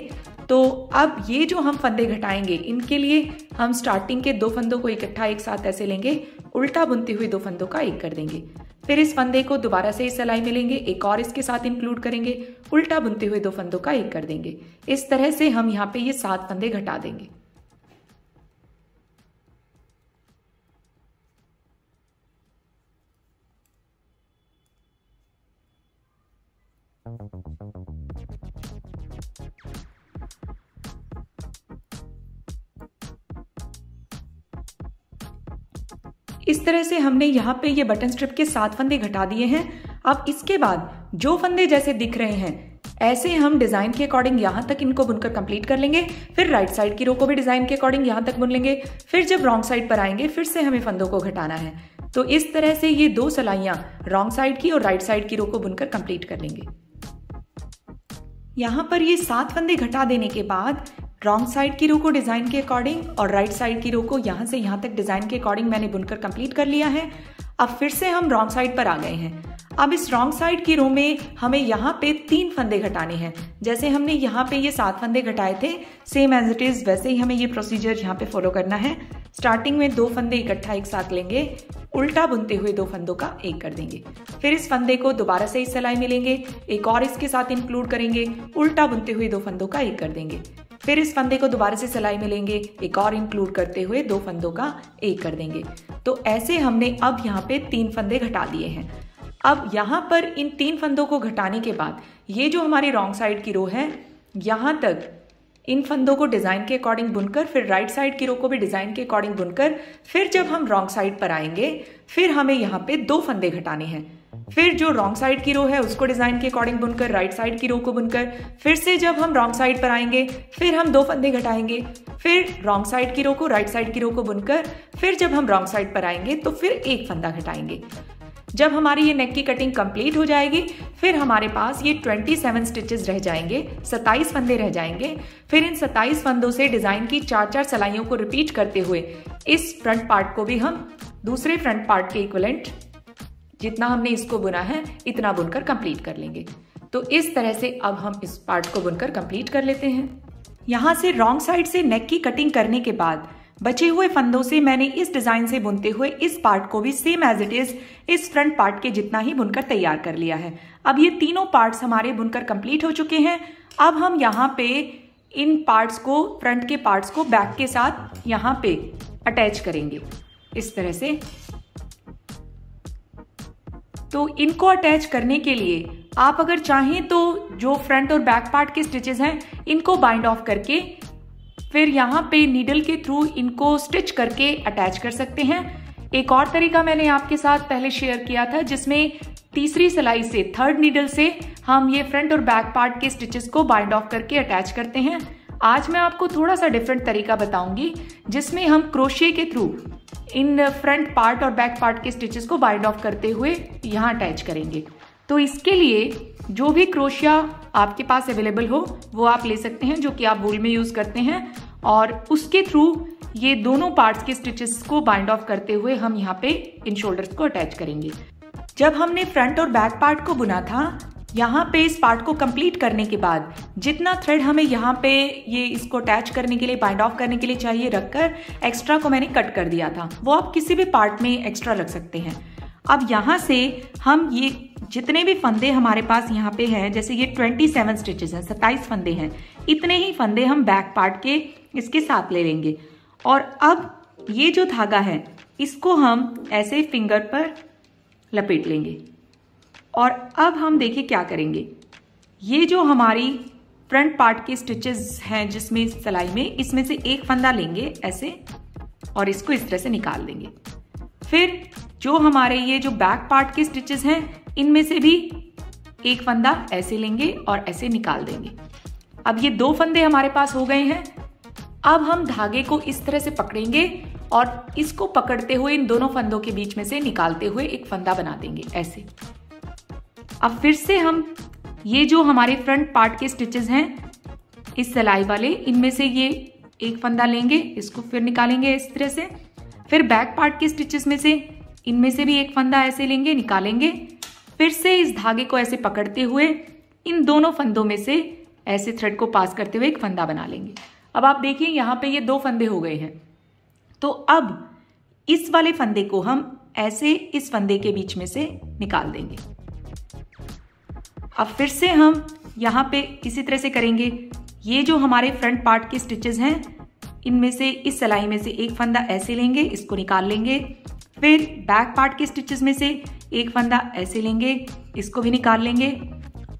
तो अब ये जो हम फंदे घटाएंगे, इनके लिए हम स्टार्टिंग के 2 फंदों को इकट्ठा एक साथ ऐसे लेंगे, उल्टा बुनते हुए 2 फंदों का एक कर देंगे। फिर इस फंदे को दोबारा से इस सिलाई में लेंगे, एक और इसके साथ इंक्लूड करेंगे, उल्टा बुनते हुए 2 फंदों का एक कर देंगे। इस तरह से हम यहाँ पे ये 7 फंदे घटा देंगे। इस तरह से हमने यहाँ पे ये बटन स्ट्रिप के 7 फंदे घटा दिए हैं। अब इसके बाद जो फंदे जैसे दिख रहे हैं, ऐसे हम डिजाइन के अकॉर्डिंग यहाँ तक इनको बुनकर कंप्लीट कर लेंगे। फिर राइट साइड की रो को भी डिजाइन के अकॉर्डिंग यहाँ तक बुन लेंगे। फिर जब रॉन्ग साइड पर आएंगे फिर से हमें फंदों को घटाना है। तो इस तरह से ये 2 सिलाइयाँ रॉन्ग साइड की और राइट साइड की रो को बुनकर कंप्लीट कर लेंगे। यहाँ पर ये 7 फंदे घटा देने के बाद रॉन्ग साइड की रो को डिजाइन के अकॉर्डिंग और राइट साइड की रो को यहाँ से यहाँ तक डिजाइन के अकॉर्डिंग मैंने बुनकर कंप्लीट कर लिया है। अब फिर से हम रॉन्ग साइड पर आ गए हैं। अब इस रॉन्ग साइड की रो में हमें यहाँ पे 3 फंदे घटाने हैं। जैसे हमने यहाँ पे ये 7 फंदे घटाए थे, सेम एज इट इज वैसे ही हमें ये प्रोसीजर यहाँ पे फॉलो करना है। स्टार्टिंग में 2 फंदे इकट्ठा एक साथ लेंगे, उल्टा बुनते हुए 2 फंदों का एक कर देंगे। फिर इस फंदे को दोबारा से इस सिलाई में लेंगे, एक और इसके साथ इंक्लूड करेंगे, उल्टा बुनते हुए 2 फंदों का एक कर देंगे। फिर इस फंदे को दोबारा से सिलाई में लेंगे, एक और इंक्लूड करते हुए 2 फंदों का एक कर देंगे। तो ऐसे हमने अब यहाँ पे 3 फंदे घटा दिए हैं। अब यहाँ पर इन 3 फंदों को घटाने के बाद ये जो हमारी रॉन्ग साइड की रो है, यहाँ तक इन फंदों को डिजाइन के अकॉर्डिंग बुनकर, फिर राइट साइड की रो को भी डिजाइन के अकॉर्डिंग बुनकर, फिर जब हम रॉन्ग साइड पर आएंगे फिर हमें यहाँ पे 2 फंदे घटाने हैं। फिर जो रॉन्ग साइड की रो है उसको डिजाइन के अकॉर्डिंग बुनकर, राइट साइड की रो को बुनकर, फिर से जब हम रॉन्ग साइड पर आएंगे फिर हम 2 फंदे घटाएंगे। फिर रॉन्ग साइड की रो को राइट साइड की रो को बुनकर, फिर जब हम रॉन्ग साइड पर आएंगे तो फिर 1 फंदा घटाएंगे। जब हमारी ये नेक की कटिंग कंप्लीट हो जाएगी फिर हमारे पास ये 27 स्टिचेस रह जाएंगे, 27 फंदे रह जाएंगे। फिर इन 27 फंदों से डिजाइन की 4-4 सिलाइयों को रिपीट करते हुए इस फ्रंट पार्ट को भी हम दूसरे फ्रंट पार्ट के इक्विवेलेंट जितना हमने इसको बुना है इतना बुनकर कंप्लीट कर लेंगे। तो इस तरह से अब हम इस पार्ट को बुनकर कंप्लीट कर लेते हैं। यहाँ से रॉन्ग साइड से नेक की कटिंग करने के बाद बचे हुए फंदों से मैंने इस डिजाइन से बुनते हुए इस पार्ट को भी सेम एज इट इज इस फ्रंट पार्ट के जितना ही बुनकर तैयार कर लिया है। अब ये तीनों पार्ट्स हमारे बुनकर कंप्लीट हो चुके हैं। अब हम यहाँ पे इन पार्ट्स को, फ्रंट के पार्ट्स को बैक के साथ यहाँ पे अटैच करेंगे इस तरह से। तो इनको अटैच करने के लिए आप अगर चाहें तो जो फ्रंट और बैक पार्ट के स्टिचेस हैं इनको बाइंड ऑफ करके फिर यहाँ पे नीडल के थ्रू इनको स्टिच करके अटैच कर सकते हैं। एक और तरीका मैंने आपके साथ पहले शेयर किया था जिसमें तीसरी सिलाई से, 3rd नीडल से हम ये फ्रंट और बैक पार्ट के स्टिचेस को बाइंड ऑफ करके अटैच करते हैं। आज मैं आपको थोड़ा सा डिफरेंट तरीका बताऊंगी जिसमें हम क्रोशिया के थ्रू इन फ्रंट पार्ट और बैक पार्ट के स्टिचेस को बाइंड ऑफ करते हुए यहाँ अटैच करेंगे। तो इसके लिए जो भी क्रोशिया आपके पास अवेलेबल हो वो आप ले सकते हैं, जो कि आप वूल में यूज करते हैं, और उसके थ्रू ये दोनों पार्ट्स के स्टिचेस को बाइंड ऑफ करते हुए हम यहाँ पे इन शोल्डर्स को अटैच करेंगे। जब हमने फ्रंट और बैक पार्ट को बुना था, यहाँ पे इस पार्ट को कंप्लीट करने के बाद जितना थ्रेड हमें यहाँ पे ये इसको अटैच करने के लिए, बाइंड ऑफ करने के लिए चाहिए रखकर एक्स्ट्रा को मैंने कट कर दिया था, वो आप किसी भी पार्ट में एक्स्ट्रा रख सकते हैं। अब यहाँ से हम ये जितने भी फंदे हमारे पास यहाँ पे हैं, जैसे ये 27 स्टिचेस हैं, 27 फंदे हैं, इतने ही फंदे हम बैक पार्ट के इसके साथ ले लेंगे। और अब ये जो धागा है इसको हम ऐसे फिंगर पर लपेट लेंगे। और अब हम देखिए क्या करेंगे, ये जो हमारी फ्रंट पार्ट के स्टिचेस हैं जिसमें सिलाई में, इसमें से एक फंदा लेंगे ऐसे और इसको इस तरह से निकाल देंगे। फिर जो हमारे ये जो बैक पार्ट के स्टिचेस हैं इनमें से भी एक फंदा ऐसे लेंगे और ऐसे निकाल देंगे। अब ये 2 फंदे हमारे पास हो गए हैं। अब हम धागे को इस तरह से पकड़ेंगे और इसको पकड़ते हुए इन दोनों फंदों के बीच में से निकालते हुए एक फंदा बना देंगे ऐसे। अब फिर से हम ये जो हमारे फ्रंट पार्ट के स्टिचेस हैं इस सिलाई वाले, इनमें से ये एक फंदा लेंगे, इसको फिर निकालेंगे इस तरह से। फिर बैक पार्ट के स्टिचेस में से इनमें से भी एक फंदा ऐसे लेंगे, निकालेंगे। फिर से इस धागे को ऐसे पकड़ते हुए इन दोनों फंदों में से ऐसे थ्रेड को पास करते हुए एक फंदा बना लेंगे। अब आप देखिए यहाँ पे ये 2 फंदे हो गए हैं। तो अब इस वाले फंदे को हम ऐसे इस फंदे के बीच में से निकाल देंगे। अब फिर से हम यहाँ पे इसी तरह से करेंगे। ये जो हमारे फ्रंट पार्ट के स्टिचेस हैं इनमें से इस सिलाई में से एक फंदा ऐसे लेंगे, इसको निकाल लेंगे। फिर बैक पार्ट के स्टिचेस में से एक फंदा ऐसे लेंगे, इसको भी निकाल लेंगे।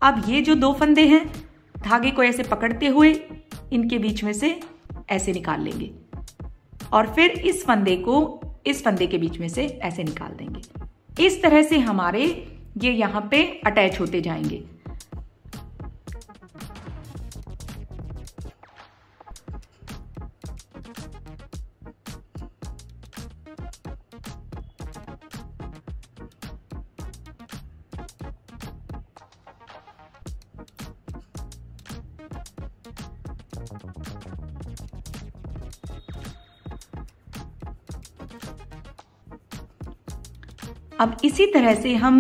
अब ये जो 2 फंदे हैं धागे को ऐसे पकड़ते हुए इनके बीच में से ऐसे निकाल लेंगे और फिर इस फंदे को इस फंदे के बीच में से ऐसे निकाल देंगे। इस तरह से हमारे ये यहाँ पे अटैच होते जाएंगे। अब इसी तरह से हम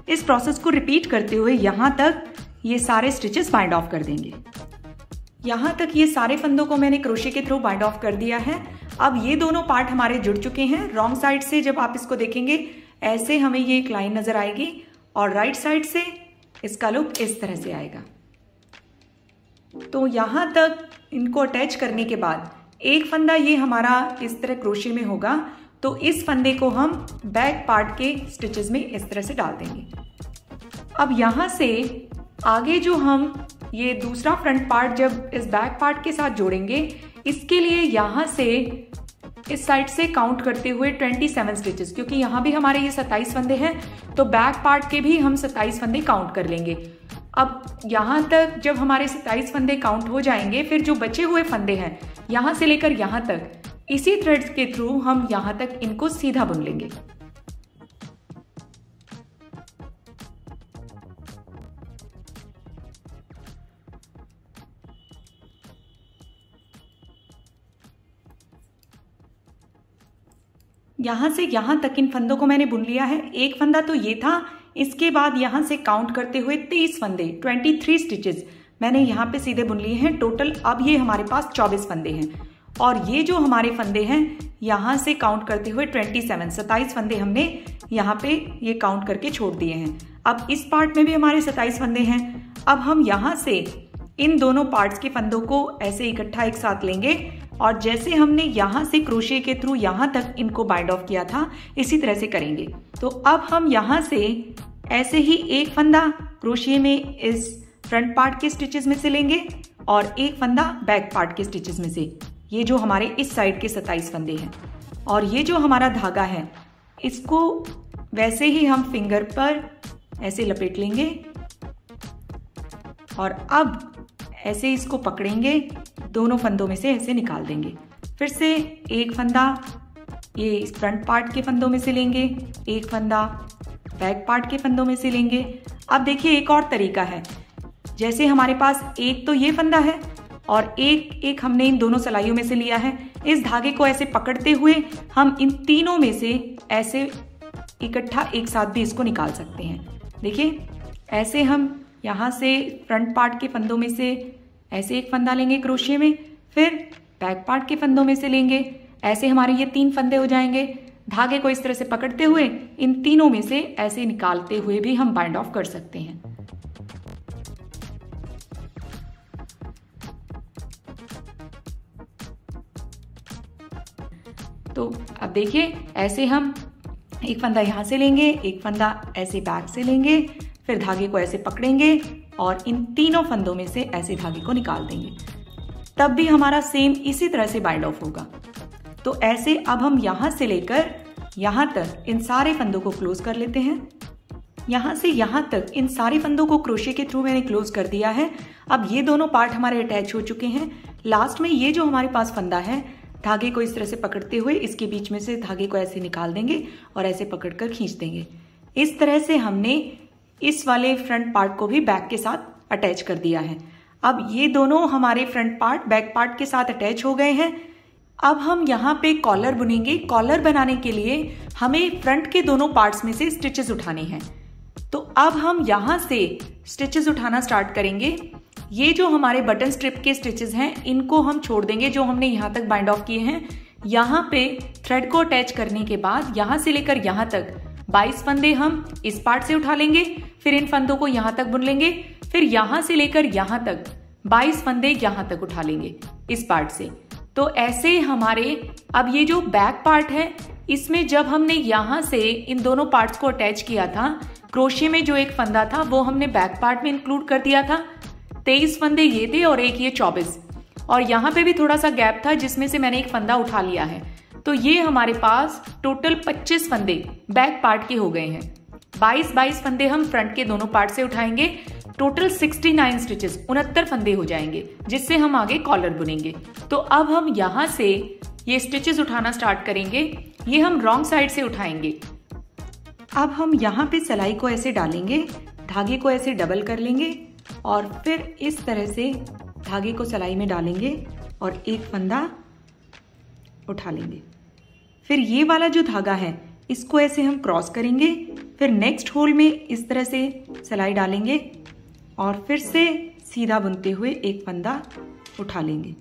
इस प्रोसेस को रिपीट करते हुए यहाँ तक ये सारे स्टिचेस बाइंड ऑफ कर देंगे। यहाँ तक ये सारे फंदों को मैंने क्रोशे के थ्रू बाइंड ऑफ कर दिया है। अब ये दोनों पार्ट हमारे जुड़ चुके हैं। रॉन्ग साइड से जब आप इसको देखेंगे ऐसे हमें ये एक लाइन नजर आएगी और राइट साइड से इसका लुक इस तरह से आएगा। तो यहाँ तक इनको अटैच करने के बाद एक फंदा ये हमारा इस तरह क्रोशे में होगा, तो इस फंदे को हम बैक पार्ट के स्टिचेस में इस तरह से डाल देंगे। अब यहाँ से आगे जो हम ये दूसरा फ्रंट पार्ट जब इस बैक पार्ट के साथ जोड़ेंगे, इसके लिए यहाँ से इस साइड से काउंट करते हुए 27 स्टिचेस, क्योंकि यहाँ भी हमारे ये 27 फंदे हैं तो बैक पार्ट के भी हम 27 फंदे काउंट कर लेंगे। अब यहाँ तक जब हमारे 27 फंदे काउंट हो जाएंगे, फिर जो बचे हुए फंदे हैं यहाँ से लेकर यहाँ तक इसी थ्रेड्स के थ्रू हम यहाँ तक इनको सीधा बुन लेंगे। यहाँ से यहाँ तक इन फंदों को मैंने बुन लिया है। एक फंदा तो ये था, इसके बाद यहाँ से काउंट करते हुए 23 फंदे 23 स्टिचेस मैंने यहाँ पे सीधे बुन लिए हैं। टोटल अब ये हमारे पास 24 फंदे हैं और ये जो हमारे फंदे हैं यहाँ से काउंट करते हुए 27 फंदे हमने यहाँ पे ये काउंट करके छोड़ दिए हैं। अब इस पार्ट में भी हमारे 27 फंदे हैं। अब हम यहाँ से इन दोनों पार्ट्स के फंदों को ऐसे इकट्ठा एक साथ लेंगे और जैसे हमने यहाँ से क्रोशे के थ्रू यहाँ तक इनको बाइंड ऑफ किया था इसी तरह से करेंगे। तो अब हम यहाँ से ऐसे ही एक फंदा क्रोशे में इस फ्रंट पार्ट के स्टिचेस में से लेंगे और एक फंदा बैक पार्ट के स्टिचेस में से, ये जो हमारे इस साइड के 27 फंदे हैं। और ये जो हमारा धागा है इसको वैसे ही हम फिंगर पर ऐसे लपेट लेंगे और अब ऐसे इसको पकड़ेंगे, दोनों फंदों में से ऐसे निकाल देंगे। फिर से एक फंदा ये इस फ्रंट पार्ट के फंदों में से लेंगे, एक फंदा बैक पार्ट के फंदों में से लेंगे। अब देखिए एक और तरीका है, जैसे हमारे पास एक तो ये फंदा है और एक हमने इन दोनों सिलाइयों में से लिया है। इस धागे को ऐसे पकड़ते हुए हम इन तीनों में से ऐसे इकट्ठा एक साथ भी इसको निकाल सकते हैं। देखिए ऐसे हम यहाँ से फ्रंट पार्ट के फंदों में से ऐसे एक फंदा लेंगे क्रोशे में, फिर बैक पार्ट के फंदों में से लेंगे, ऐसे हमारे ये 3 फंदे हो जाएंगे। धागे को इस तरह से पकड़ते हुए इन तीनों में से ऐसे निकालते हुए भी हम बाइंड ऑफ कर सकते हैं। तो अब देखिए, ऐसे हम एक फंदा यहां से लेंगे, एक फंदा ऐसे बैक से लेंगे, फिर धागे को ऐसे पकड़ेंगे और इन तीनों फंदों में से ऐसे धागे को निकाल देंगे। तब भी हमारा सेम इसी तरह से बाइंड ऑफ होगा। तो ऐसे अब हम यहां से लेकर यहां तक इन सारे फंदों को क्लोज कर लेते हैं। यहां से यहां तक इन सारे फंदों को क्रोशे के थ्रू मैंने क्लोज कर दिया है। अब ये दोनों पार्ट हमारे अटैच हो चुके हैं। लास्ट में ये जो हमारे पास फंदा है, धागे को इस तरह से पकड़ते हुए इसके बीच में से धागे को ऐसे निकाल देंगे और ऐसे पकड़कर खींच देंगे। इस तरह से हमने इस वाले फ्रंट पार्ट को भी बैक के साथ अटैच कर दिया है। अब ये दोनों हमारे फ्रंट पार्ट बैक पार्ट के साथ अटैच हो गए हैं। अब हम यहाँ पे कॉलर बुनेंगे। कॉलर बनाने के लिए हमें फ्रंट के दोनों पार्ट्स में से स्टिचेस उठाने हैं। तो अब हम यहाँ से स्टिचेस उठाना स्टार्ट करेंगे। ये जो हमारे बटन स्ट्रिप के स्टिचेस हैं, इनको हम छोड़ देंगे जो हमने यहाँ तक बाइंड ऑफ किए हैं। यहाँ पे थ्रेड को अटैच करने के बाद यहाँ से लेकर यहाँ तक 22 फंदे हम इस पार्ट से उठा लेंगे, फिर इन फंदों को यहाँ तक बुन लेंगे, फिर यहाँ से लेकर यहाँ तक 22 फंदे यहाँ तक उठा लेंगे इस पार्ट से। तो ऐसे हमारे अब ये जो बैक पार्ट है, इसमें जब हमने यहाँ से इन दोनों पार्ट्स को अटैच किया था, क्रोशे में जो एक फंदा था वो हमने बैक पार्ट में इंक्लूड कर दिया था। 23 फंदे ये थे और एक ये 24, और यहाँ पे भी थोड़ा सा गैप था जिसमें से मैंने एक फंदा उठा लिया है। तो ये हमारे पास टोटल 25 फंदे बैक पार्ट के हो गए हैं। 22 फंदे हम फ्रंट के दोनों पार्ट से उठाएंगे। टोटल 69 स्टिचेस 69 फंदे हो जाएंगे, जिससे हम आगे कॉलर बुनेंगे। तो अब हम यहाँ से ये स्टिचेस उठाना स्टार्ट करेंगे। ये हम रॉन्ग साइड से उठाएंगे। अब हम यहाँ पे सिलाई को ऐसे डालेंगे, धागे को ऐसे डबल कर लेंगे और फिर इस तरह से धागे को सिलाई में डालेंगे और एक फंदा उठा लेंगे। फिर ये वाला जो धागा है इसको ऐसे हम क्रॉस करेंगे, फिर नेक्स्ट होल में इस तरह से सिलाई डालेंगे और फिर से सीधा बुनते हुए एक फंदा उठा लेंगे।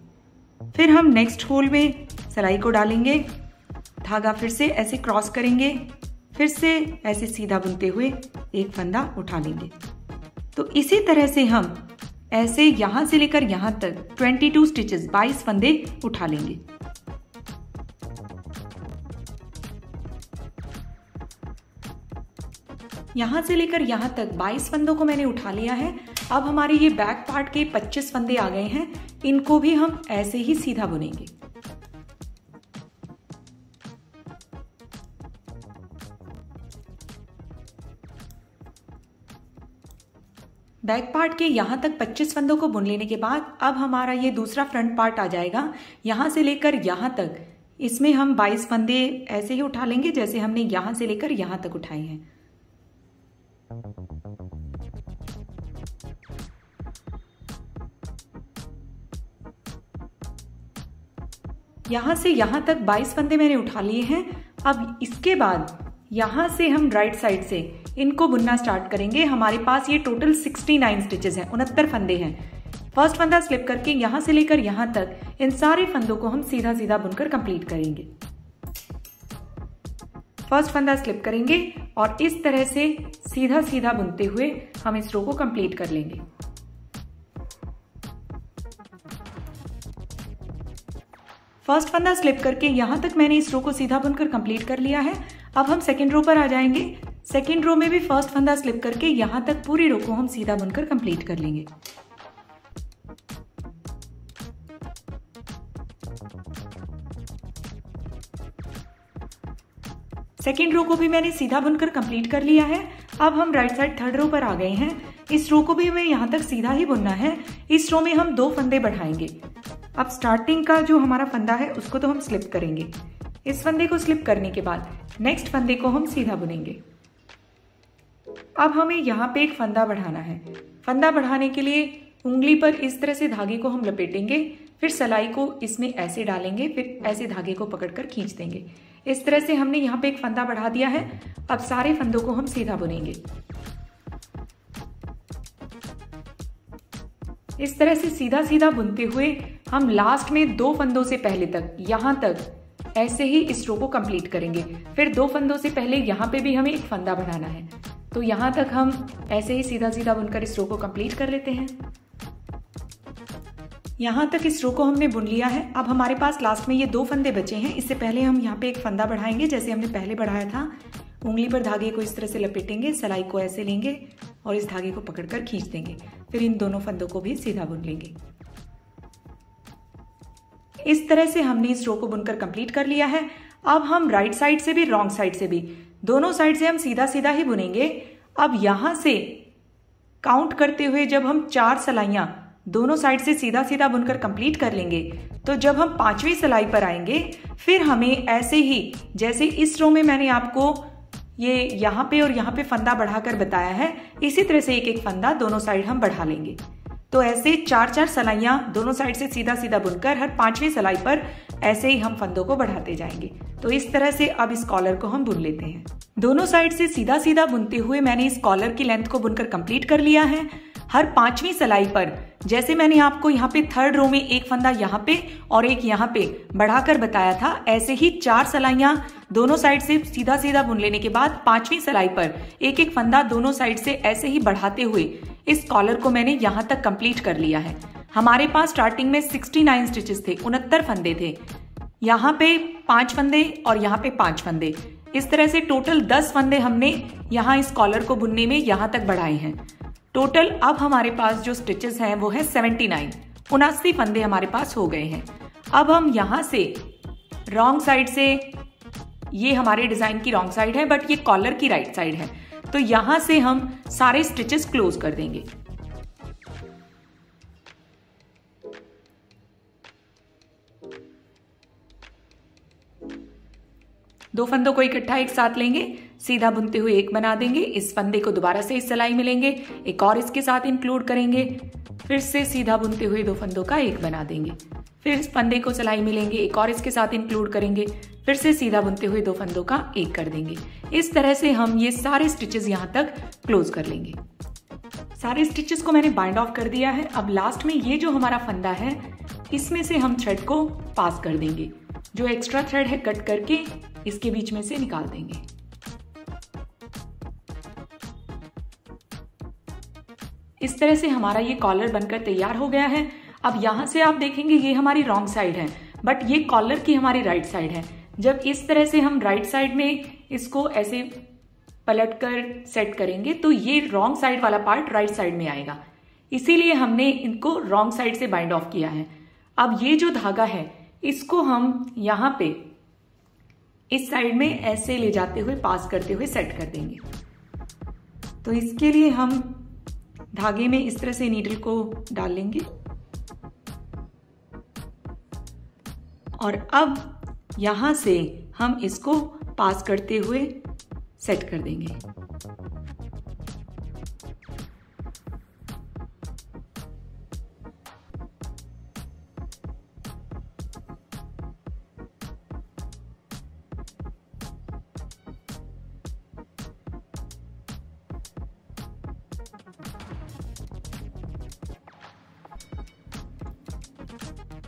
फिर हम नेक्स्ट होल में सिलाई को डालेंगे, धागा फिर से ऐसे क्रॉस करेंगे, फिर से ऐसे सीधा बुनते हुए एक फंदा उठा लेंगे। तो इसी तरह से हम ऐसे यहां से लेकर यहां तक 22 स्टिचेस 22 फंदे उठा लेंगे। यहां से लेकर यहां तक 22 फंदों को मैंने उठा लिया है। अब हमारे ये बैक पार्ट के 25 फंदे आ गए हैं, इनको भी हम ऐसे ही सीधा बुनेंगे। बैक पार्ट के यहां तक 25 फंदों को बुन लेने के बाद अब हमारा ये दूसरा फ्रंट पार्ट आ जाएगा। यहां से लेकर यहां तक इसमें हम 22 फंदे ऐसे ही उठा लेंगे जैसे हमने यहां से लेकर यहां तक उठाए हैं। यहां से यहां तक 22 फंदे मैंने उठा लिए हैं। अब इसके बाद यहां से हम राइट साइड से इनको बुनना स्टार्ट करेंगे। हमारे पास ये टोटल 69 स्टिचेस हैं, 69 फंदे हैं। फर्स्ट फंदा स्लिप करके यहां से लेकर यहां तक इन सारे फंदों को हम सीधा सीधा बुनकर कंप्लीट करेंगे। फर्स्ट फंदा स्लिप करेंगे और इस तरह से सीधा सीधा बुनते हुए हम इस रो को कंप्लीट कर लेंगे। फर्स्ट फंदा स्लिप करके यहां तक मैंने इस रो को सीधा बुनकर कंप्लीट कर लिया है। अब हम सेकेंड रो पर आ जाएंगे। सेकेंड रो में भी फर्स्ट फंदा स्लिप करके यहां तक पूरी रो को हम सीधा बुनकर कंप्लीट कर लेंगे। सेकेंड रो को भी मैंने सीधा बुनकर कंप्लीट कर लिया है। अब हम राइट साइड थर्ड रो पर आ गए हैं। इस रो को भी हमें यहां तक सीधा ही बुनना है। इस रो में हम 2 फंदे बढ़ाएंगे। अब स्टार्टिंग का जो हमारा फंदा है उसको तो हम स्लिप करेंगे। इस फंदे को स्लिप करने के बाद नेक्स्ट फंदे को हम सीधा बुनेंगे। अब हमें यहाँ पे एक फंदा बढ़ाना है। फंदा बढ़ाने के लिए उंगली पर इस तरह से धागे को हम लपेटेंगे, फिर सिलाई को इसमें ऐसे डालेंगे, फिर ऐसे धागे को पकड़कर खींच देंगे। इस तरह से हमने यहाँ पे एक फंदा बढ़ा दिया है। अब सारे फंदों को हम सीधा बुनेंगे। इस तरह से सीधा सीधा बुनते हुए हम लास्ट में 2 फंदों से पहले तक यहाँ तक ऐसे ही इस रो को कंप्लीट करेंगे। फिर 2 फंदों से पहले यहाँ पे भी हमें एक फंदा बनाना है, तो यहाँ तक हम ऐसे ही सीधा सीधा बुनकर इस रो को कंप्लीट कर लेते हैं। यहाँ तक इस रो को हमने बुन लिया है। अब हमारे पास लास्ट में ये 2 फंदे बचे हैं। इससे पहले हम यहाँ पे एक फंदा बढ़ाएंगे जैसे हमने पहले बढ़ाया था। उंगली पर धागे को इस तरह से लपेटेंगे, सलाई को ऐसे लेंगे और इस धागे को पकड़कर खींच देंगे। फिर इन दोनों फंदों को भी सीधा बुन लेंगे। इस तरह से हमने इस रो को बुनकर कंप्लीट कर लिया है। अब हम राइट साइड से भी रॉन्ग साइड से भी दोनों साइड से हम सीधा सीधा ही बुनेंगे। अब यहां से काउंट करते हुए जब हम 4 सलाइयां दोनों साइड से सीधा सीधा बुनकर कंप्लीट कर लेंगे, तो जब हम 5वीं सलाई पर आएंगे फिर हमें ऐसे ही जैसे इस रो में मैंने आपको ये यहाँ पे और यहाँ पे फंदा बढ़ाकर बताया है, इसी तरह से एक एक फंदा दोनों साइड हम बढ़ा लेंगे। तो ऐसे 4-4 सलाइयां दोनों साइड से सीधा सीधा बुनकर हर 5वीं सलाई पर ऐसे ही हम फंदों को बढ़ाते जाएंगे। तो इस तरह से अब इस कॉलर को हम बुन लेते हैं। दोनों साइड से सीधा सीधा बुनते हुए मैंने इस कॉलर की लेंथ को बुनकर कंप्लीट कर लिया है। हर 5वीं सलाई पर जैसे मैंने आपको यहाँ पे 3rd रो में एक फंदा यहाँ पे और एक यहाँ पे बढ़ाकर बताया था, ऐसे ही 4 सलाइयां दोनों साइड से सीधा सीधा बुन लेने के बाद 5वीं सलाई पर एक एक फंदा दोनों साइड से ऐसे ही बढ़ाते हुए इस कॉलर को मैंने यहाँ तक कंप्लीट कर लिया है। हमारे पास स्टार्टिंग में 69 स्टिचेस थे, 69 फंदे थे। यहाँ पे 5 फंदे और यहाँ पे 5 फंदे, इस तरह से टोटल 10 फंदे हमने यहाँ इस कॉलर को बुनने में यहाँ तक बढ़ाए हैं। टोटल अब हमारे पास जो स्टिचेस हैं वो है 79, 79 फंदे हमारे पास हो गए हैं। अब हम यहाँ से रॉन्ग साइड से, ये हमारे डिजाइन की रॉन्ग साइड है बट ये कॉलर की राइट साइड है, तो यहां से हम सारे स्टिचेस क्लोज कर देंगे। दो फंदों को इकट्ठा एक साथ लेंगे, सीधा बुनते हुए एक बना देंगे। इस फंदे को दोबारा से इस सिलाई में लेंगे, एक और इसके साथ इंक्लूड करेंगे, फिर से सीधा बुनते हुए 2 फंदों का एक बना देंगे। फिर इस फंदे को सिलाई में लेंगे, एक और इसके साथ इंक्लूड करेंगे, फिर से सीधा बुनते हुए 2 फंदों का एक कर देंगे। इस तरह से हम ये सारे स्टिचेस यहाँ तक क्लोज कर लेंगे। सारे स्टिचेस को मैंने बाइंड ऑफ कर दिया है। अब लास्ट में ये जो हमारा फंदा है इसमें से हम थ्रेड को पास कर देंगे। जो एक्स्ट्रा थ्रेड है कट करके इसके बीच में से निकाल देंगे। इस तरह से हमारा ये कॉलर बनकर तैयार हो गया है। अब यहां से आप देखेंगे ये हमारी रॉन्ग साइड है बट ये कॉलर की हमारी राइट साइड है। जब इस तरह से हम राइट साइड में इसको ऐसे पलटकर सेट करेंगे तो ये रॉन्ग साइड वाला पार्ट राइट साइड में आएगा, इसीलिए हमने इनको रॉन्ग साइड से बाइंड ऑफ किया है। अब ये जो धागा है इसको हम यहाँ पे इस साइड में ऐसे ले जाते हुए पास करते हुए सेट कर देंगे। तो इसके लिए हम धागे में इस तरह से नीडल को डाल लेंगे और अब यहां से हम इसको पास करते हुए सेट कर देंगे।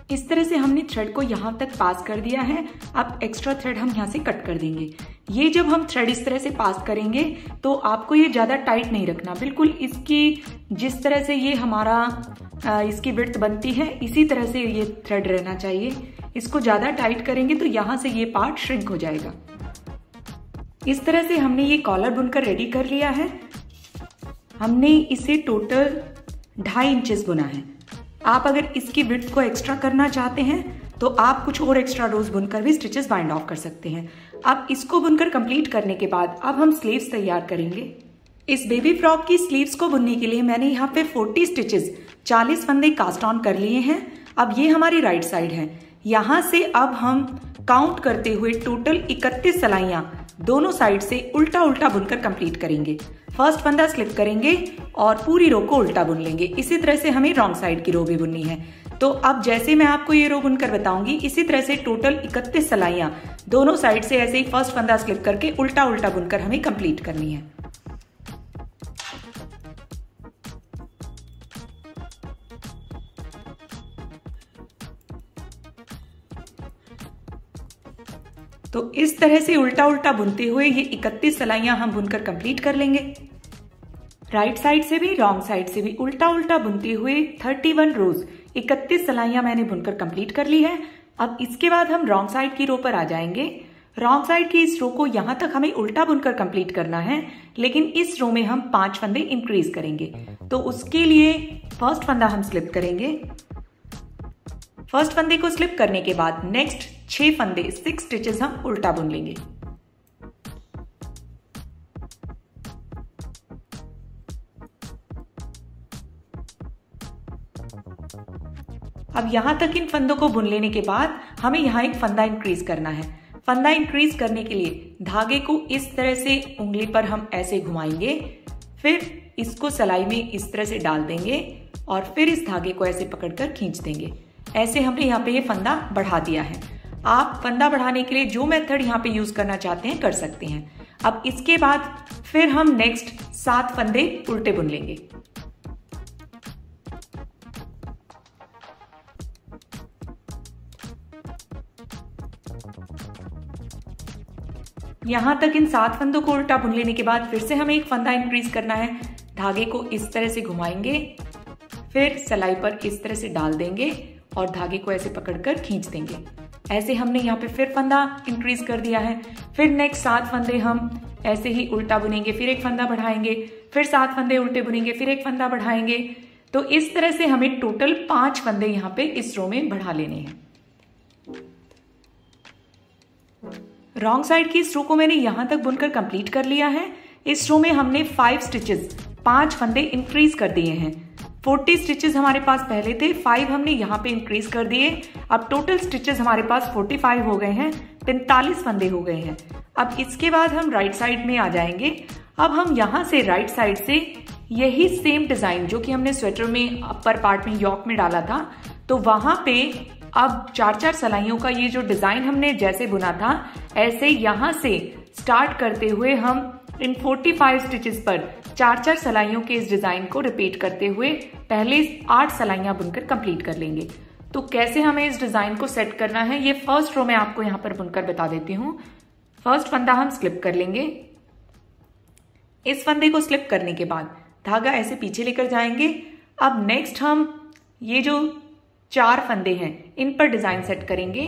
इस तरह से हमने थ्रेड को यहां तक पास कर दिया है। अब एक्स्ट्रा थ्रेड हम यहां से कट कर देंगे। ये जब हम थ्रेड इस तरह से पास करेंगे तो आपको ये ज्यादा टाइट नहीं रखना, बिल्कुल इसकी जिस तरह से ये हमारा इसकी विड्थ बनती है इसी तरह से ये थ्रेड रहना चाहिए। इसको ज्यादा टाइट करेंगे तो यहां से ये पार्ट श्रिंक हो जाएगा। इस तरह से हमने ये कॉलर बुनकर रेडी कर लिया है। हमने इसे टोटल 2.5 इंचेस बुना है। आप अगर इसकी विड्थ को एक्स्ट्रा करना चाहते हैं तो आप कुछ और एक्स्ट्रा रोज बुनकर भी स्टिचेस बाइंड ऑफ कर सकते हैं। अब इसको बुनकर कंप्लीट करने के बाद अब हम स्लीव्स तैयार करेंगे। इस बेबी फ्रॉक की स्लीव्स को बुनने के लिए मैंने यहाँ पे 40 स्टिचेस 40 फंदे कास्ट ऑन कर लिए हैं। अब ये हमारी राइट साइड है। यहाँ से अब हम काउंट करते हुए टोटल 31 सलाइयां दोनों साइड से उल्टा उल्टा बुनकर कंप्लीट करेंगे। फर्स्ट फंदा स्लिप करेंगे और पूरी रो को उल्टा बुन लेंगे। इसी तरह से हमें रॉन्ग साइड की रो भी बुननी है। तो अब जैसे मैं आपको ये रो बुनकर बताऊंगी इसी तरह से टोटल 31 सलाइयां दोनों साइड से ऐसे ही फर्स्ट फंदा स्लिप करके उल्टा उल्टा बुनकर हमें कंप्लीट करनी है। तो इस तरह से उल्टा उल्टा बुनते हुए ये 31 सिलाइयां हम बुनकर कंप्लीट कर लेंगे। राइट साइड से भी रॉन्ग साइड से भी उल्टा उल्टा बुनते हुए 31 रोज 31 सिलाइयां मैंने बुनकर कंप्लीट कर ली है। अब इसके बाद हम रॉन्ग साइड की रो पर आ जाएंगे। रॉन्ग साइड की इस रो को यहां तक हमें उल्टा बुनकर कंप्लीट करना है, लेकिन इस रो में हम 5 फंदे इंक्रीज करेंगे। तो उसके लिए फर्स्ट फंदा हम स्लिप करेंगे। फर्स्ट फंदे को स्लिप करने के बाद नेक्स्ट 6 फंदे 6 स्टिचेस हम उल्टा बुन लेंगे। अब यहां तक इन फंदों को बुन लेने के बाद हमें यहां एक फंदा इंक्रीज करना है। फंदा इंक्रीज करने के लिए धागे को इस तरह से उंगली पर हम ऐसे घुमाएंगे, फिर इसको सिलाई में इस तरह से डाल देंगे और फिर इस धागे को ऐसे पकड़कर खींच देंगे। ऐसे हमने यहाँ पे ये फंदा बढ़ा दिया है। आप फंदा बढ़ाने के लिए जो मेथड यहाँ पे यूज करना चाहते हैं कर सकते हैं। अब इसके बाद फिर हम नेक्स्ट 7 फंदे उल्टे बुन लेंगे। यहां तक इन 7 फंदों को उल्टा बुन लेने के बाद फिर से हमें एक फंदा इंक्रीज करना है। धागे को इस तरह से घुमाएंगे, फिर सिलाई पर इस तरह से डाल देंगे और धागे को ऐसे पकड़कर खींच देंगे। ऐसे हमने यहाँ पे फिर फंदा इंक्रीज कर दिया है। फिर नेक्स्ट 7 फंदे हम ऐसे ही उल्टा बुनेंगे, फिर एक फंदा बढ़ाएंगे, फिर 7 फंदे उल्टे बुनेंगे, फिर एक फंदा बढ़ाएंगे। तो इस तरह से हमें टोटल 5 फंदे यहाँ पे इस रो में बढ़ा लेने हैं। रॉन्ग साइड की इस रो को मैंने यहां तक बुनकर कंप्लीट कर लिया है। इस रो में हमने 5 स्टिचेस 5 फंदे इंक्रीज कर दिए हैं। 40 स्टिचेस हमारे पास पहले थे, 5 हमने यहाँ पे इंक्रीज कर दिए। अब टोटल स्टिचेस हमारे पास 45 हो गए हैं, 43 फंदे हो गए हैं। अब इसके बाद हम राइट साइड में आ जाएंगे। अब हम यहाँ से राइट साइड से यही सेम डिजाइन जो कि हमने स्वेटर में अपर पार्ट में यॉक में डाला था, तो वहां पे अब 4-4 सिलाइयों का ये जो डिजाइन हमने जैसे बुना था, ऐसे यहाँ से स्टार्ट करते हुए हम इन 45 स्टिचेस पर 4-4 सिलाइयों के इस डिजाइन को रिपीट करते हुए पहले 8 सिलाइयां बुनकर कंप्लीट कर लेंगे। तो कैसे हमें इस डिजाइन को सेट करना है ये फर्स्ट रो में आपको यहां पर बुनकर बता देती हूं। फर्स्ट फंदा हम स्लिप कर लेंगे। इस फंदे को स्लिप करने के बाद धागा ऐसे पीछे लेकर जाएंगे। अब नेक्स्ट हम ये जो 4 फंदे हैं इन पर डिजाइन सेट करेंगे।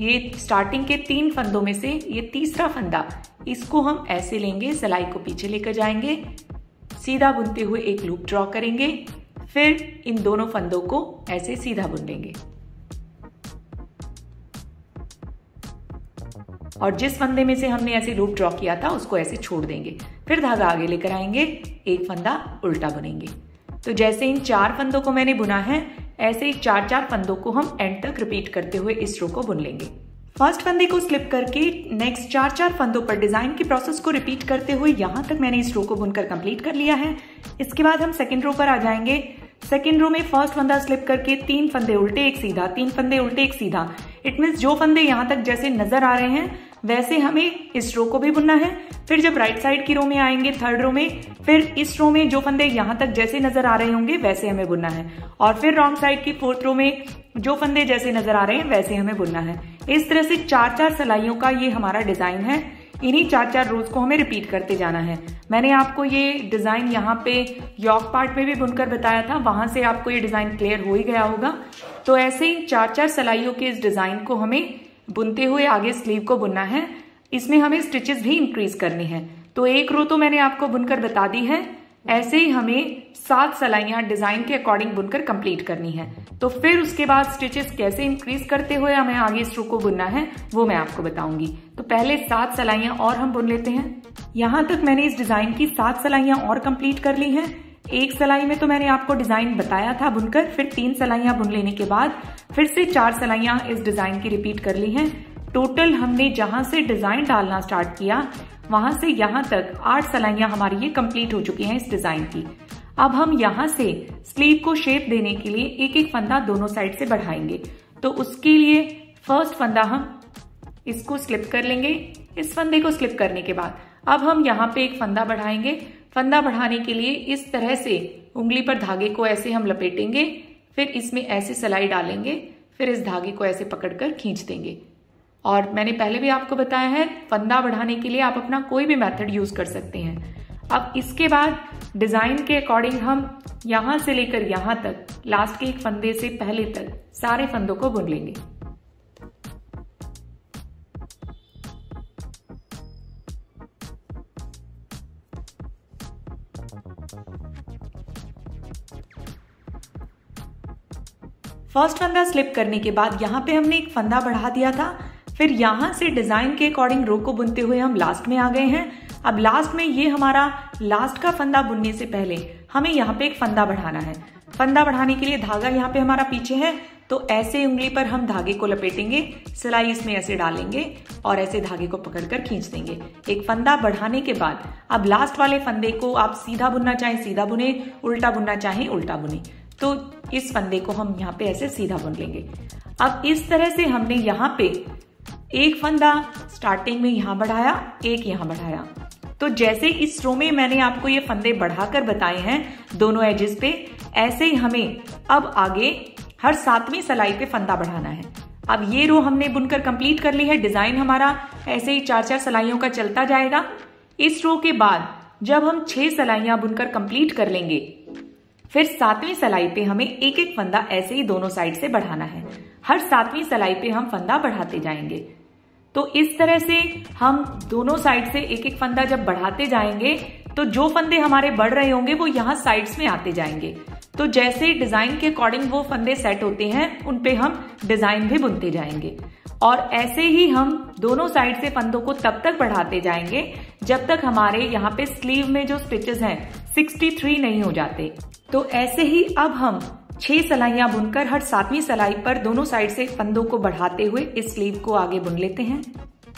ये स्टार्टिंग के 3 फंदों में से ये तीसरा फंदा, इसको हम ऐसे लेंगे, सिलाई को पीछे लेकर जाएंगे, सीधा बुनते हुए एक लूप ड्रॉ करेंगे, फिर इन दोनों फंदों को ऐसे सीधा बुन लेंगे और जिस फंदे में से हमने ऐसे लूप ड्रॉ किया था उसको ऐसे छोड़ देंगे। फिर धागा आगे लेकर आएंगे, एक फंदा उल्टा बुनेंगे। तो जैसे इन 4 फंदों को मैंने बुना है, ऐसे ही 4-4 फंदों को हम एंड तक रिपीट करते हुए इस रो को बुन लेंगे। फर्स्ट फंदे को स्लिप करके नेक्स्ट 4-4 फंदों पर डिजाइन की प्रोसेस को रिपीट करते हुए यहां तक मैंने इस रो को बुनकर कंप्लीट कर लिया है। इसके बाद हम सेकंड रो पर आ जाएंगे। सेकंड रो में फर्स्ट फंदा स्लिप करके 3 फंदे उल्टे एक सीधा, 3 फंदे उल्टे एक सीधा। इट मीन्स जो फंदे यहां तक जैसे नजर आ रहे हैं वैसे हमें इस रो को भी बुनना है। फिर जब राइट साइड की रो में आएंगे थर्ड रो में, फिर इस रो में जो फंदे यहां तक जैसे नजर आ रहे होंगे वैसे हमें बुनना है और फिर रॉन्ग साइड की फोर्थ रो में जो फंदे जैसे नजर आ रहे हैं वैसे हमें बुनना है। इस तरह से 4-4 सिलाइयों का ये हमारा डिजाइन है। इन्हीं 4-4 रोज को हमें रिपीट करते जाना है। मैंने आपको ये डिजाइन यहाँ पे यॉक पार्ट में भी बुनकर बताया था, वहां से आपको ये डिजाइन क्लियर हो ही गया होगा। तो ऐसे ही 4-4 सिलाइयों के इस डिजाइन को हमें बुनते हुए आगे स्लीव को बुनना है। इसमें हमें स्टिचेस भी इंक्रीज करने हैं। तो एक रो तो मैंने आपको बुनकर बता दी है, ऐसे ही हमें 7 सिलाइयां डिजाइन के अकॉर्डिंग बुनकर कंप्लीट करनी है। तो फिर उसके बाद स्टिचेस कैसे इंक्रीज करते हुए हमें आगे इस रो को बुनना है वो मैं आपको बताऊंगी। तो पहले 7 सिलाइयां और हम बुन लेते हैं। यहां तक मैंने इस डिजाइन की 7 सिलाइयां और कंप्लीट कर ली हैं। एक सिलाई में तो मैंने आपको डिजाइन बताया था बुनकर, फिर 3 सिलाइयां बुन लेने के बाद फिर से 4 सिलाइयां इस डिजाइन की रिपीट कर ली हैं। टोटल हमने जहां से डिजाइन डालना स्टार्ट किया वहां से यहां तक 8 सिलाइयां हमारी ये कंप्लीट हो चुकी हैं इस डिजाइन की। अब हम यहां से स्लीव को शेप देने के लिए एक एक फंदा दोनों साइड से बढ़ाएंगे। तो उसके लिए फर्स्ट फंदा हम इसको स्लिप कर लेंगे। इस फंदे को स्लिप करने के बाद अब हम यहाँ पे एक फंदा बढ़ाएंगे। फंदा बढ़ाने के लिए इस तरह से उंगली पर धागे को ऐसे हम लपेटेंगे, फिर इसमें ऐसे सिलाई डालेंगे, फिर इस धागे को ऐसे पकड़कर खींच देंगे और मैंने पहले भी आपको बताया है, फंदा बढ़ाने के लिए आप अपना कोई भी मेथड यूज कर सकते हैं। अब इसके बाद डिजाइन के अकॉर्डिंग हम यहां से लेकर यहां तक, लास्ट के एक फंदे से पहले तक सारे फंदों को बुन लेंगे। फर्स्ट फंदा स्लिप करने के बाद यहाँ पे हमने एक फंदा बढ़ा दिया था, फिर यहाँ से डिजाइन के अकॉर्डिंग रो को बुनते हुए हम लास्ट में आ गए हैं। अब लास्ट में ये हमारा लास्ट का फंदा बुनने से पहले हमें यहाँ पे एक फंदा बढ़ाना है। फंदा बढ़ाने के लिए धागा यहाँ पे हमारा पीछे है, तो ऐसे उंगली पर हम धागे को लपेटेंगे, सिलाई इसमें ऐसे डालेंगे और ऐसे धागे को पकड़कर खींच देंगे। एक फंदा बढ़ाने के बाद अब लास्ट वाले फंदे को आप सीधा बुनना चाहें सीधा बुने, उल्टा बुनना चाहें उल्टा बुने। तो इस फंदे को हम यहाँ पे ऐसे सीधा बुन लेंगे। अब इस तरह से हमने यहाँ पे एक फंदा स्टार्टिंग में यहाँ बढ़ाया, एक यहाँ बढ़ाया। तो जैसे इस रो में मैंने आपको ये फंदे बढ़ाकर बताए हैं दोनों एजेस पे, ऐसे ही हमें अब आगे हर 7वीं सिलाई पे फंदा बढ़ाना है। अब ये रो हमने बुनकर कंप्लीट कर ली है। डिजाइन हमारा ऐसे ही 4-4 सिलाइयों का चलता जाएगा। इस रो के बाद जब हम 6 सिलाइयां बुनकर कंप्लीट कर लेंगे, फिर 7वीं सिलाई पे हमें एक एक फंदा ऐसे ही दोनों साइड से बढ़ाना है। हर 7वीं सिलाई पे हम फंदा बढ़ाते जाएंगे। तो इस तरह से हम दोनों साइड से एक एक फंदा जब बढ़ाते जाएंगे तो जो फंदे हमारे बढ़ रहे होंगे वो यहाँ साइड्स में आते जाएंगे। तो जैसे डिजाइन के अकॉर्डिंग वो फंदे सेट होते हैं, उन पे हम डिजाइन भी बुनते जाएंगे। और ऐसे ही हम दोनों साइड से फंदों को तब तक बढ़ाते जाएंगे जब तक हमारे यहाँ पे स्लीव में जो स्टिचेस हैं 63 नहीं हो जाते। तो ऐसे ही अब हम 6 सिलाइयां बुनकर हर 7वीं सिलाई पर दोनों साइड से फंदों को बढ़ाते हुए इस स्लीव को आगे बुन लेते हैं।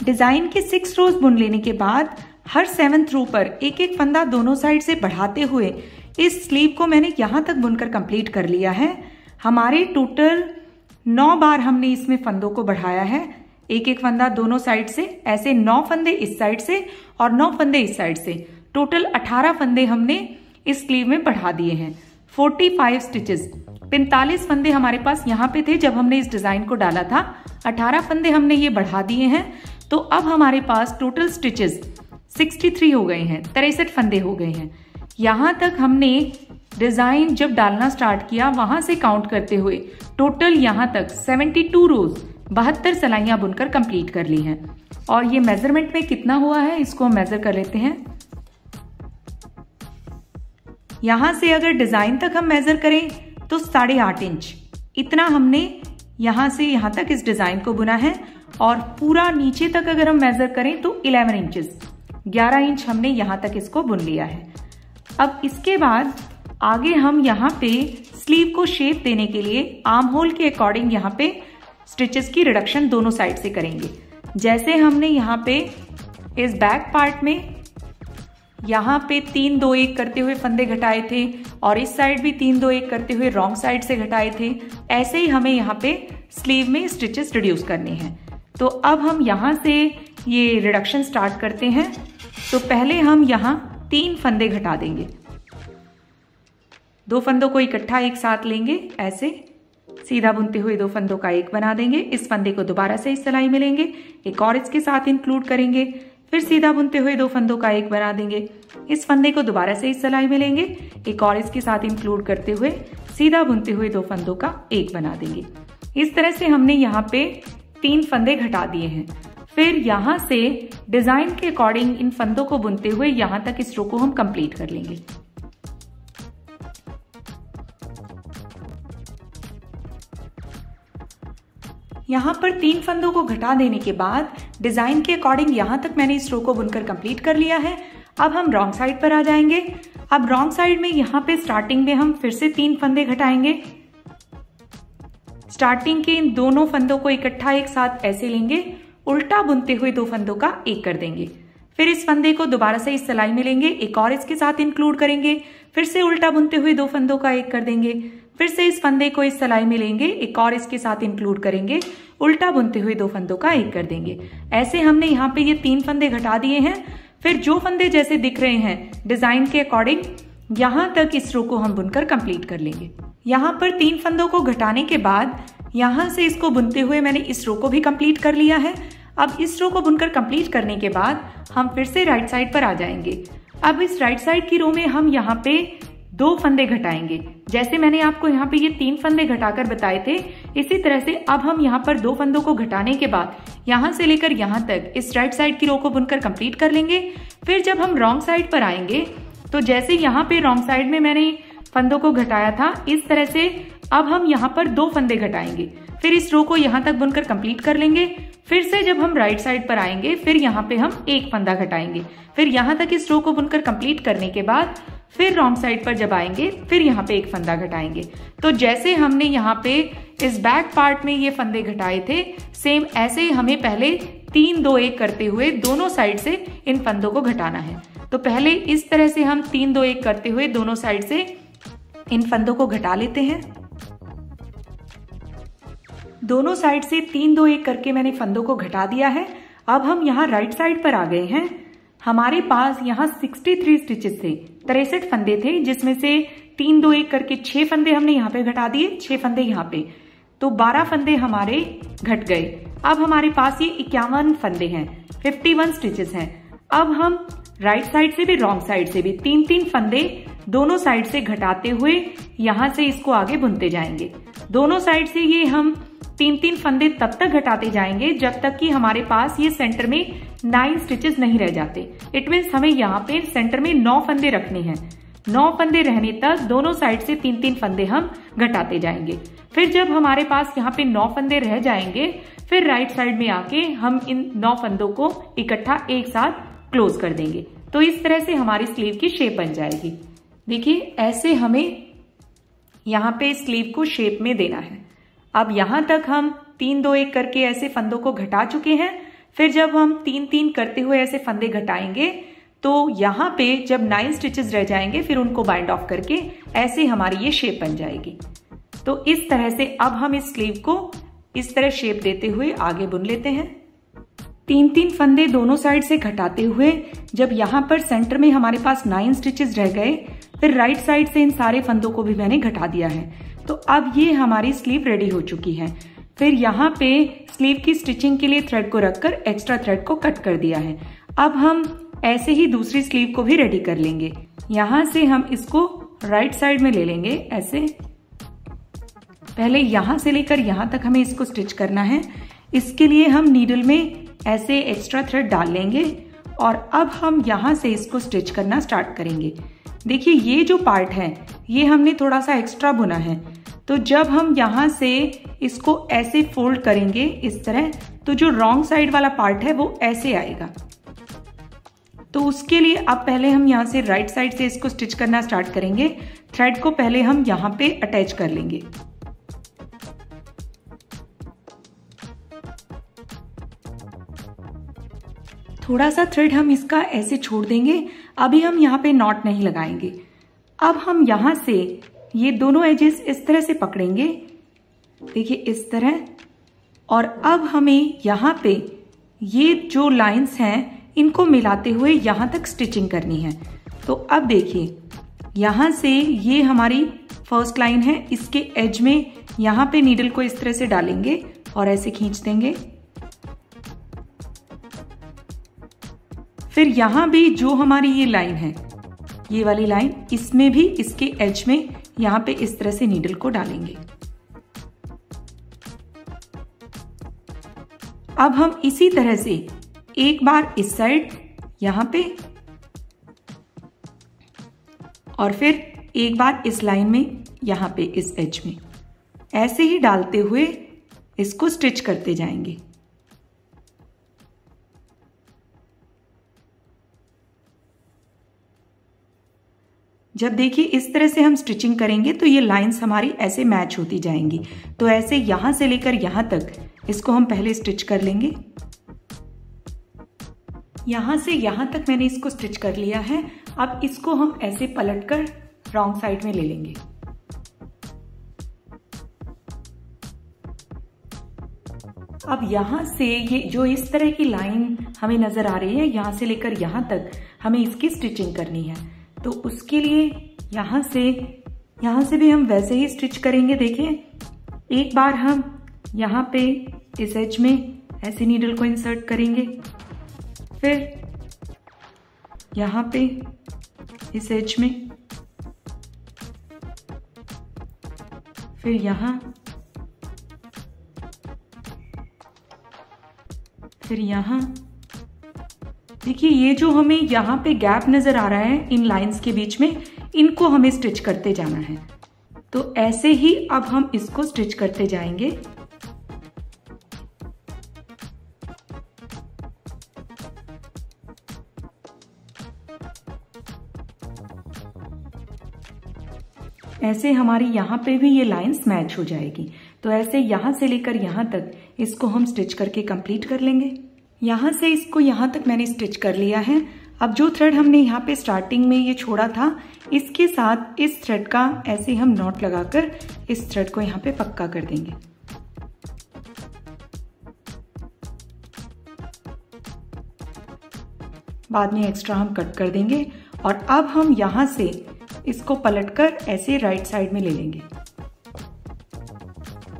डिजाइन के 6 रोज बुन लेने के बाद हर 7th रो पर एक एक फंदा दोनों साइड से बढ़ाते हुए इस स्लीव को मैंने यहां तक बुनकर कंप्लीट कर लिया है। हमारे टोटल 9 बार हमने इसमें फंदों को बढ़ाया है। एक एक फंदा दोनों साइड से, ऐसे 9 फंदे इस साइड से और 9 फंदे इस साइड से, टोटल 18 फंदे हमने इस स्लीव में बढ़ा दिए हैं। 45 स्टिचेस, 45 फंदे हमारे पास यहाँ पे थे जब हमने इस डिजाइन को डाला था। 18 फंदे हमने ये बढ़ा दिए हैं। तो अब हमारे पास टोटल स्टिचेस 63 हो गए हैं, 63 फंदे हो गए हैं। यहाँ तक हमने डिजाइन जब डालना स्टार्ट किया वहां से काउंट करते हुए टोटल यहाँ तक 72 रोज 72 सिलाइयां बुनकर कंप्लीट कर ली हैं। और ये मेजरमेंट में कितना हुआ है इसको हम मेजर कर लेते हैं। यहां से अगर डिजाइन तक हम मेजर करें तो 8.5 इंच इतना हमने यहां से यहां तक इस डिजाइन को बुना है। और पूरा नीचे तक अगर हम मेजर करें तो 11 इंचेस, 11 इंच हमने यहां तक इसको बुन लिया है। अब इसके बाद आगे हम यहाँ पे स्लीव को शेप देने के लिए आर्म होल के अकॉर्डिंग यहाँ पे स्टिचेस की रिडक्शन दोनों साइड से करेंगे। जैसे हमने यहाँ पे इस बैक पार्ट में यहाँ पे 3-2-1 करते हुए फंदे घटाए थे और इस साइड भी 3-2-1 करते हुए रॉन्ग साइड से घटाए थे, ऐसे ही हमें यहाँ पे स्लीव में स्टिचेस रिड्यूस करने हैं। तो अब हम यहाँ से ये रिडक्शन स्टार्ट करते हैं। तो पहले हम यहाँ 3 फंदे घटा देंगे। 2 फंदों को इकट्ठा एक साथ लेंगे, ऐसे सीधा बुनते हुए 2 फंदों का एक बना देंगे। इस फंदे को दोबारा से इस सिलाई में लेंगे, एक और इसके साथ इंक्लूड करेंगे, फिर सीधा बुनते हुए 2 फंदों का एक बना देंगे। इस फंदे को दोबारा से इस सिलाई में लेंगे, एक और इसके साथ इंक्लूड करते हुए सीधा बुनते हुए 2 फंदों का एक बना देंगे। इस तरह से हमने यहाँ पे 3 फंदे घटा दिए हैं। फिर यहाँ से डिजाइन के अकॉर्डिंग इन फंदों को बुनते हुए यहाँ तक इस रो को हम कंप्लीट कर लेंगे। यहाँ पर 3 फंदों को घटा देने के बाद डिजाइन के अकॉर्डिंग यहाँ तक मैंने इस रो को बुनकर कंप्लीट कर लिया है। अब हम रॉन्ग साइड पर आ जाएंगे। अब रॉन्ग साइड में यहाँ पे स्टार्टिंग में हम फिर से 3 फंदे घटाएंगे। स्टार्टिंग के इन दोनों फंदों को इकट्ठा एक साथ ऐसे लेंगे, उल्टा बुनते हुए 2 फंदों का एक कर देंगे। फिर इस फंदे को दोबारा से इस सिलाई में लेंगे, एक और इसके साथ इंक्लूड करेंगे, फिर से उल्टा बुनते हुए 2 फंदों का एक कर देंगे। फिर से इस फंदे को इस सिलाई में लेंगे, एक और इसके साथ इंक्लूड करेंगे, उल्टा बुनते हुए 2 फंदों का एक कर देंगे। ऐसे हमने यहाँ पे ये 3 फंदे घटा दिए हैं। फिर जो फंदे जैसे दिख रहे हैं डिजाइन के अकॉर्डिंग यहाँ तक इस रो को हम बुनकर कंप्लीट कर लेंगे। यहाँ पर 3 फंदों को घटाने के बाद यहाँ से इसको बुनते हुए मैंने इस रो को भी कंप्लीट कर लिया है। अब इस रो को बुनकर कंप्लीट करने के बाद हम फिर से राइट साइड पर आ जाएंगे। अब इस राइट साइड की रो में हम यहाँ पे 2 फंदे घटाएंगे। जैसे मैंने आपको यहाँ पे ये 3 फंदे घटाकर बताए थे, इसी तरह से अब हम यहाँ पर 2 फंदों को घटाने के बाद यहाँ से लेकर यहाँ तक इस राइट साइड की रो को बुनकर कंप्लीट कर लेंगे। फिर जब हम रॉन्ग साइड पर आएंगे तो जैसे यहाँ पे रॉन्ग साइड में मैंने फंदों को घटाया था, इस तरह से अब हम यहाँ पर 2 फंदे घटाएंगे। फिर इस रो को यहाँ तक बुनकर कंप्लीट कर लेंगे। फिर से जब हम राइट साइड पर आएंगे फिर यहाँ पे हम 1 फंदा घटाएंगे। फिर यहाँ तक इस रो को बुनकर कंप्लीट करने के बाद फिर रॉन्ग साइड पर जब आएंगे फिर यहाँ पे 1 फंदा घटाएंगे। तो जैसे हमने यहाँ पे इस बैक पार्ट में ये फंदे घटाए थे, सेम ऐसे ही हमें पहले 3 2 1 करते हुए दोनों साइड से इन फंदों को घटाना है। तो पहले इस तरह से हम 3 2 1 करते हुए दोनों साइड से इन फंदों को घटा लेते हैं। दोनों साइड से 3 2 1 करके मैंने फंदों को घटा दिया है। अब हम यहाँ राइट साइड पर आ गए हैं। हमारे पास यहाँ 63 स्टिचेस थे, 63 फंदे थे, जिसमें से 3 2 1 करके 6 फंदे हमने यहाँ पे घटा दिए, 6 फंदे यहाँ पे, तो 12 फंदे हमारे घट गए। अब हमारे पास ये 51 फंदे हैं, 51 स्टिचेस हैं। अब हम राइट साइड से भी रॉन्ग साइड से भी 3 फंदे दोनों साइड से घटाते हुए यहाँ से इसको आगे बुनते जाएंगे। दोनों साइड से ये हम 3 फंदे तब तक घटाते जाएंगे जब तक कि हमारे पास ये सेंटर में 9 स्टिचेस नहीं रह जाते। इट मीन्स हमें यहाँ पे सेंटर में 9 फंदे रखने हैं। 9 फंदे रहने तक दोनों साइड से 3 फंदे हम घटाते जाएंगे। फिर जब हमारे पास यहाँ पे 9 फंदे रह जाएंगे फिर राइट साइड में आके हम इन 9 फंदों को इकट्ठा एक साथ क्लोज कर देंगे। तो इस तरह से हमारी स्लीव की शेप बन जाएगी। देखिए ऐसे हमें यहाँ पे स्लीव को शेप में देना है। अब यहाँ तक हम 3 2 1 करके ऐसे फंदों को घटा चुके हैं। फिर जब हम 3 3 करते हुए ऐसे फंदे घटाएंगे तो यहाँ पे जब 9 स्टिचेस रह जाएंगे फिर उनको बाइंड ऑफ करके ऐसे हमारी ये शेप बन जाएगी। तो इस तरह से अब हम इस स्लीव को इस तरह शेप देते हुए आगे बुन लेते हैं। 3 फंदे दोनों साइड से घटाते हुए जब यहाँ पर सेंटर में हमारे पास 9 स्टिचेस रह गए, फिर राइट साइड से इन सारे फंदों को भी मैंने घटा दिया है। तो अब ये हमारी स्लीव रेडी हो चुकी है। फिर यहाँ पे स्लीव की स्टिचिंग के लिए थ्रेड को रखकर एक्स्ट्रा थ्रेड को कट कर दिया है। अब हम ऐसे ही दूसरी स्लीव को भी रेडी कर लेंगे। यहाँ से हम इसको राइट साइड में ले लेंगे। ऐसे पहले यहाँ से लेकर यहाँ तक हमें इसको स्टिच करना है। इसके लिए हम नीडल में ऐसे एक्स्ट्रा थ्रेड डाल लेंगे और अब हम यहाँ से इसको स्टिच करना स्टार्ट करेंगे। देखिए ये जो पार्ट है ये हमने थोड़ा सा एक्स्ट्रा बुना है, तो जब हम यहाँ से इसको ऐसे फोल्ड करेंगे इस तरह, तो जो रॉन्ग साइड वाला पार्ट है वो ऐसे आएगा। तो उसके लिए अब पहले हम यहाँ से राइट साइड से इसको स्टिच करना स्टार्ट करेंगे। थ्रेड को पहले हम यहाँ पे अटैच कर लेंगे। थोड़ा सा थ्रेड हम इसका ऐसे छोड़ देंगे। अभी हम यहाँ पे नॉट नहीं लगाएंगे। अब हम यहाँ से ये दोनों एजेस इस तरह से पकड़ेंगे, देखिए इस तरह। और अब हमें यहाँ पे ये जो लाइंस हैं इनको मिलाते हुए यहाँ तक स्टिचिंग करनी है। तो अब देखिए यहाँ से ये हमारी फर्स्ट लाइन है, इसके एज में यहाँ पे नीडल को इस तरह से डालेंगे और ऐसे खींच देंगे। फिर यहाँ भी जो हमारी ये लाइन है, ये वाली लाइन, इसमें भी इसके एज में यहाँ पे इस तरह से नीडल को डालेंगे। अब हम इसी तरह से एक बार इस साइड यहाँ पे और फिर एक बार इस लाइन में यहाँ पे इस एज में ऐसे ही डालते हुए इसको स्टिच करते जाएंगे। जब देखिए इस तरह से हम स्टिचिंग करेंगे तो ये लाइंस हमारी ऐसे मैच होती जाएंगी। तो ऐसे यहां से लेकर यहां तक इसको हम पहले स्टिच कर लेंगे। यहां से यहां तक मैंने इसको स्टिच कर लिया है। अब इसको हम ऐसे पलटकर रॉन्ग साइड में ले लेंगे। अब यहां से ये जो इस तरह की लाइन हमें नजर आ रही है, यहां से लेकर यहां तक हमें इसकी स्टिचिंग करनी है। तो उसके लिए यहाँ से भी हम वैसे ही स्टिच करेंगे। देखिए एक बार हम यहाँ पे इस एज में ऐसे नीडल को इंसर्ट करेंगे, फिर यहाँ पे इस एज में, फिर यहाँ, फिर यहाँ। देखिए ये जो हमें यहाँ पे गैप नजर आ रहा है इन लाइंस के बीच में, इनको हमें स्टिच करते जाना है। तो ऐसे ही अब हम इसको स्टिच करते जाएंगे। ऐसे हमारी यहाँ पे भी ये लाइंस मैच हो जाएगी। तो ऐसे यहाँ से लेकर यहाँ तक इसको हम स्टिच करके कंप्लीट कर लेंगे। यहाँ से इसको यहाँ तक मैंने स्टिच कर लिया है। अब जो थ्रेड हमने यहाँ पे स्टार्टिंग में ये छोड़ा था, इसके साथ इस थ्रेड का ऐसे हम नॉट लगाकर इस थ्रेड को यहाँ पे पक्का कर देंगे। बाद में एक्स्ट्रा हम कट कर देंगे और अब हम यहाँ से इसको पलटकर ऐसे राइट साइड में ले लेंगे।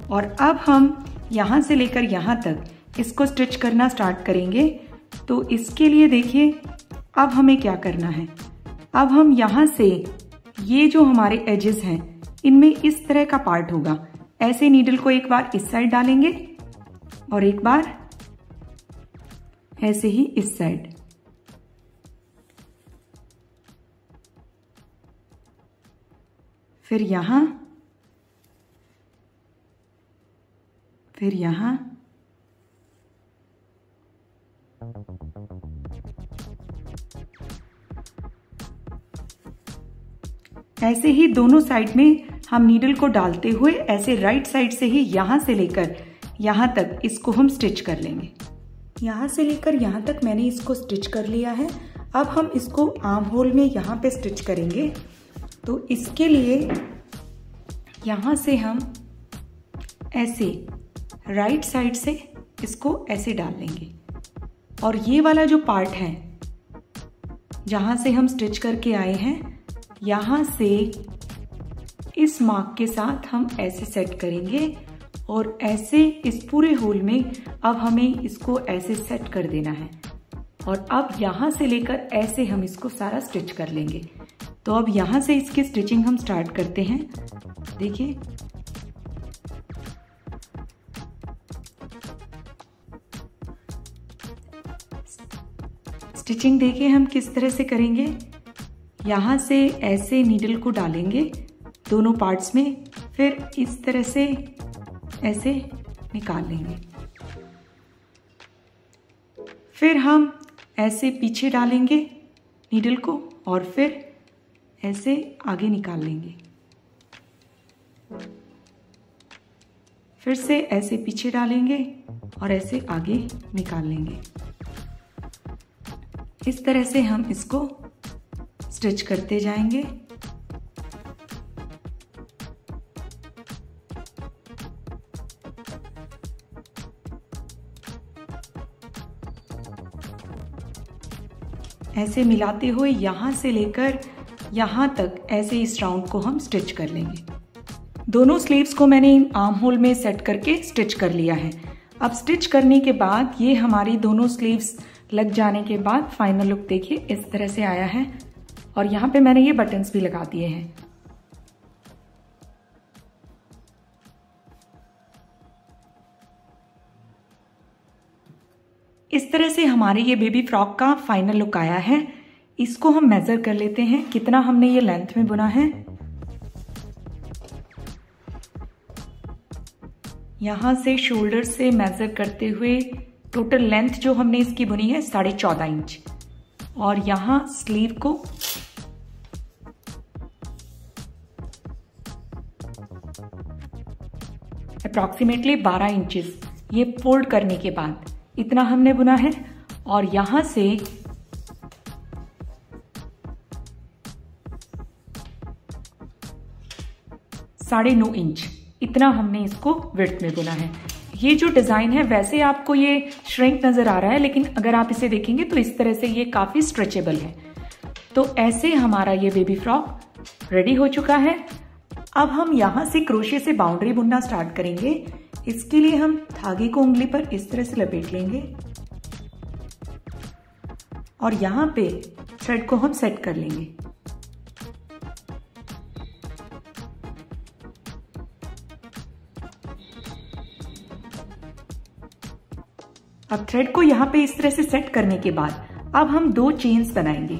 और अब हम यहाँ से लेकर यहाँ तक इसको स्टिच करना स्टार्ट करेंगे। तो इसके लिए देखिए अब हमें क्या करना है। अब हम यहाँ से ये जो हमारे एजेस हैं इनमें इस तरह का पार्ट होगा। ऐसे नीडल को एक बार इस साइड डालेंगे और एक बार ऐसे ही इस साइड। फिर यहाँ, फिर यहाँ, ऐसे ही दोनों साइड में हम नीडल को डालते हुए ऐसे राइट साइड से ही यहाँ से लेकर यहाँ तक इसको हम स्टिच कर लेंगे। यहाँ से लेकर यहाँ तक मैंने इसको स्टिच कर लिया है। अब हम इसको आर्म होल में यहाँ पे स्टिच करेंगे। तो इसके लिए यहाँ से हम ऐसे राइट साइड से इसको ऐसे डाल लेंगे और ये वाला जो पार्ट है जहाँ से हम स्टिच करके आए हैं, यहाँ से इस मार्क के साथ हम ऐसे सेट करेंगे और ऐसे इस पूरे होल में अब हमें इसको ऐसे सेट कर देना है। और अब यहाँ से लेकर ऐसे हम इसको सारा स्टिच कर लेंगे। तो अब यहाँ से इसकी स्टिचिंग हम स्टार्ट करते हैं। देखिए स्टिचिंग देखिए हम किस तरह से करेंगे। यहाँ से ऐसे नीडल को डालेंगे दोनों पार्ट्स में, फिर इस तरह से ऐसे निकाल लेंगे। फिर हम ऐसे पीछे डालेंगे नीडल को और फिर ऐसे आगे निकाल लेंगे। फिर से ऐसे पीछे डालेंगे और ऐसे आगे निकाल लेंगे। इस तरह से हम इसको स्टिच करते जाएंगे। ऐसे मिलाते हुए यहाँ से लेकर यहाँ तक ऐसे इस राउंड को हम स्टिच कर लेंगे। दोनों स्लीव्स को मैंने इन आर्म होल में सेट करके स्टिच कर लिया है। अब स्टिच करने के बाद ये हमारी दोनों स्लीव्स लग जाने के बाद फाइनल लुक देखिए इस तरह से आया है। और यहाँ पे मैंने ये बटन्स भी लगा दिए हैं। इस तरह से हमारे ये बेबी फ्रॉक का फाइनल लुक आया है। इसको हम मेजर कर लेते हैं कितना हमने ये लेंथ में बुना है। यहाँ से शोल्डर से मेजर करते हुए टोटल लेंथ जो हमने इसकी बुनी है 14.5 इंच और यहाँ स्लीव को अप्रॉक्सीमेटली 12 इंचेस ये फोल्ड करने के बाद इतना हमने बुना है। और यहां से साढ़े 9 इंच इतना हमने इसको विड्थ में बुना है। ये जो डिजाइन है वैसे आपको ये श्रिंक नजर आ रहा है, लेकिन अगर आप इसे देखेंगे तो इस तरह से ये काफी स्ट्रेचेबल है। तो ऐसे हमारा ये बेबी फ्रॉक रेडी हो चुका है। अब हम यहाँ से क्रोशे से बाउंड्री बुनना स्टार्ट करेंगे। इसके लिए हम धागे को उंगली पर इस तरह से लपेट लेंगे और यहाँ पे थ्रेड को हम सेट कर लेंगे। अब थ्रेड को यहाँ पे इस तरह से सेट करने के बाद अब हम 2 चेन्स बनाएंगे।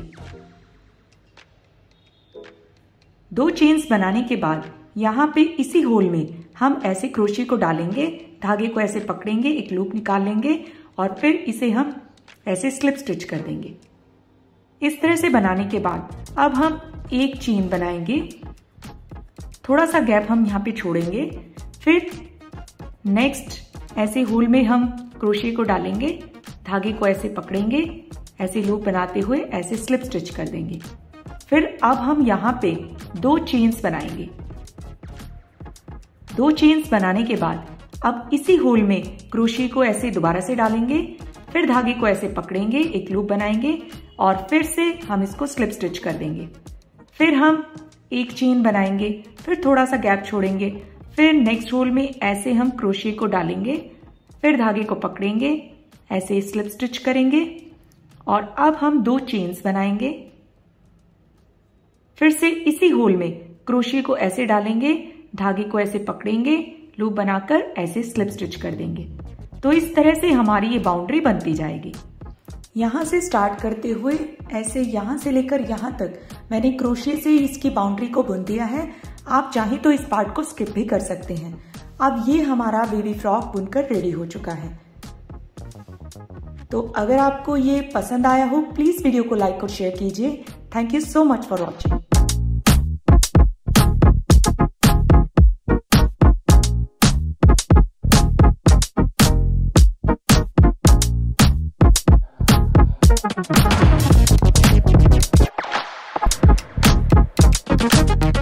2 चेन्स बनाने के बाद यहाँ पे इसी होल में हम ऐसे क्रोशे को डालेंगे, धागे को ऐसे पकड़ेंगे, एक लूप निकाल लेंगे और फिर इसे हम ऐसे स्लिप स्टिच कर देंगे। इस तरह से बनाने के बाद अब हम एक चेन बनाएंगे, थोड़ा सा गैप हम यहाँ पे छोड़ेंगे, फिर नेक्स्ट ऐसे होल में हम क्रोशे को डालेंगे, धागे को ऐसे पकड़ेंगे, ऐसे लूप बनाते हुए ऐसे स्लिप स्टिच कर देंगे। फिर अब हम यहाँ पे 2 चेन्स बनाएंगे। 2 चेन्स बनाने के बाद अब इसी होल में क्रोशे को ऐसे दोबारा से डालेंगे, फिर धागे को ऐसे पकड़ेंगे, एक लूप बनाएंगे और फिर से हम इसको स्लिप स्टिच कर देंगे। फिर हम एक चेन बनाएंगे, फिर थोड़ा सा गैप छोड़ेंगे, फिर नेक्स्ट होल में ऐसे हम क्रोशे को डालेंगे, फिर धागे को पकड़ेंगे, ऐसे स्लिप स्टिच करेंगे और अब हम 2 चेन्स बनाएंगे। फिर से इसी होल में क्रोशे को ऐसे डालेंगे, धागे को ऐसे पकड़ेंगे, लूप बनाकर ऐसे स्लिप स्टिच कर देंगे। तो इस तरह से हमारी ये बाउंड्री बनती जाएगी। यहाँ से स्टार्ट करते हुए ऐसे यहाँ से लेकर यहाँ तक मैंने क्रोशे से इसकी बाउंड्री को बुन दिया है। आप चाहें तो इस पार्ट को स्किप भी कर सकते हैं। अब ये हमारा बेबी फ्रॉक बुनकर रेडी हो चुका है। तो अगर आपको ये पसंद आया हो प्लीज वीडियो को लाइक और शेयर कीजिए। Thank you so much for watching. Thank you.